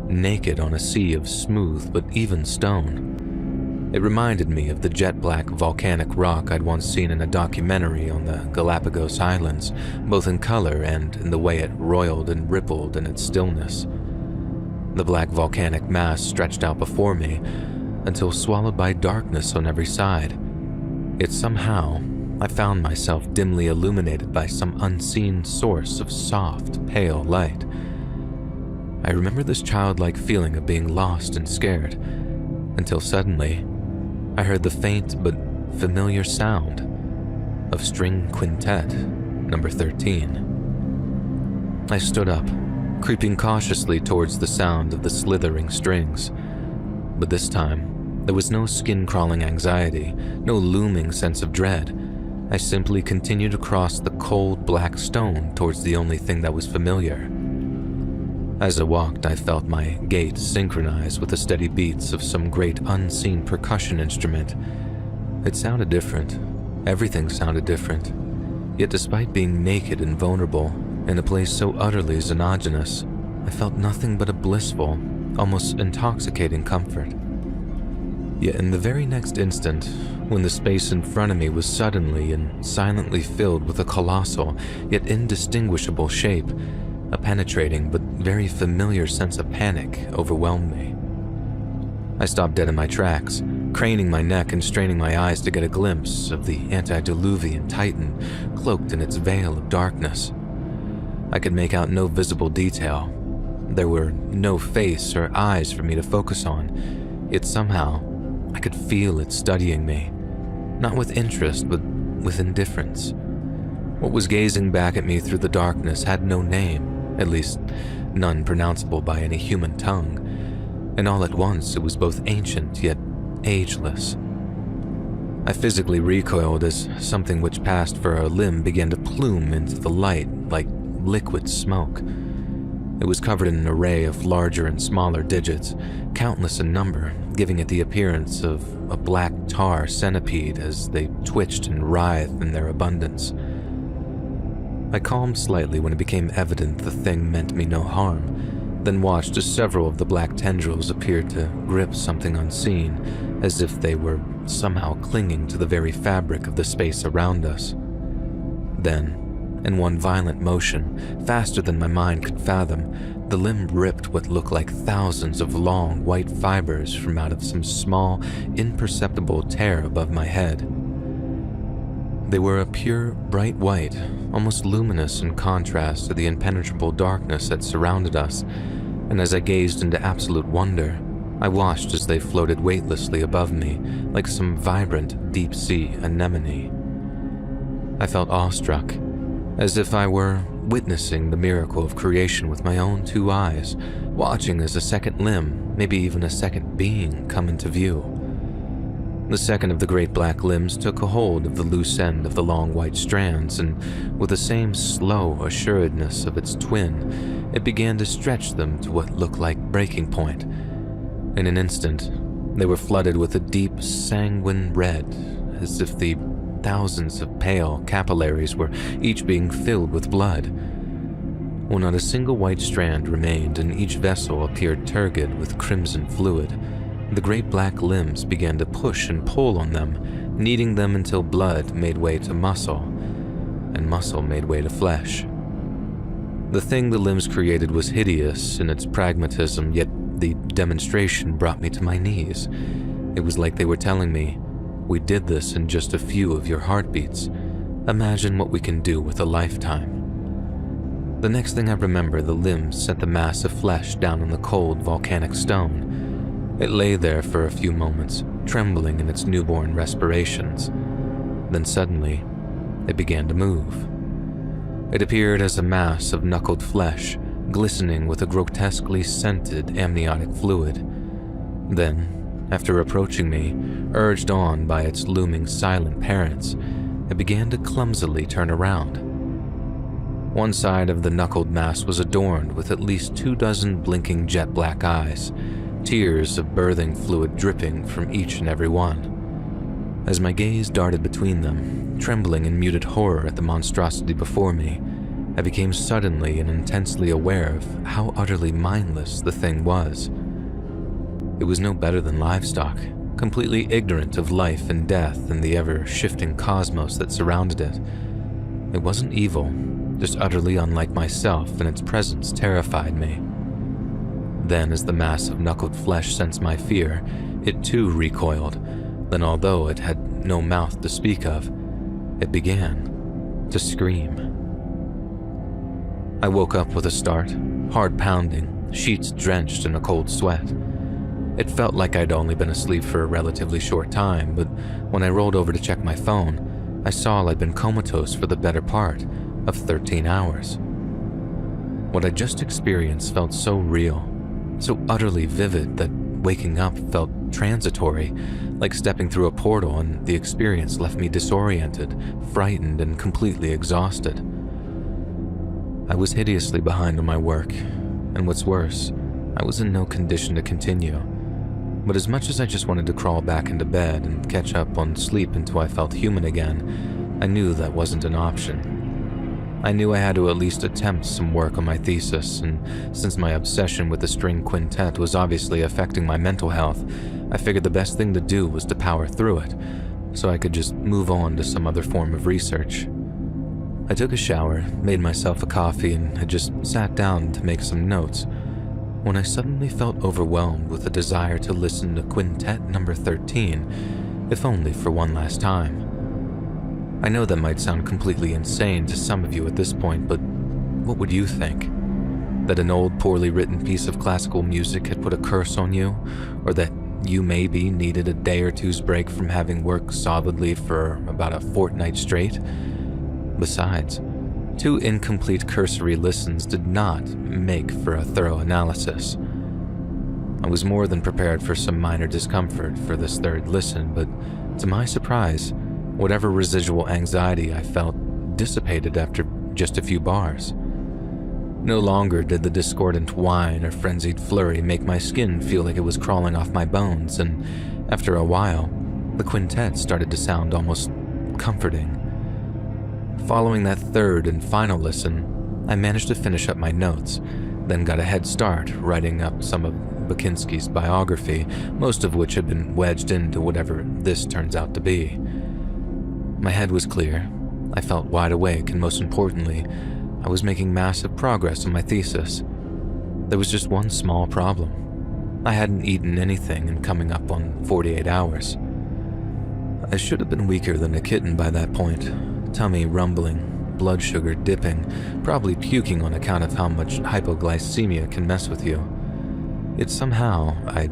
naked on a sea of smooth but even stone. It reminded me of the jet-black volcanic rock I'd once seen in a documentary on the Galapagos Islands, both in color and in the way it roiled and rippled in its stillness. The black volcanic mass stretched out before me until swallowed by darkness on every side. Yet somehow, I found myself dimly illuminated by some unseen source of soft, pale light. I remember this childlike feeling of being lost and scared, until suddenly, I heard the faint but familiar sound of String Quintet number 13. I stood up, creeping cautiously towards the sound of the slithering strings, but this time, there was no skin-crawling anxiety, no looming sense of dread. I simply continued across the cold black stone towards the only thing that was familiar. As I walked, I felt my gait synchronize with the steady beats of some great unseen percussion instrument. It sounded different. Everything sounded different. Yet despite being naked and vulnerable, in a place so utterly xenogenous, I felt nothing but a blissful, almost intoxicating comfort. Yet in the very next instant, when the space in front of me was suddenly and silently filled with a colossal, yet indistinguishable shape, a penetrating but very familiar sense of panic overwhelmed me. I stopped dead in my tracks, craning my neck and straining my eyes to get a glimpse of the antediluvian titan cloaked in its veil of darkness. I could make out no visible detail. There were no face or eyes for me to focus on, yet somehow I could feel it studying me, not with interest but with indifference. What was gazing back at me through the darkness had no name, at least none pronounceable by any human tongue, and all at once it was both ancient yet ageless. I physically recoiled as something which passed for a limb began to plume into the light like liquid smoke. It was covered in an array of larger and smaller digits, countless in number, giving it the appearance of a black tar centipede as they twitched and writhed in their abundance. I calmed slightly when it became evident the thing meant me no harm, then watched as several of the black tendrils appeared to grip something unseen, as if they were somehow clinging to the very fabric of the space around us. Then, In one violent motion, faster than my mind could fathom, the limb ripped what looked like thousands of long white fibers from out of some small, imperceptible tear above my head. They were a pure, bright white, almost luminous in contrast to the impenetrable darkness that surrounded us, and as I gazed into absolute wonder, I watched as they floated weightlessly above me like some vibrant, deep-sea anemone. I felt awestruck, as if I were witnessing the miracle of creation with my own two eyes, watching as a second limb, maybe even a second being, come into view. The second of the great black limbs took a hold of the loose end of the long white strands, and with the same slow assuredness of its twin, it began to stretch them to what looked like breaking point. In an instant, they were flooded with a deep sanguine red, as if the thousands of pale capillaries were each being filled with blood. When not a single white strand remained and each vessel appeared turgid with crimson fluid, the great black limbs began to push and pull on them, kneading them until blood made way to muscle, and muscle made way to flesh. The thing the limbs created was hideous in its pragmatism, yet the demonstration brought me to my knees. It was like they were telling me, "We did this in just a few of your heartbeats. Imagine what we can do with a lifetime." The next thing I remember, the limbs set the mass of flesh down on the cold volcanic stone. It lay there for a few moments, trembling in its newborn respirations. Then suddenly, it began to move. It appeared as a mass of knuckled flesh, glistening with a grotesquely scented amniotic fluid. Then, after approaching me, urged on by its looming silent parents, it began to clumsily turn around. One side of the knuckled mass was adorned with at least 24 blinking jet-black eyes, tears of birthing fluid dripping from each and every one. As my gaze darted between them, trembling in muted horror at the monstrosity before me, I became suddenly and intensely aware of how utterly mindless the thing was. It was no better than livestock, completely ignorant of life and death and the ever-shifting cosmos that surrounded it. It wasn't evil, just utterly unlike myself, and its presence terrified me. Then, as the mass of knuckled flesh sensed my fear, it too recoiled. Then, although it had no mouth to speak of, it began to scream. I woke up with a start, heart pounding, sheets drenched in a cold sweat. It felt like I'd only been asleep for a relatively short time, but when I rolled over to check my phone, I saw I'd been comatose for the better part of 13 hours. What I just experienced felt so real, so utterly vivid that waking up felt transitory, like stepping through a portal, and the experience left me disoriented, frightened, and completely exhausted. I was hideously behind on my work, and what's worse, I was in no condition to continue. But as much as I just wanted to crawl back into bed and catch up on sleep until I felt human again, I knew that wasn't an option. I knew I had to at least attempt some work on my thesis, and since my obsession with the string quintet was obviously affecting my mental health, I figured the best thing to do was to power through it, so I could just move on to some other form of research. I took a shower, made myself a coffee, and had just sat down to make some notes, when I suddenly felt overwhelmed with a desire to listen to Quintet number 13, if only for one last time. I know that might sound completely insane to some of you at this point, but what would you think? That an old, poorly written piece of classical music had put a curse on you? Or that you maybe needed a day or two's break from having worked solidly for about a fortnight straight? Besides, 2 incomplete cursory listens did not make for a thorough analysis. I was more than prepared for some minor discomfort for this 3rd listen, but to my surprise, whatever residual anxiety I felt dissipated after just a few bars. No longer did the discordant whine or frenzied flurry make my skin feel like it was crawling off my bones, and after a while, the quintet started to sound almost comforting. Following that 3rd and final listen, I managed to finish up my notes, then got a head start writing up some of Bakinski's biography, most of which had been wedged into whatever this turns out to be. My head was clear, I felt wide awake, and most importantly, I was making massive progress on my thesis. There was just one small problem. I hadn't eaten anything in coming up on 48 hours. I should have been weaker than a kitten by that point, tummy rumbling, blood sugar dipping, probably puking on account of how much hypoglycemia can mess with you. Yet somehow, I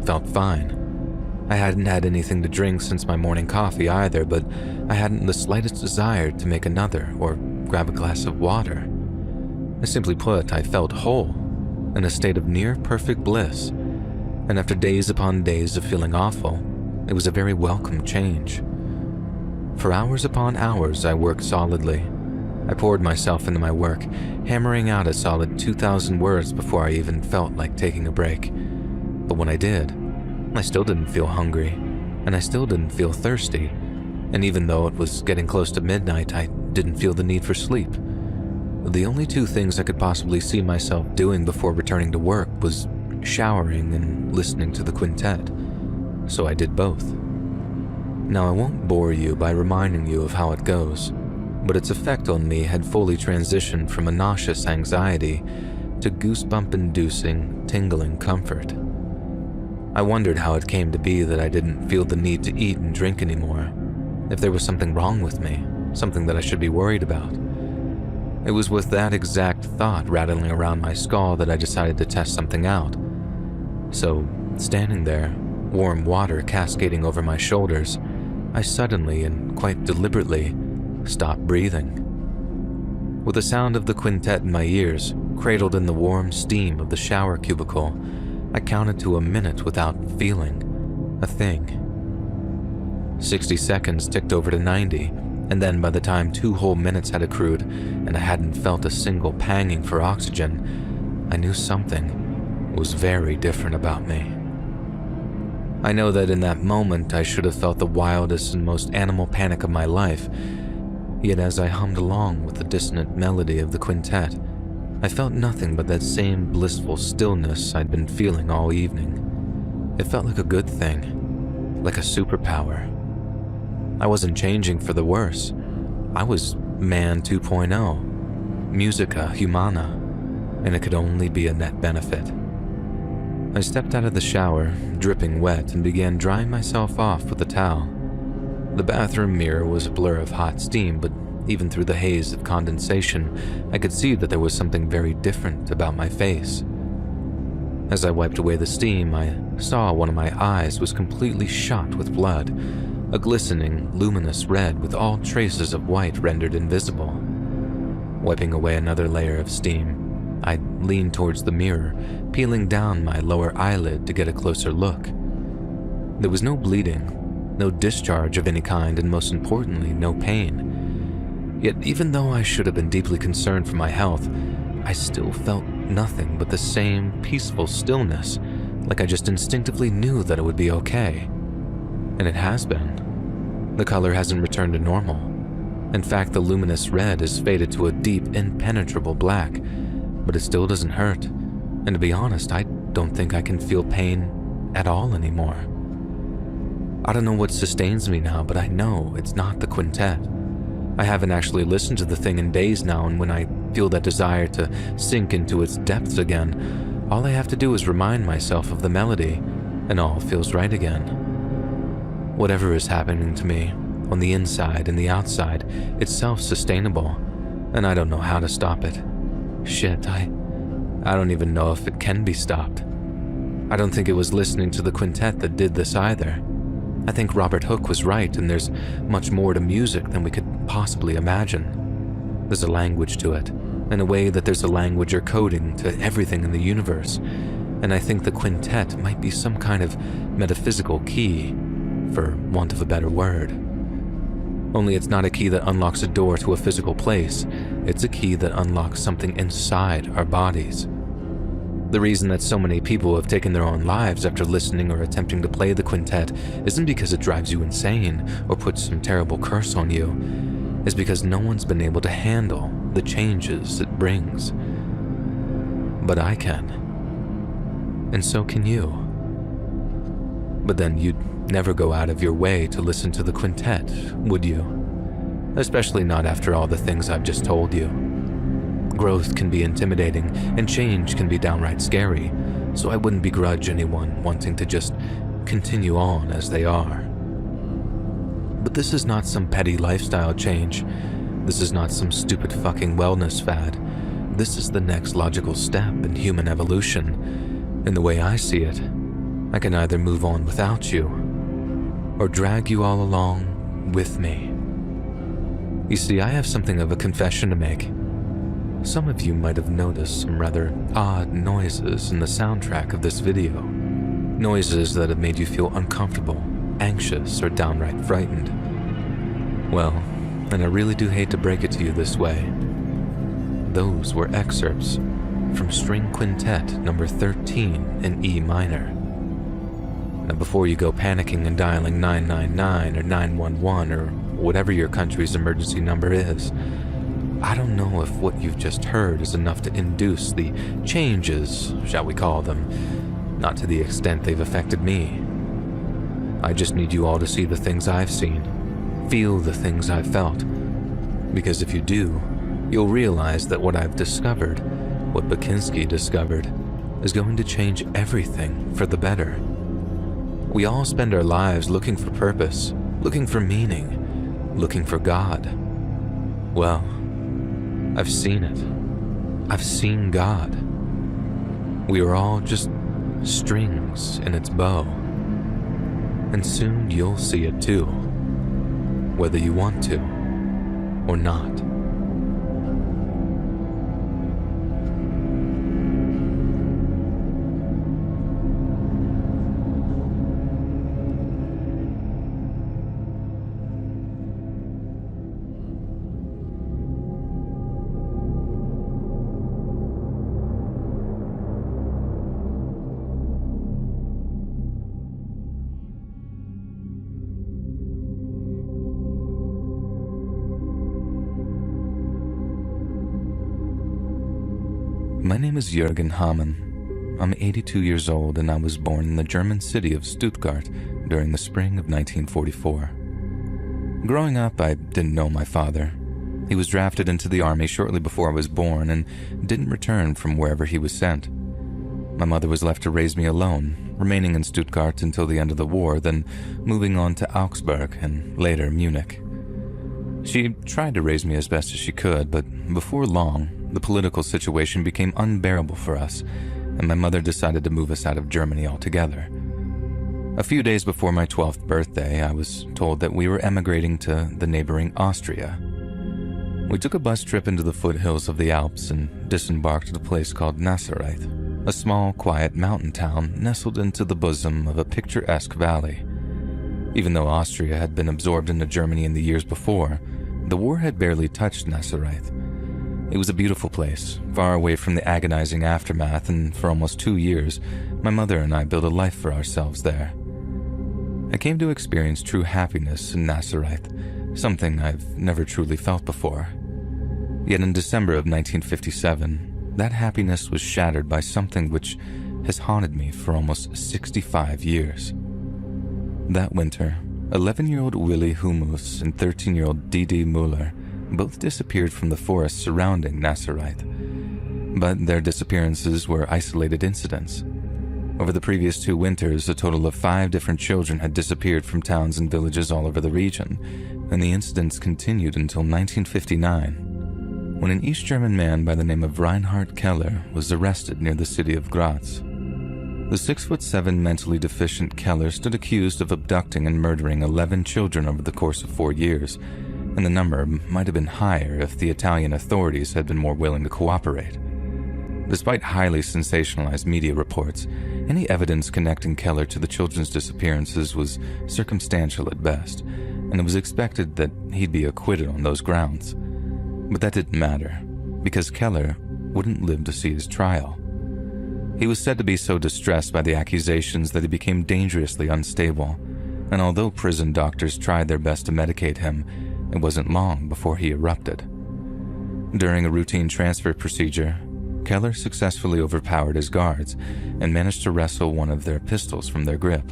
felt fine. I hadn't had anything to drink since my morning coffee either, but I hadn't the slightest desire to make another or grab a glass of water. Simply put, I felt whole, in a state of near-perfect bliss, and after days upon days of feeling awful, it was a very welcome change. For hours upon hours, I worked solidly. I poured myself into my work, hammering out a solid 2,000 words before I even felt like taking a break. But when I did, I still didn't feel hungry, and I still didn't feel thirsty, and even though it was getting close to midnight, I didn't feel the need for sleep. The only two things I could possibly see myself doing before returning to work was showering and listening to the quintet, so I did both. Now, I won't bore you by reminding you of how it goes, but its effect on me had fully transitioned from a nauseous anxiety to goosebump-inducing, tingling comfort. I wondered how it came to be that I didn't feel the need to eat and drink anymore, if there was something wrong with me, something that I should be worried about. It was with that exact thought rattling around my skull that I decided to test something out. So, standing there, warm water cascading over my shoulders, I suddenly and quite deliberately stopped breathing. With the sound of the quintet in my ears, cradled in the warm steam of the shower cubicle, I counted to a minute without feeling a thing. 60 seconds ticked over to 90, and then by the time 2 whole minutes had accrued and I hadn't felt a single panging for oxygen, I knew something was very different about me. I know that in that moment I should have felt the wildest and most animal panic of my life, yet as I hummed along with the dissonant melody of the quintet, I felt nothing but that same blissful stillness I'd been feeling all evening. It felt like a good thing, like a superpower. I wasn't changing for the worse. I was Man 2.0, Musica Humana, and it could only be a net benefit. I stepped out of the shower, dripping wet, and began drying myself off with a towel. The bathroom mirror was a blur of hot steam, but even through the haze of condensation, I could see that there was something very different about my face. As I wiped away the steam, I saw one of my eyes was completely shot with blood, a glistening, luminous red with all traces of white rendered invisible. Wiping away another layer of steam, I leaned towards the mirror, peeling down my lower eyelid to get a closer look. There was no bleeding, no discharge of any kind, and most importantly, no pain. Yet even though I should have been deeply concerned for my health, I still felt nothing but the same peaceful stillness, like I just instinctively knew that it would be okay. And it has been. The color hasn't returned to normal. In fact, the luminous red has faded to a deep, impenetrable black, but it still doesn't hurt. And to be honest, I don't think I can feel pain at all anymore. I don't know what sustains me now, but I know it's not the quintet. I haven't actually listened to the thing in days now, and when I feel that desire to sink into its depths again, all I have to do is remind myself of the melody, and all feels right again. Whatever is happening to me, on the inside and the outside, it's self-sustainable, and I don't know how to stop it. Shit, I don't even know if it can be stopped. I don't think it was listening to the quintet that did this either. I think Robert Hooke was right, and there's much more to music than we could possibly imagine. There's a language to it, in a way that there's a language or coding to everything in the universe, and I think the quintet might be some kind of metaphysical key, for want of a better word. Only it's not a key that unlocks a door to a physical place, it's a key that unlocks something inside our bodies. The reason that so many people have taken their own lives after listening or attempting to play the quintet isn't because it drives you insane or puts some terrible curse on you. It's because no one's been able to handle the changes it brings. But I can. And so can you. But then you'd never go out of your way to listen to the quintet, would you? especially not after all the things I've just told you. Growth can be intimidating, and change can be downright scary, so I wouldn't begrudge anyone wanting to just continue on as they are. But this is not some petty lifestyle change. This is not some stupid fucking wellness fad. This is the next logical step in human evolution. In the way I see it, I can either move on without you, or drag you all along with me. You see, I have something of a confession to make. Some of you might have noticed some rather odd noises in the soundtrack of this video. Noises that have made you feel uncomfortable, anxious, or downright frightened. Well, and I really do hate to break it to you this way. Those were excerpts from String Quintet number 13 in E minor. Now before you go panicking and dialing 999 or 911 or whatever your country's emergency number is, I don't know if what you've just heard is enough to induce the changes, shall we call them, not to the extent they've affected me. I just need you all to see the things I've seen, feel the things I've felt, because if you do, you'll realize that what I've discovered, what Bakinski discovered, is going to change everything for the better. We all spend our lives looking for purpose, looking for meaning, looking for God. Well, I've seen it. I've seen God. We are all just strings in its bow. And soon you'll see it too, whether you want to or not. My name is Jürgen Hamann. I'm 82 years old and I was born in the German city of Stuttgart during the spring of 1944. Growing up, I didn't know my father. He was drafted into the army shortly before I was born and didn't return from wherever he was sent. My mother was left to raise me alone, remaining in Stuttgart until the end of the war, then moving on to Augsburg and later Munich. She tried to raise me as best as she could, but before long, the political situation became unbearable for us, and my mother decided to move us out of Germany altogether. A few days before my 12th birthday, I was told that we were emigrating to the neighboring Austria. We took a bus trip into the foothills of the Alps and disembarked at a place called Nazareth, a small, quiet mountain town nestled into the bosom of a picturesque valley. Even though Austria had been absorbed into Germany in the years before, the war had barely touched Nazareth. It was a beautiful place, far away from the agonizing aftermath, and for almost 2 years, my mother and I built a life for ourselves there. I came to experience true happiness in Nazareth, something I've never truly felt before. Yet in December of 1957, that happiness was shattered by something which has haunted me for almost 65 years. That winter, 11-year-old Willy Humus and 13-year-old Didi Müller both disappeared from the forest surrounding Nazareth. But their disappearances were isolated incidents. Over the previous 2 winters, a total of 5 different children had disappeared from towns and villages all over the region, and the incidents continued until 1959, when an East German man by the name of Reinhard Keller was arrested near the city of Graz. The 6'7" mentally deficient Keller stood accused of abducting and murdering 11 children over the course of 4 years, and the number might have been higher if the Italian authorities had been more willing to cooperate. Despite highly sensationalized media reports, any evidence connecting Keller to the children's disappearances was circumstantial at best, and it was expected that he'd be acquitted on those grounds. But that didn't matter, because Keller wouldn't live to see his trial. He was said to be so distressed by the accusations that he became dangerously unstable, and although prison doctors tried their best to medicate him, it wasn't long before he erupted. During a routine transfer procedure, Keller successfully overpowered his guards and managed to wrestle one of their pistols from their grip.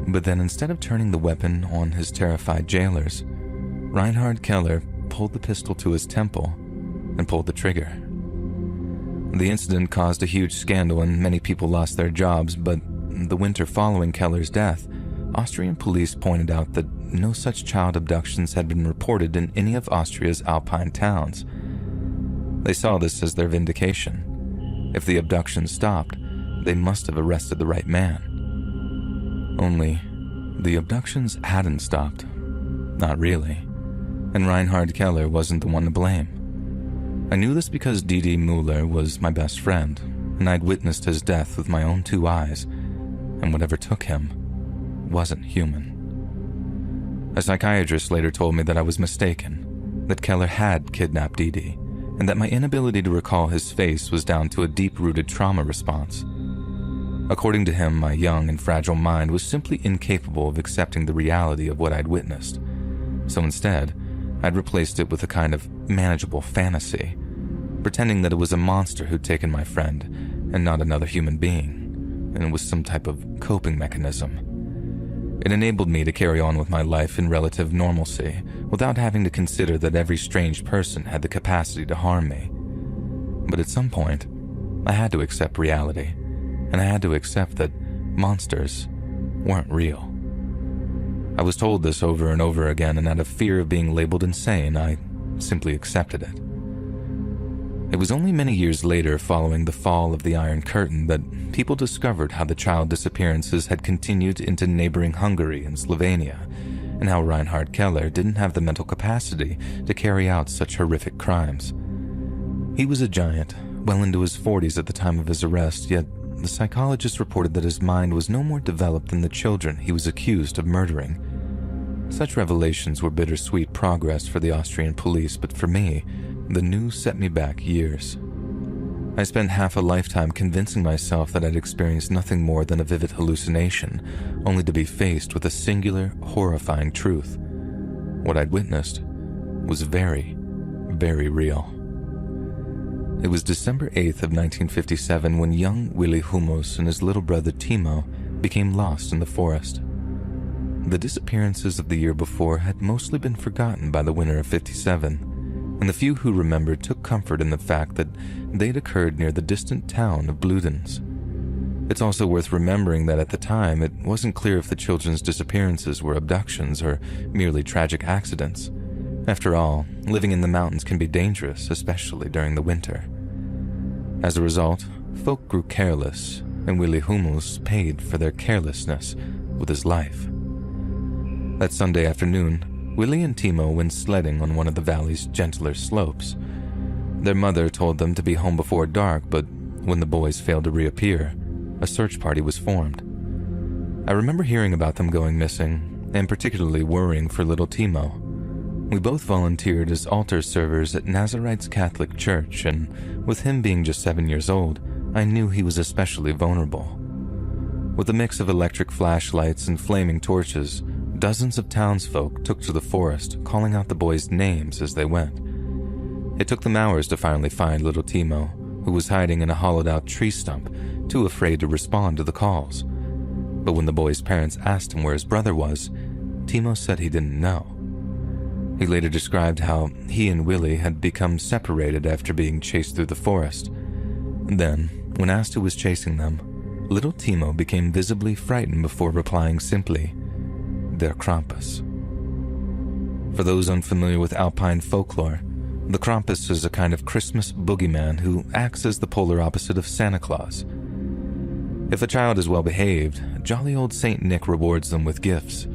But then instead of turning the weapon on his terrified jailers, Reinhard Keller pulled the pistol to his temple and pulled the trigger. The incident caused a huge scandal and many people lost their jobs, but the winter following Keller's death, Austrian police pointed out that no such child abductions had been reported in any of Austria's alpine towns. They saw this as their vindication. If the abductions stopped, they must have arrested the right man. Only, the abductions hadn't stopped. Not really. And Reinhard Keller wasn't the one to blame. I knew this because Didi Mueller was my best friend, and I'd witnessed his death with my own 2 eyes, and whatever took him wasn't human. A psychiatrist later told me that I was mistaken, that Keller had kidnapped Didi, and that my inability to recall his face was down to a deep-rooted trauma response. According to him, my young and fragile mind was simply incapable of accepting the reality of what I'd witnessed. So instead, I'd replaced it with a kind of manageable fantasy, pretending that it was a monster who'd taken my friend and not another human being, and it was some type of coping mechanism. It enabled me to carry on with my life in relative normalcy without having to consider that every strange person had the capacity to harm me. But at some point, I had to accept reality, and I had to accept that monsters weren't real. I was told this over and over again, and out of fear of being labeled insane, I simply accepted it. It was only many years later, following the fall of the Iron Curtain, that people discovered how the child disappearances had continued into neighboring Hungary and Slovenia, and how Reinhard Keller didn't have the mental capacity to carry out such horrific crimes. He was a giant, well into his 40s at the time of his arrest, yet the psychologist reported that his mind was no more developed than the children he was accused of murdering. Such revelations were bittersweet progress for the Austrian police, but for me, the news set me back years. I spent half a lifetime convincing myself that I'd experienced nothing more than a vivid hallucination, only to be faced with a singular, horrifying truth. What I'd witnessed was very, very real. It was December 8th of 1957 when young Willy Humus and his little brother Timo became lost in the forest. The disappearances of the year before had mostly been forgotten by the winter of '57, and the few who remembered took comfort in the fact that they'd occurred near the distant town of Bludenz. It's also worth remembering that at the time, it wasn't clear if the children's disappearances were abductions or merely tragic accidents. After all, living in the mountains can be dangerous, especially during the winter. As a result, folk grew careless, and Willy Humus paid for their carelessness with his life. That Sunday afternoon, Willy and Timo went sledding on one of the valley's gentler slopes. Their mother told them to be home before dark, but when the boys failed to reappear, a search party was formed. I remember hearing about them going missing, and particularly worrying for little Timo. We both volunteered as altar servers at Nazarites Catholic Church, and with him being just 7 years old, I knew he was especially vulnerable. With a mix of electric flashlights and flaming torches, dozens of townsfolk took to the forest, calling out the boys' names as they went. It took them hours to finally find little Timo, who was hiding in a hollowed-out tree stump, too afraid to respond to the calls. But when the boy's parents asked him where his brother was, Timo said he didn't know. He later described how he and Willy had become separated after being chased through the forest. Then, when asked who was chasing them, little Timo became visibly frightened before replying simply, "Der Krampus." For those unfamiliar with alpine folklore, the Krampus is a kind of Christmas boogeyman who acts as the polar opposite of Santa Claus. If a child is well behaved, jolly old Saint Nick rewards them with gifts.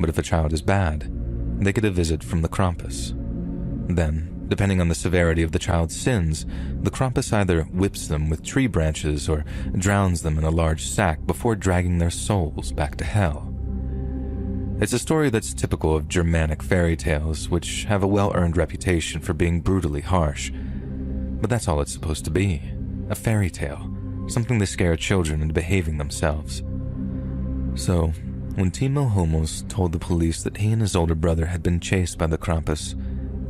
But if a child is bad, they get a visit from the Krampus. Then, depending on the severity of the child's sins, the Krampus either whips them with tree branches or drowns them in a large sack before dragging their souls back to hell. It's a story that's typical of Germanic fairy tales, which have a well-earned reputation for being brutally harsh. But that's all it's supposed to be, a fairy tale, something to scare children into behaving themselves. So, when Timo Humus told the police that he and his older brother had been chased by the Krampus,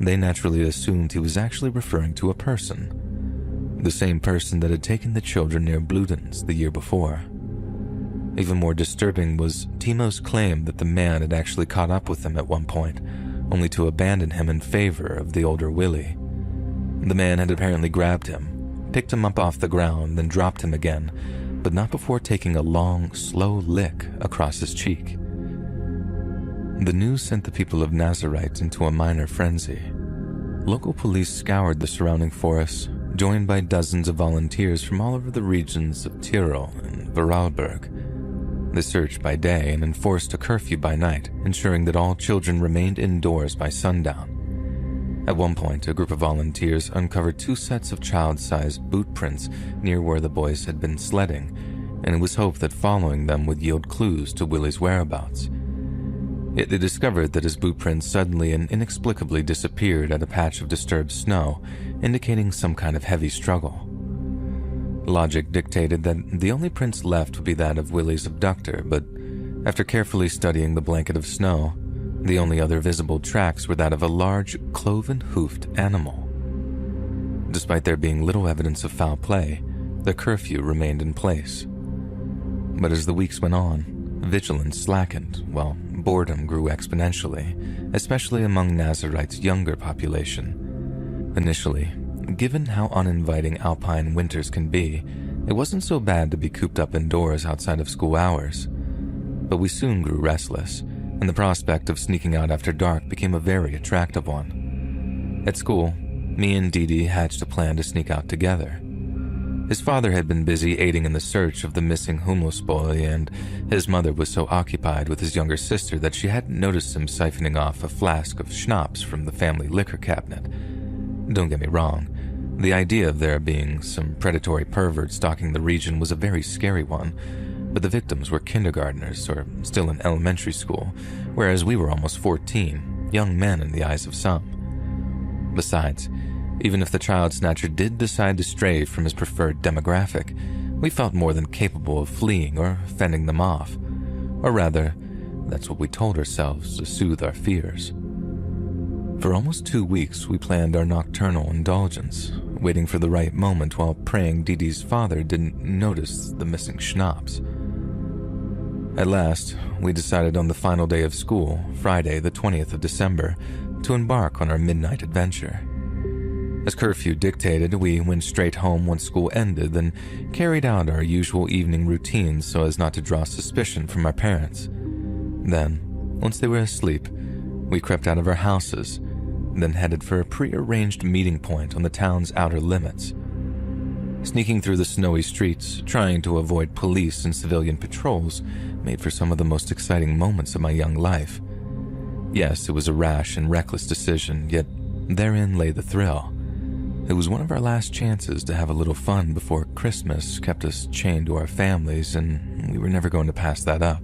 they naturally assumed he was actually referring to a person. The same person that had taken the children near Bludenz the year before. Even more disturbing was Timo's claim that the man had actually caught up with them at one point, only to abandon him in favor of the older Willie. The man had apparently grabbed him, picked him up off the ground, then dropped him again, but not before taking a long, slow lick across his cheek. The news sent the people of Nazarite into a minor frenzy. Local police scoured the surrounding forest, joined by dozens of volunteers from all over the regions of Tyrol and Vorarlberg. They searched by day and enforced a curfew by night, ensuring that all children remained indoors by sundown. At one point, a group of volunteers uncovered 2 sets of child-sized boot prints near where the boys had been sledding, and it was hoped that following them would yield clues to Willie's whereabouts. Yet they discovered that his boot prints suddenly and inexplicably disappeared at a patch of disturbed snow, indicating some kind of heavy struggle. Logic dictated that the only prints left would be that of Willie's abductor, but after carefully studying the blanket of snow, the only other visible tracks were that of a large, cloven-hoofed animal. Despite there being little evidence of foul play, the curfew remained in place. But as the weeks went on, vigilance slackened, while boredom grew exponentially, especially among Nazarite's younger population. Initially, given how uninviting alpine winters can be, it wasn't so bad to be cooped up indoors outside of school hours. But we soon grew restless, and the prospect of sneaking out after dark became a very attractive one. At school, me and Didi hatched a plan to sneak out together. His father had been busy aiding in the search of the missing Hummelsboy, and his mother was so occupied with his younger sister that she hadn't noticed him siphoning off a flask of schnapps from the family liquor cabinet. Don't get me wrong, the idea of there being some predatory pervert stalking the region was a very scary one, but the victims were kindergartners or still in elementary school, whereas we were almost 14, young men in the eyes of some. Besides, even if the child snatcher did decide to stray from his preferred demographic, we felt more than capable of fleeing or fending them off. Or rather, that's what we told ourselves to soothe our fears. For almost 2 weeks, we planned our nocturnal indulgence, waiting for the right moment while praying Didi's father didn't notice the missing schnapps. At last, we decided on the final day of school, Friday the 20th of December, to embark on our midnight adventure. As curfew dictated, we went straight home once school ended, then carried out our usual evening routines so as not to draw suspicion from our parents. Then, once they were asleep, we crept out of our houses, then headed for a pre-arranged meeting point on the town's outer limits. Sneaking through the snowy streets, trying to avoid police and civilian patrols, made for some of the most exciting moments of my young life. Yes, it was a rash and reckless decision, yet therein lay the thrill. It was one of our last chances to have a little fun before Christmas kept us chained to our families, and we were never going to pass that up.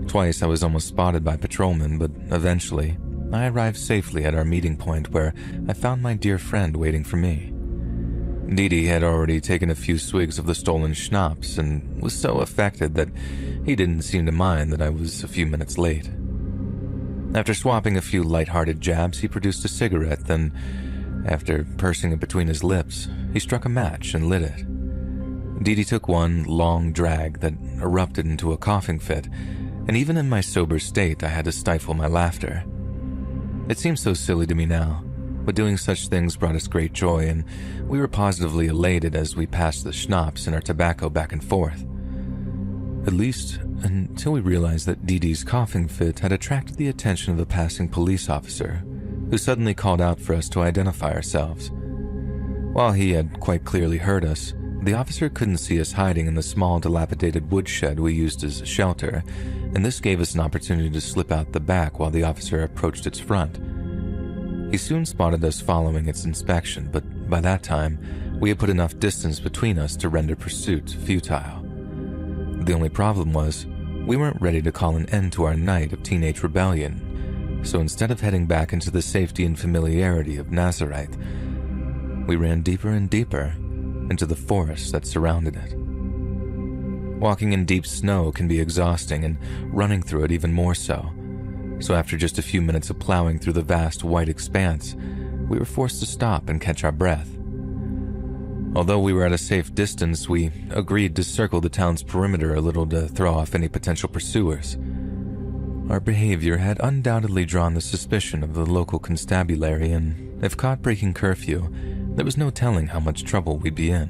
Twice I was almost spotted by patrolmen, but eventually I arrived safely at our meeting point where I found my dear friend waiting for me. Didi had already taken a few swigs of the stolen schnapps and was so affected that he didn't seem to mind that I was a few minutes late. After swapping a few light-hearted jabs, he produced a cigarette, then, after pursing it between his lips, he struck a match and lit it. Didi took one long drag that erupted into a coughing fit, and even in my sober state, I had to stifle my laughter. It seems so silly to me now, but doing such things brought us great joy, and we were positively elated as we passed the schnapps and our tobacco back and forth. At least until we realized that Didi's coughing fit had attracted the attention of a passing police officer, who suddenly called out for us to identify ourselves. While he had quite clearly heard us, the officer couldn't see us hiding in the small, dilapidated woodshed we used as a shelter, and this gave us an opportunity to slip out the back while the officer approached its front. He soon spotted us following its inspection, but by that time, we had put enough distance between us to render pursuit futile. The only problem was, we weren't ready to call an end to our night of teenage rebellion, so instead of heading back into the safety and familiarity of Nazarite, we ran deeper and deeper into the forest that surrounded it. Walking in deep snow can be exhausting, and running through it even more so. So after just a few minutes of plowing through the vast white expanse, we were forced to stop and catch our breath. Although we were at a safe distance, we agreed to circle the town's perimeter a little to throw off any potential pursuers. our behavior had undoubtedly drawn the suspicion of the local constabulary, and if caught breaking curfew, there was no telling how much trouble we'd be in.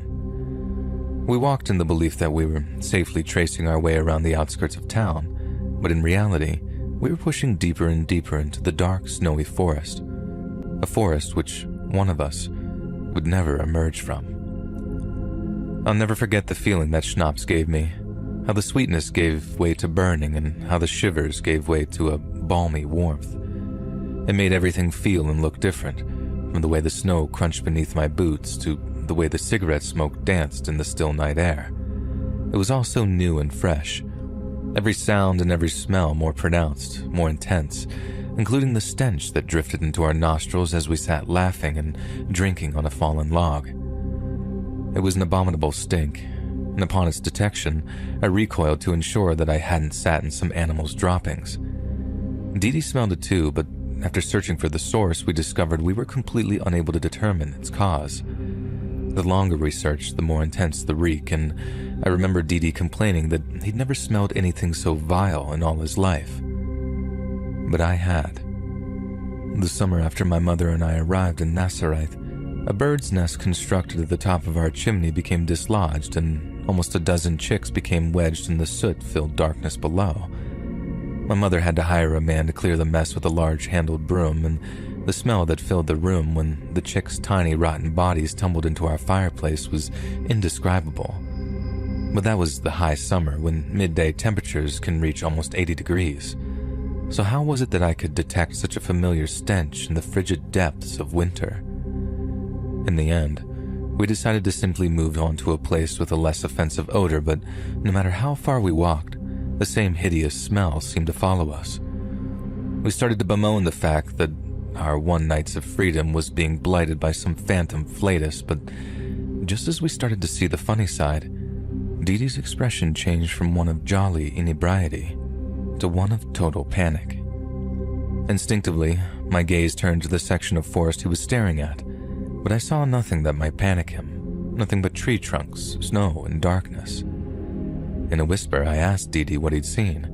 We walked in the belief that we were safely tracing our way around the outskirts of town, but in reality, we were pushing deeper and deeper into the dark, snowy forest. A forest which one of us would never emerge from. I'll never forget the feeling that schnapps gave me, how the sweetness gave way to burning and how the shivers gave way to a balmy warmth. It made everything feel and look different, from the way the snow crunched beneath my boots to the way the cigarette smoke danced in the still night air. It was all so new and fresh. Every sound and every smell more pronounced, more intense, including the stench that drifted into our nostrils as we sat laughing and drinking on a fallen log. It was an abominable stink, and upon its detection, I recoiled to ensure that I hadn't sat in some animal's droppings. Dee Dee smelled it too, but after searching for the source, we discovered we were completely unable to determine its cause. The longer we searched, the more intense the reek, and I remember Dee Dee complaining that he'd never smelled anything so vile in all his life. But I had. The summer after my mother and I arrived in Nazareth, a bird's nest constructed at the top of our chimney became dislodged, and almost a dozen chicks became wedged in the soot-filled darkness below. My mother had to hire a man to clear the mess with a large-handled broom, and the smell that filled the room when the chicks' tiny rotten bodies tumbled into our fireplace was indescribable. But that was the high summer, when midday temperatures can reach almost 80 degrees. So how was it that I could detect such a familiar stench in the frigid depths of winter? In the end, we decided to simply move on to a place with a less offensive odor, but no matter how far we walked, the same hideous smell seemed to follow us. We started to bemoan the fact that our one nights of freedom was being blighted by some phantom flatus, but just as we started to see the funny side, Dee Dee's expression changed from one of jolly inebriety to one of total panic. Instinctively, my gaze turned to the section of forest he was staring at, but I saw nothing that might panic him, nothing but tree trunks, snow, and darkness. In a whisper, I asked Dee Dee what he'd seen.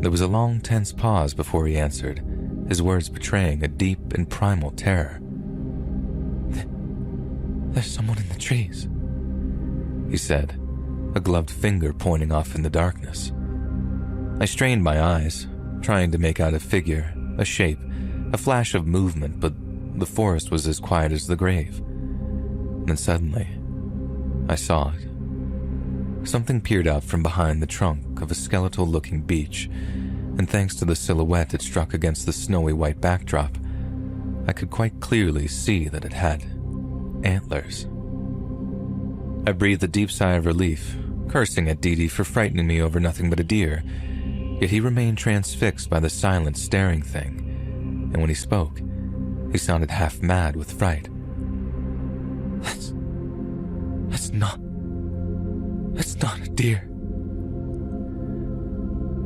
There was a long, tense pause before he answered, his words betraying a deep and primal terror. "There's someone in the trees," he said, a gloved finger pointing off in the darkness. I strained my eyes, trying to make out a figure, a shape, a flash of movement, but the forest was as quiet as the grave. Then suddenly, I saw it. Something peered out from behind the trunk of a skeletal-looking beech, and thanks to the silhouette it struck against the snowy white backdrop, I could quite clearly see that it had antlers. I breathed a deep sigh of relief, cursing at Dee Dee for frightening me over nothing but a deer, yet he remained transfixed by the silent, staring thing, and when he spoke, he sounded half mad with fright. That's not a deer."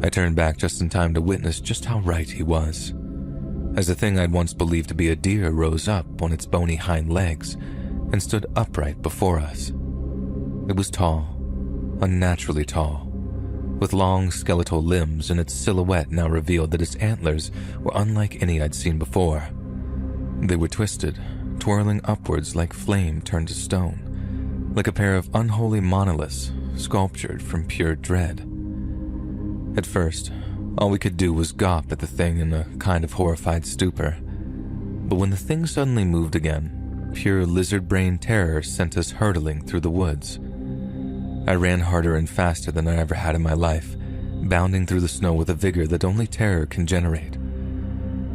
I turned back just in time to witness just how right he was, as the thing I'd once believed to be a deer rose up on its bony hind legs and stood upright before us. It was tall, unnaturally tall, with long skeletal limbs, and its silhouette now revealed that its antlers were unlike any I'd seen before. They were twisted, twirling upwards like flame turned to stone, like a pair of unholy monoliths sculptured from pure dread. At first, all we could do was gawp at the thing in a kind of horrified stupor. But when the thing suddenly moved again, pure lizard-brain terror sent us hurtling through the woods. I ran harder and faster than I ever had in my life, bounding through the snow with a vigor that only terror can generate.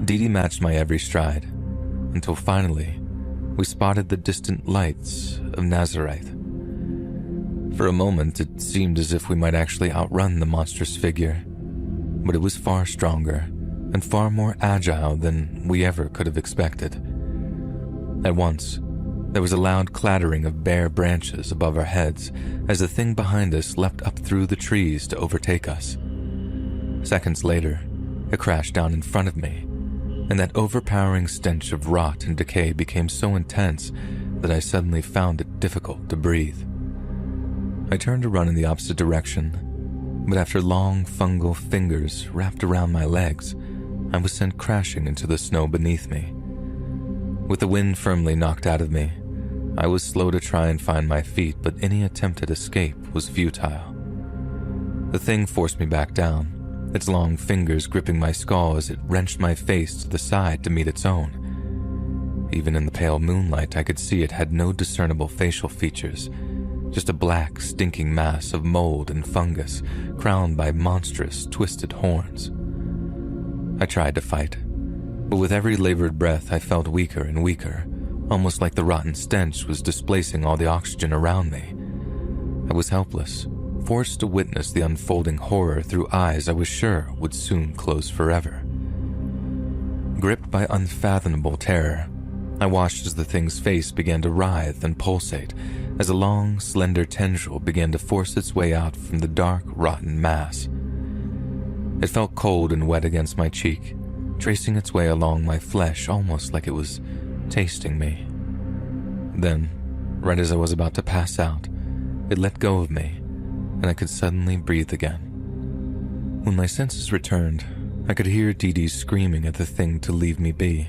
Dee Dee matched my every stride, until finally, we spotted the distant lights of Nazareth. For a moment, it seemed as if we might actually outrun the monstrous figure, but it was far stronger and far more agile than we ever could have expected. At once, there was a loud clattering of bare branches above our heads as the thing behind us leapt up through the trees to overtake us. Seconds later, it crashed down in front of me, and that overpowering stench of rot and decay became so intense that I suddenly found it difficult to breathe. I turned to run in the opposite direction, But after long fungal fingers wrapped around my legs, I was sent crashing into the snow beneath me. With the wind firmly knocked out of me, I was slow to try and find my feet, but any attempt at escape was futile. The thing forced me back down, its long fingers gripping my skull as it wrenched my face to the side to meet its own. Even in the pale moonlight, I could see it had no discernible facial features, just a black, stinking mass of mold and fungus, crowned by monstrous, twisted horns. I tried to fight, but with every labored breath I felt weaker and weaker, almost like the rotten stench was displacing all the oxygen around me. I was helpless, forced to witness the unfolding horror through eyes I was sure would soon close forever. Gripped by unfathomable terror, I watched as the thing's face began to writhe and pulsate, as a long, slender tendril began to force its way out from the dark, rotten mass. It felt cold and wet against my cheek, tracing its way along my flesh almost like it was tasting me. Then, right as I was about to pass out, it let go of me, and I could suddenly breathe again. When my senses returned, I could hear Dee Dee screaming at the thing to leave me be.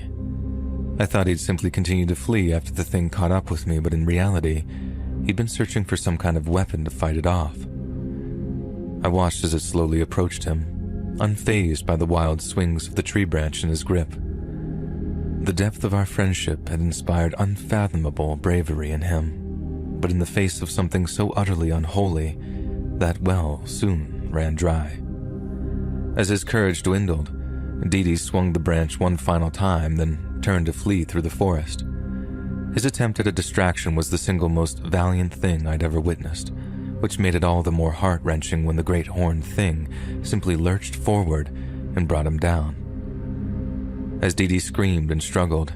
I thought he'd simply continue to flee after the thing caught up with me, but in reality, he'd been searching for some kind of weapon to fight it off. I watched as it slowly approached him, unfazed by the wild swings of the tree branch in his grip. The depth of our friendship had inspired unfathomable bravery in him, but in the face of something so utterly unholy, that well soon ran dry. As his courage dwindled, Dee Dee swung the branch one final time, then turned to flee through the forest. His attempt at a distraction was the single most valiant thing I'd ever witnessed, which made it all the more heart-wrenching when the great horned thing simply lurched forward and brought him down. As Dee Dee screamed and struggled,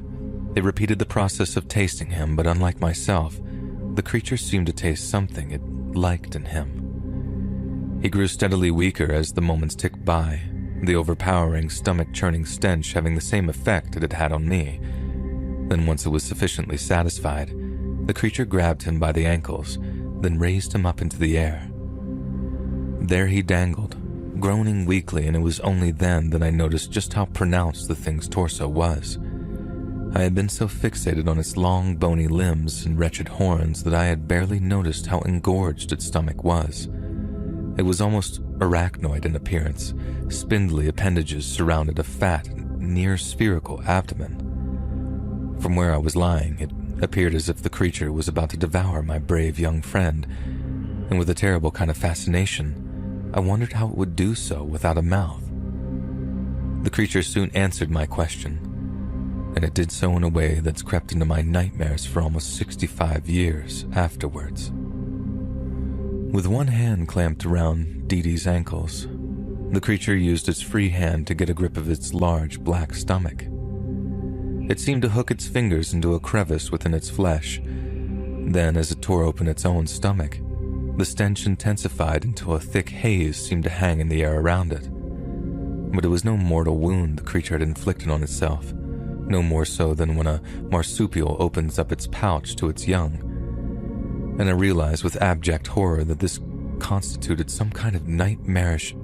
it repeated the process of tasting him, but unlike myself, the creature seemed to taste something it liked in him. He grew steadily weaker as the moments ticked by, the overpowering, stomach-churning stench having the same effect it had had on me. Then once it was sufficiently satisfied, the creature grabbed him by the ankles, then raised him up into the air. There he dangled, groaning weakly, and it was only then that I noticed just how pronounced the thing's torso was. I had been so fixated on its long, bony limbs and wretched horns that I had barely noticed how engorged its stomach was. It was almost arachnoid in appearance. Spindly appendages surrounded a fat, near-spherical abdomen. From where I was lying, it appeared as if the creature was about to devour my brave young friend, and with a terrible kind of fascination, I wondered how it would do so without a mouth. The creature soon answered my question, and it did so in a way that's crept into my nightmares for almost 65 years afterwards. With one hand clamped around Dee Dee's ankles, the creature used its free hand to get a grip of its large black stomach. It seemed to hook its fingers into a crevice within its flesh. Then, as it tore open its own stomach, the stench intensified until a thick haze seemed to hang in the air around it. But it was no mortal wound the creature had inflicted on itself, no more so than when a marsupial opens up its pouch to its young. And I realized with abject horror that this constituted some kind of nightmarish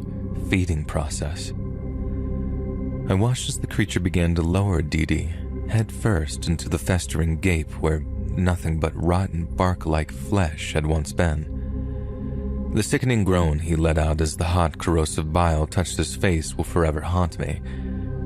feeding process. I watched as the creature began to lower Dee Dee, head first into the festering gape where nothing but rotten bark-like flesh had once been. The sickening groan he let out as the hot, corrosive bile touched his face will forever haunt me,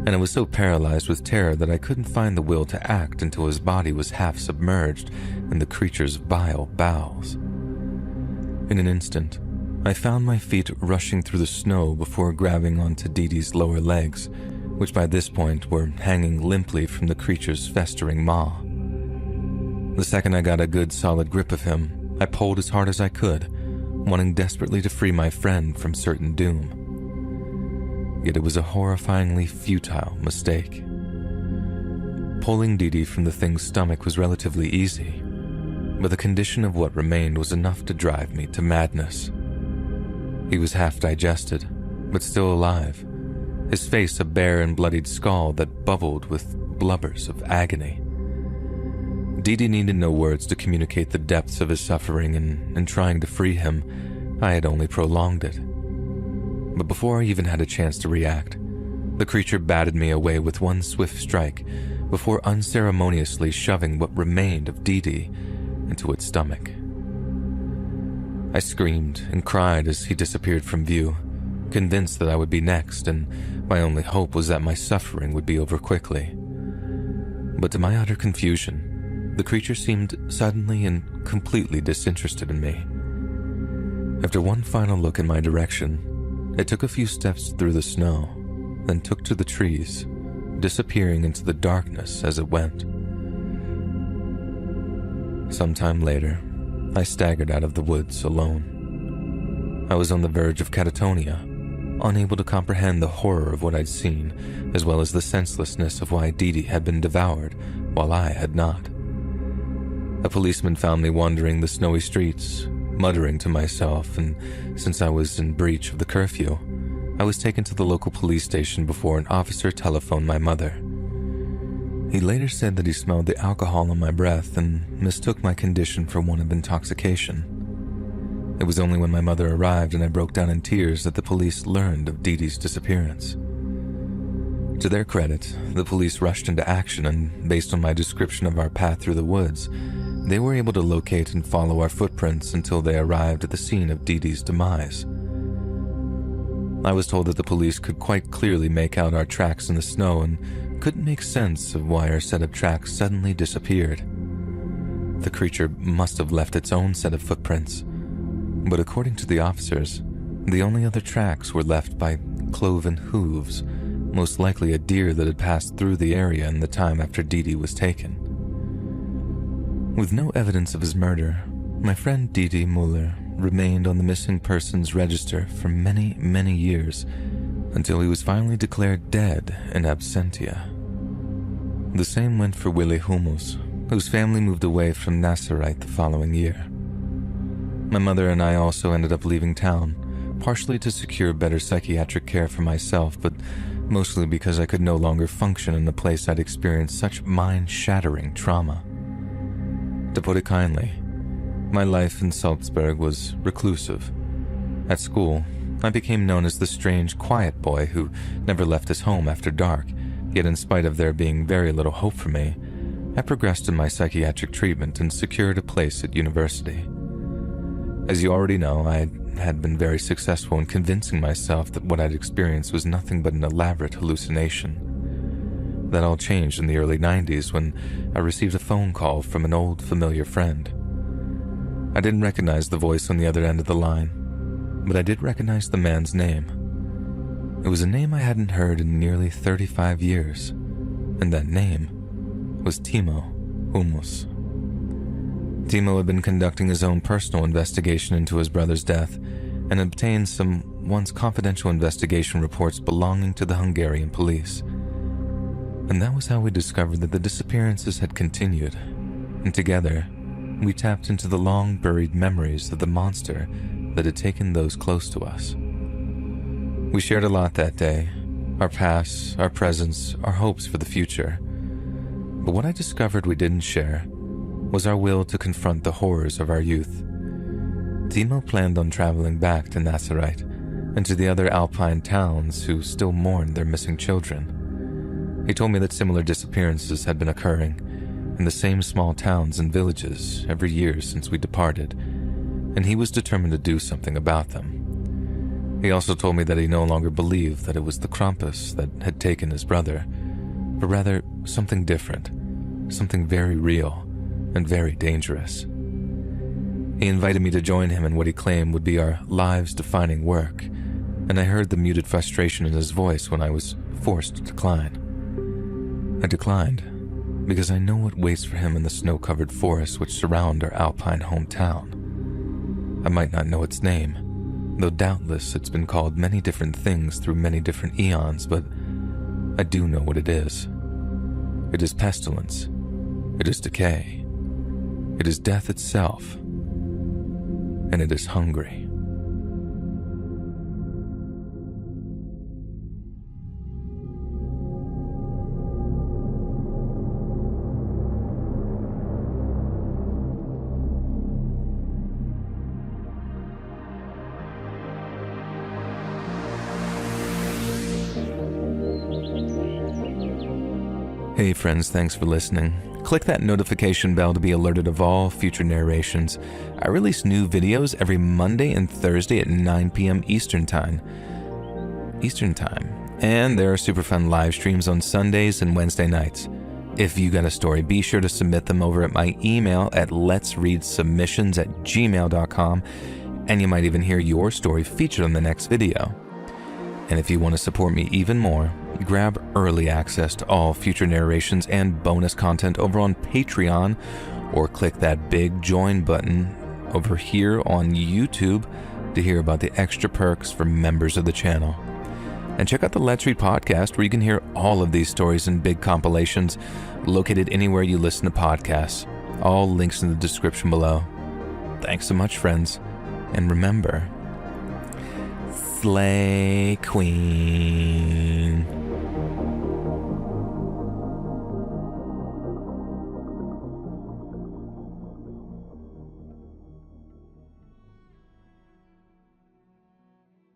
and I was so paralyzed with terror that I couldn't find the will to act until his body was half submerged in the creature's vile bowels. In an instant, I found my feet rushing through the snow before grabbing onto Dee Dee's lower legs, which by this point were hanging limply from the creature's festering maw. The second I got a good solid grip of him, I pulled as hard as I could, wanting desperately to free my friend from certain doom. Yet it was a horrifyingly futile mistake. Pulling Dee Dee from the thing's stomach was relatively easy, but the condition of what remained was enough to drive me to madness. He was half digested, but still alive, his face a bare and bloodied skull that bubbled with blubbers of agony. Dee Dee needed no words to communicate the depths of his suffering, and in trying to free him, I had only prolonged it. But before I even had a chance to react, the creature batted me away with one swift strike before unceremoniously shoving what remained of Dee Dee into its stomach. I screamed and cried as he disappeared from view, convinced that I would be next, and my only hope was that my suffering would be over quickly. But to my utter confusion, the creature seemed suddenly and completely disinterested in me. After one final look in my direction, it took a few steps through the snow, then took to the trees, disappearing into the darkness as it went. Sometime later, I staggered out of the woods alone. I was on the verge of catatonia, unable to comprehend the horror of what I'd seen, as well as the senselessness of why Dee Dee had been devoured while I had not. A policeman found me wandering the snowy streets, muttering to myself, and since I was in breach of the curfew, I was taken to the local police station before an officer telephoned my mother. He later said that he smelled the alcohol on my breath and mistook my condition for one of intoxication. It was only when my mother arrived and I broke down in tears that the police learned of Dee Dee's disappearance. To their credit, the police rushed into action, and based on my description of our path through the woods, they were able to locate and follow our footprints until they arrived at the scene of Dee Dee's demise. I was told that the police could quite clearly make out our tracks in the snow and couldn't make sense of why our set of tracks suddenly disappeared. The creature must have left its own set of footprints, but according to the officers, the only other tracks were left by cloven hooves, most likely a deer that had passed through the area in the time after Dee Dee was taken. With no evidence of his murder, my friend Dee Dee Muller remained on the missing persons register for many, many years until he was finally declared dead in absentia. The same went for Willie Humus, whose family moved away from Nazarite the following year. My mother and I also ended up leaving town, partially to secure better psychiatric care for myself, but mostly because I could no longer function in a place I'd experienced such mind-shattering trauma. To put it kindly, my life in Salzburg was reclusive. At school, I became known as the strange, quiet boy who never left his home after dark, yet in spite of there being very little hope for me, I progressed in my psychiatric treatment and secured a place at university. As you already know, I had been very successful in convincing myself that what I'd experienced was nothing but an elaborate hallucination. That all changed in the early 90s when I received a phone call from an old familiar friend. I didn't recognize the voice on the other end of the line, but I did recognize the man's name. It was a name I hadn't heard in nearly 35 years, and that name was Timo Humus. Timo had been conducting his own personal investigation into his brother's death and obtained some once confidential investigation reports belonging to the Hungarian police. And that was how we discovered that the disappearances had continued, and together, we tapped into the long-buried memories of the monster that had taken those close to us. We shared a lot that day, our pasts, our presents, our hopes for the future. But what I discovered we didn't share was our will to confront the horrors of our youth. Timo planned on traveling back to Nazarite and to the other Alpine towns who still mourned their missing children. He told me that similar disappearances had been occurring in the same small towns and villages every year since we departed, and he was determined to do something about them. He also told me that he no longer believed that it was the Krampus that had taken his brother, but rather something different, something very real and very dangerous. He invited me to join him in what he claimed would be our lives-defining work, and I heard the muted frustration in his voice when I was forced to decline. I declined because I know what waits for him in the snow-covered forests which surround our Alpine hometown. I might not know its name, though doubtless it's been called many different things through many different eons, but I do know what it is. It is pestilence. It is decay. It is death itself. And it is hungry. Hey friends, thanks for listening. Click that notification bell to be alerted of all future narrations. I release new videos every Monday and Thursday at 9 p.m. Eastern Time. And there are super fun live streams on Sundays and Wednesday nights. If you got a story, be sure to submit them over at my email at letsreadsubmissions@gmail.com, and you might even hear your story featured on the next video. And if you want to support me even more, grab early access to all future narrations and bonus content over on Patreon, or click that big join button over here on YouTube to hear about the extra perks for members of the channel. And check out the Let's Read podcast, where you can hear all of these stories in big compilations, located anywhere you listen to podcasts. All links in the description below. Thanks so much, friends. And remember, slay queen.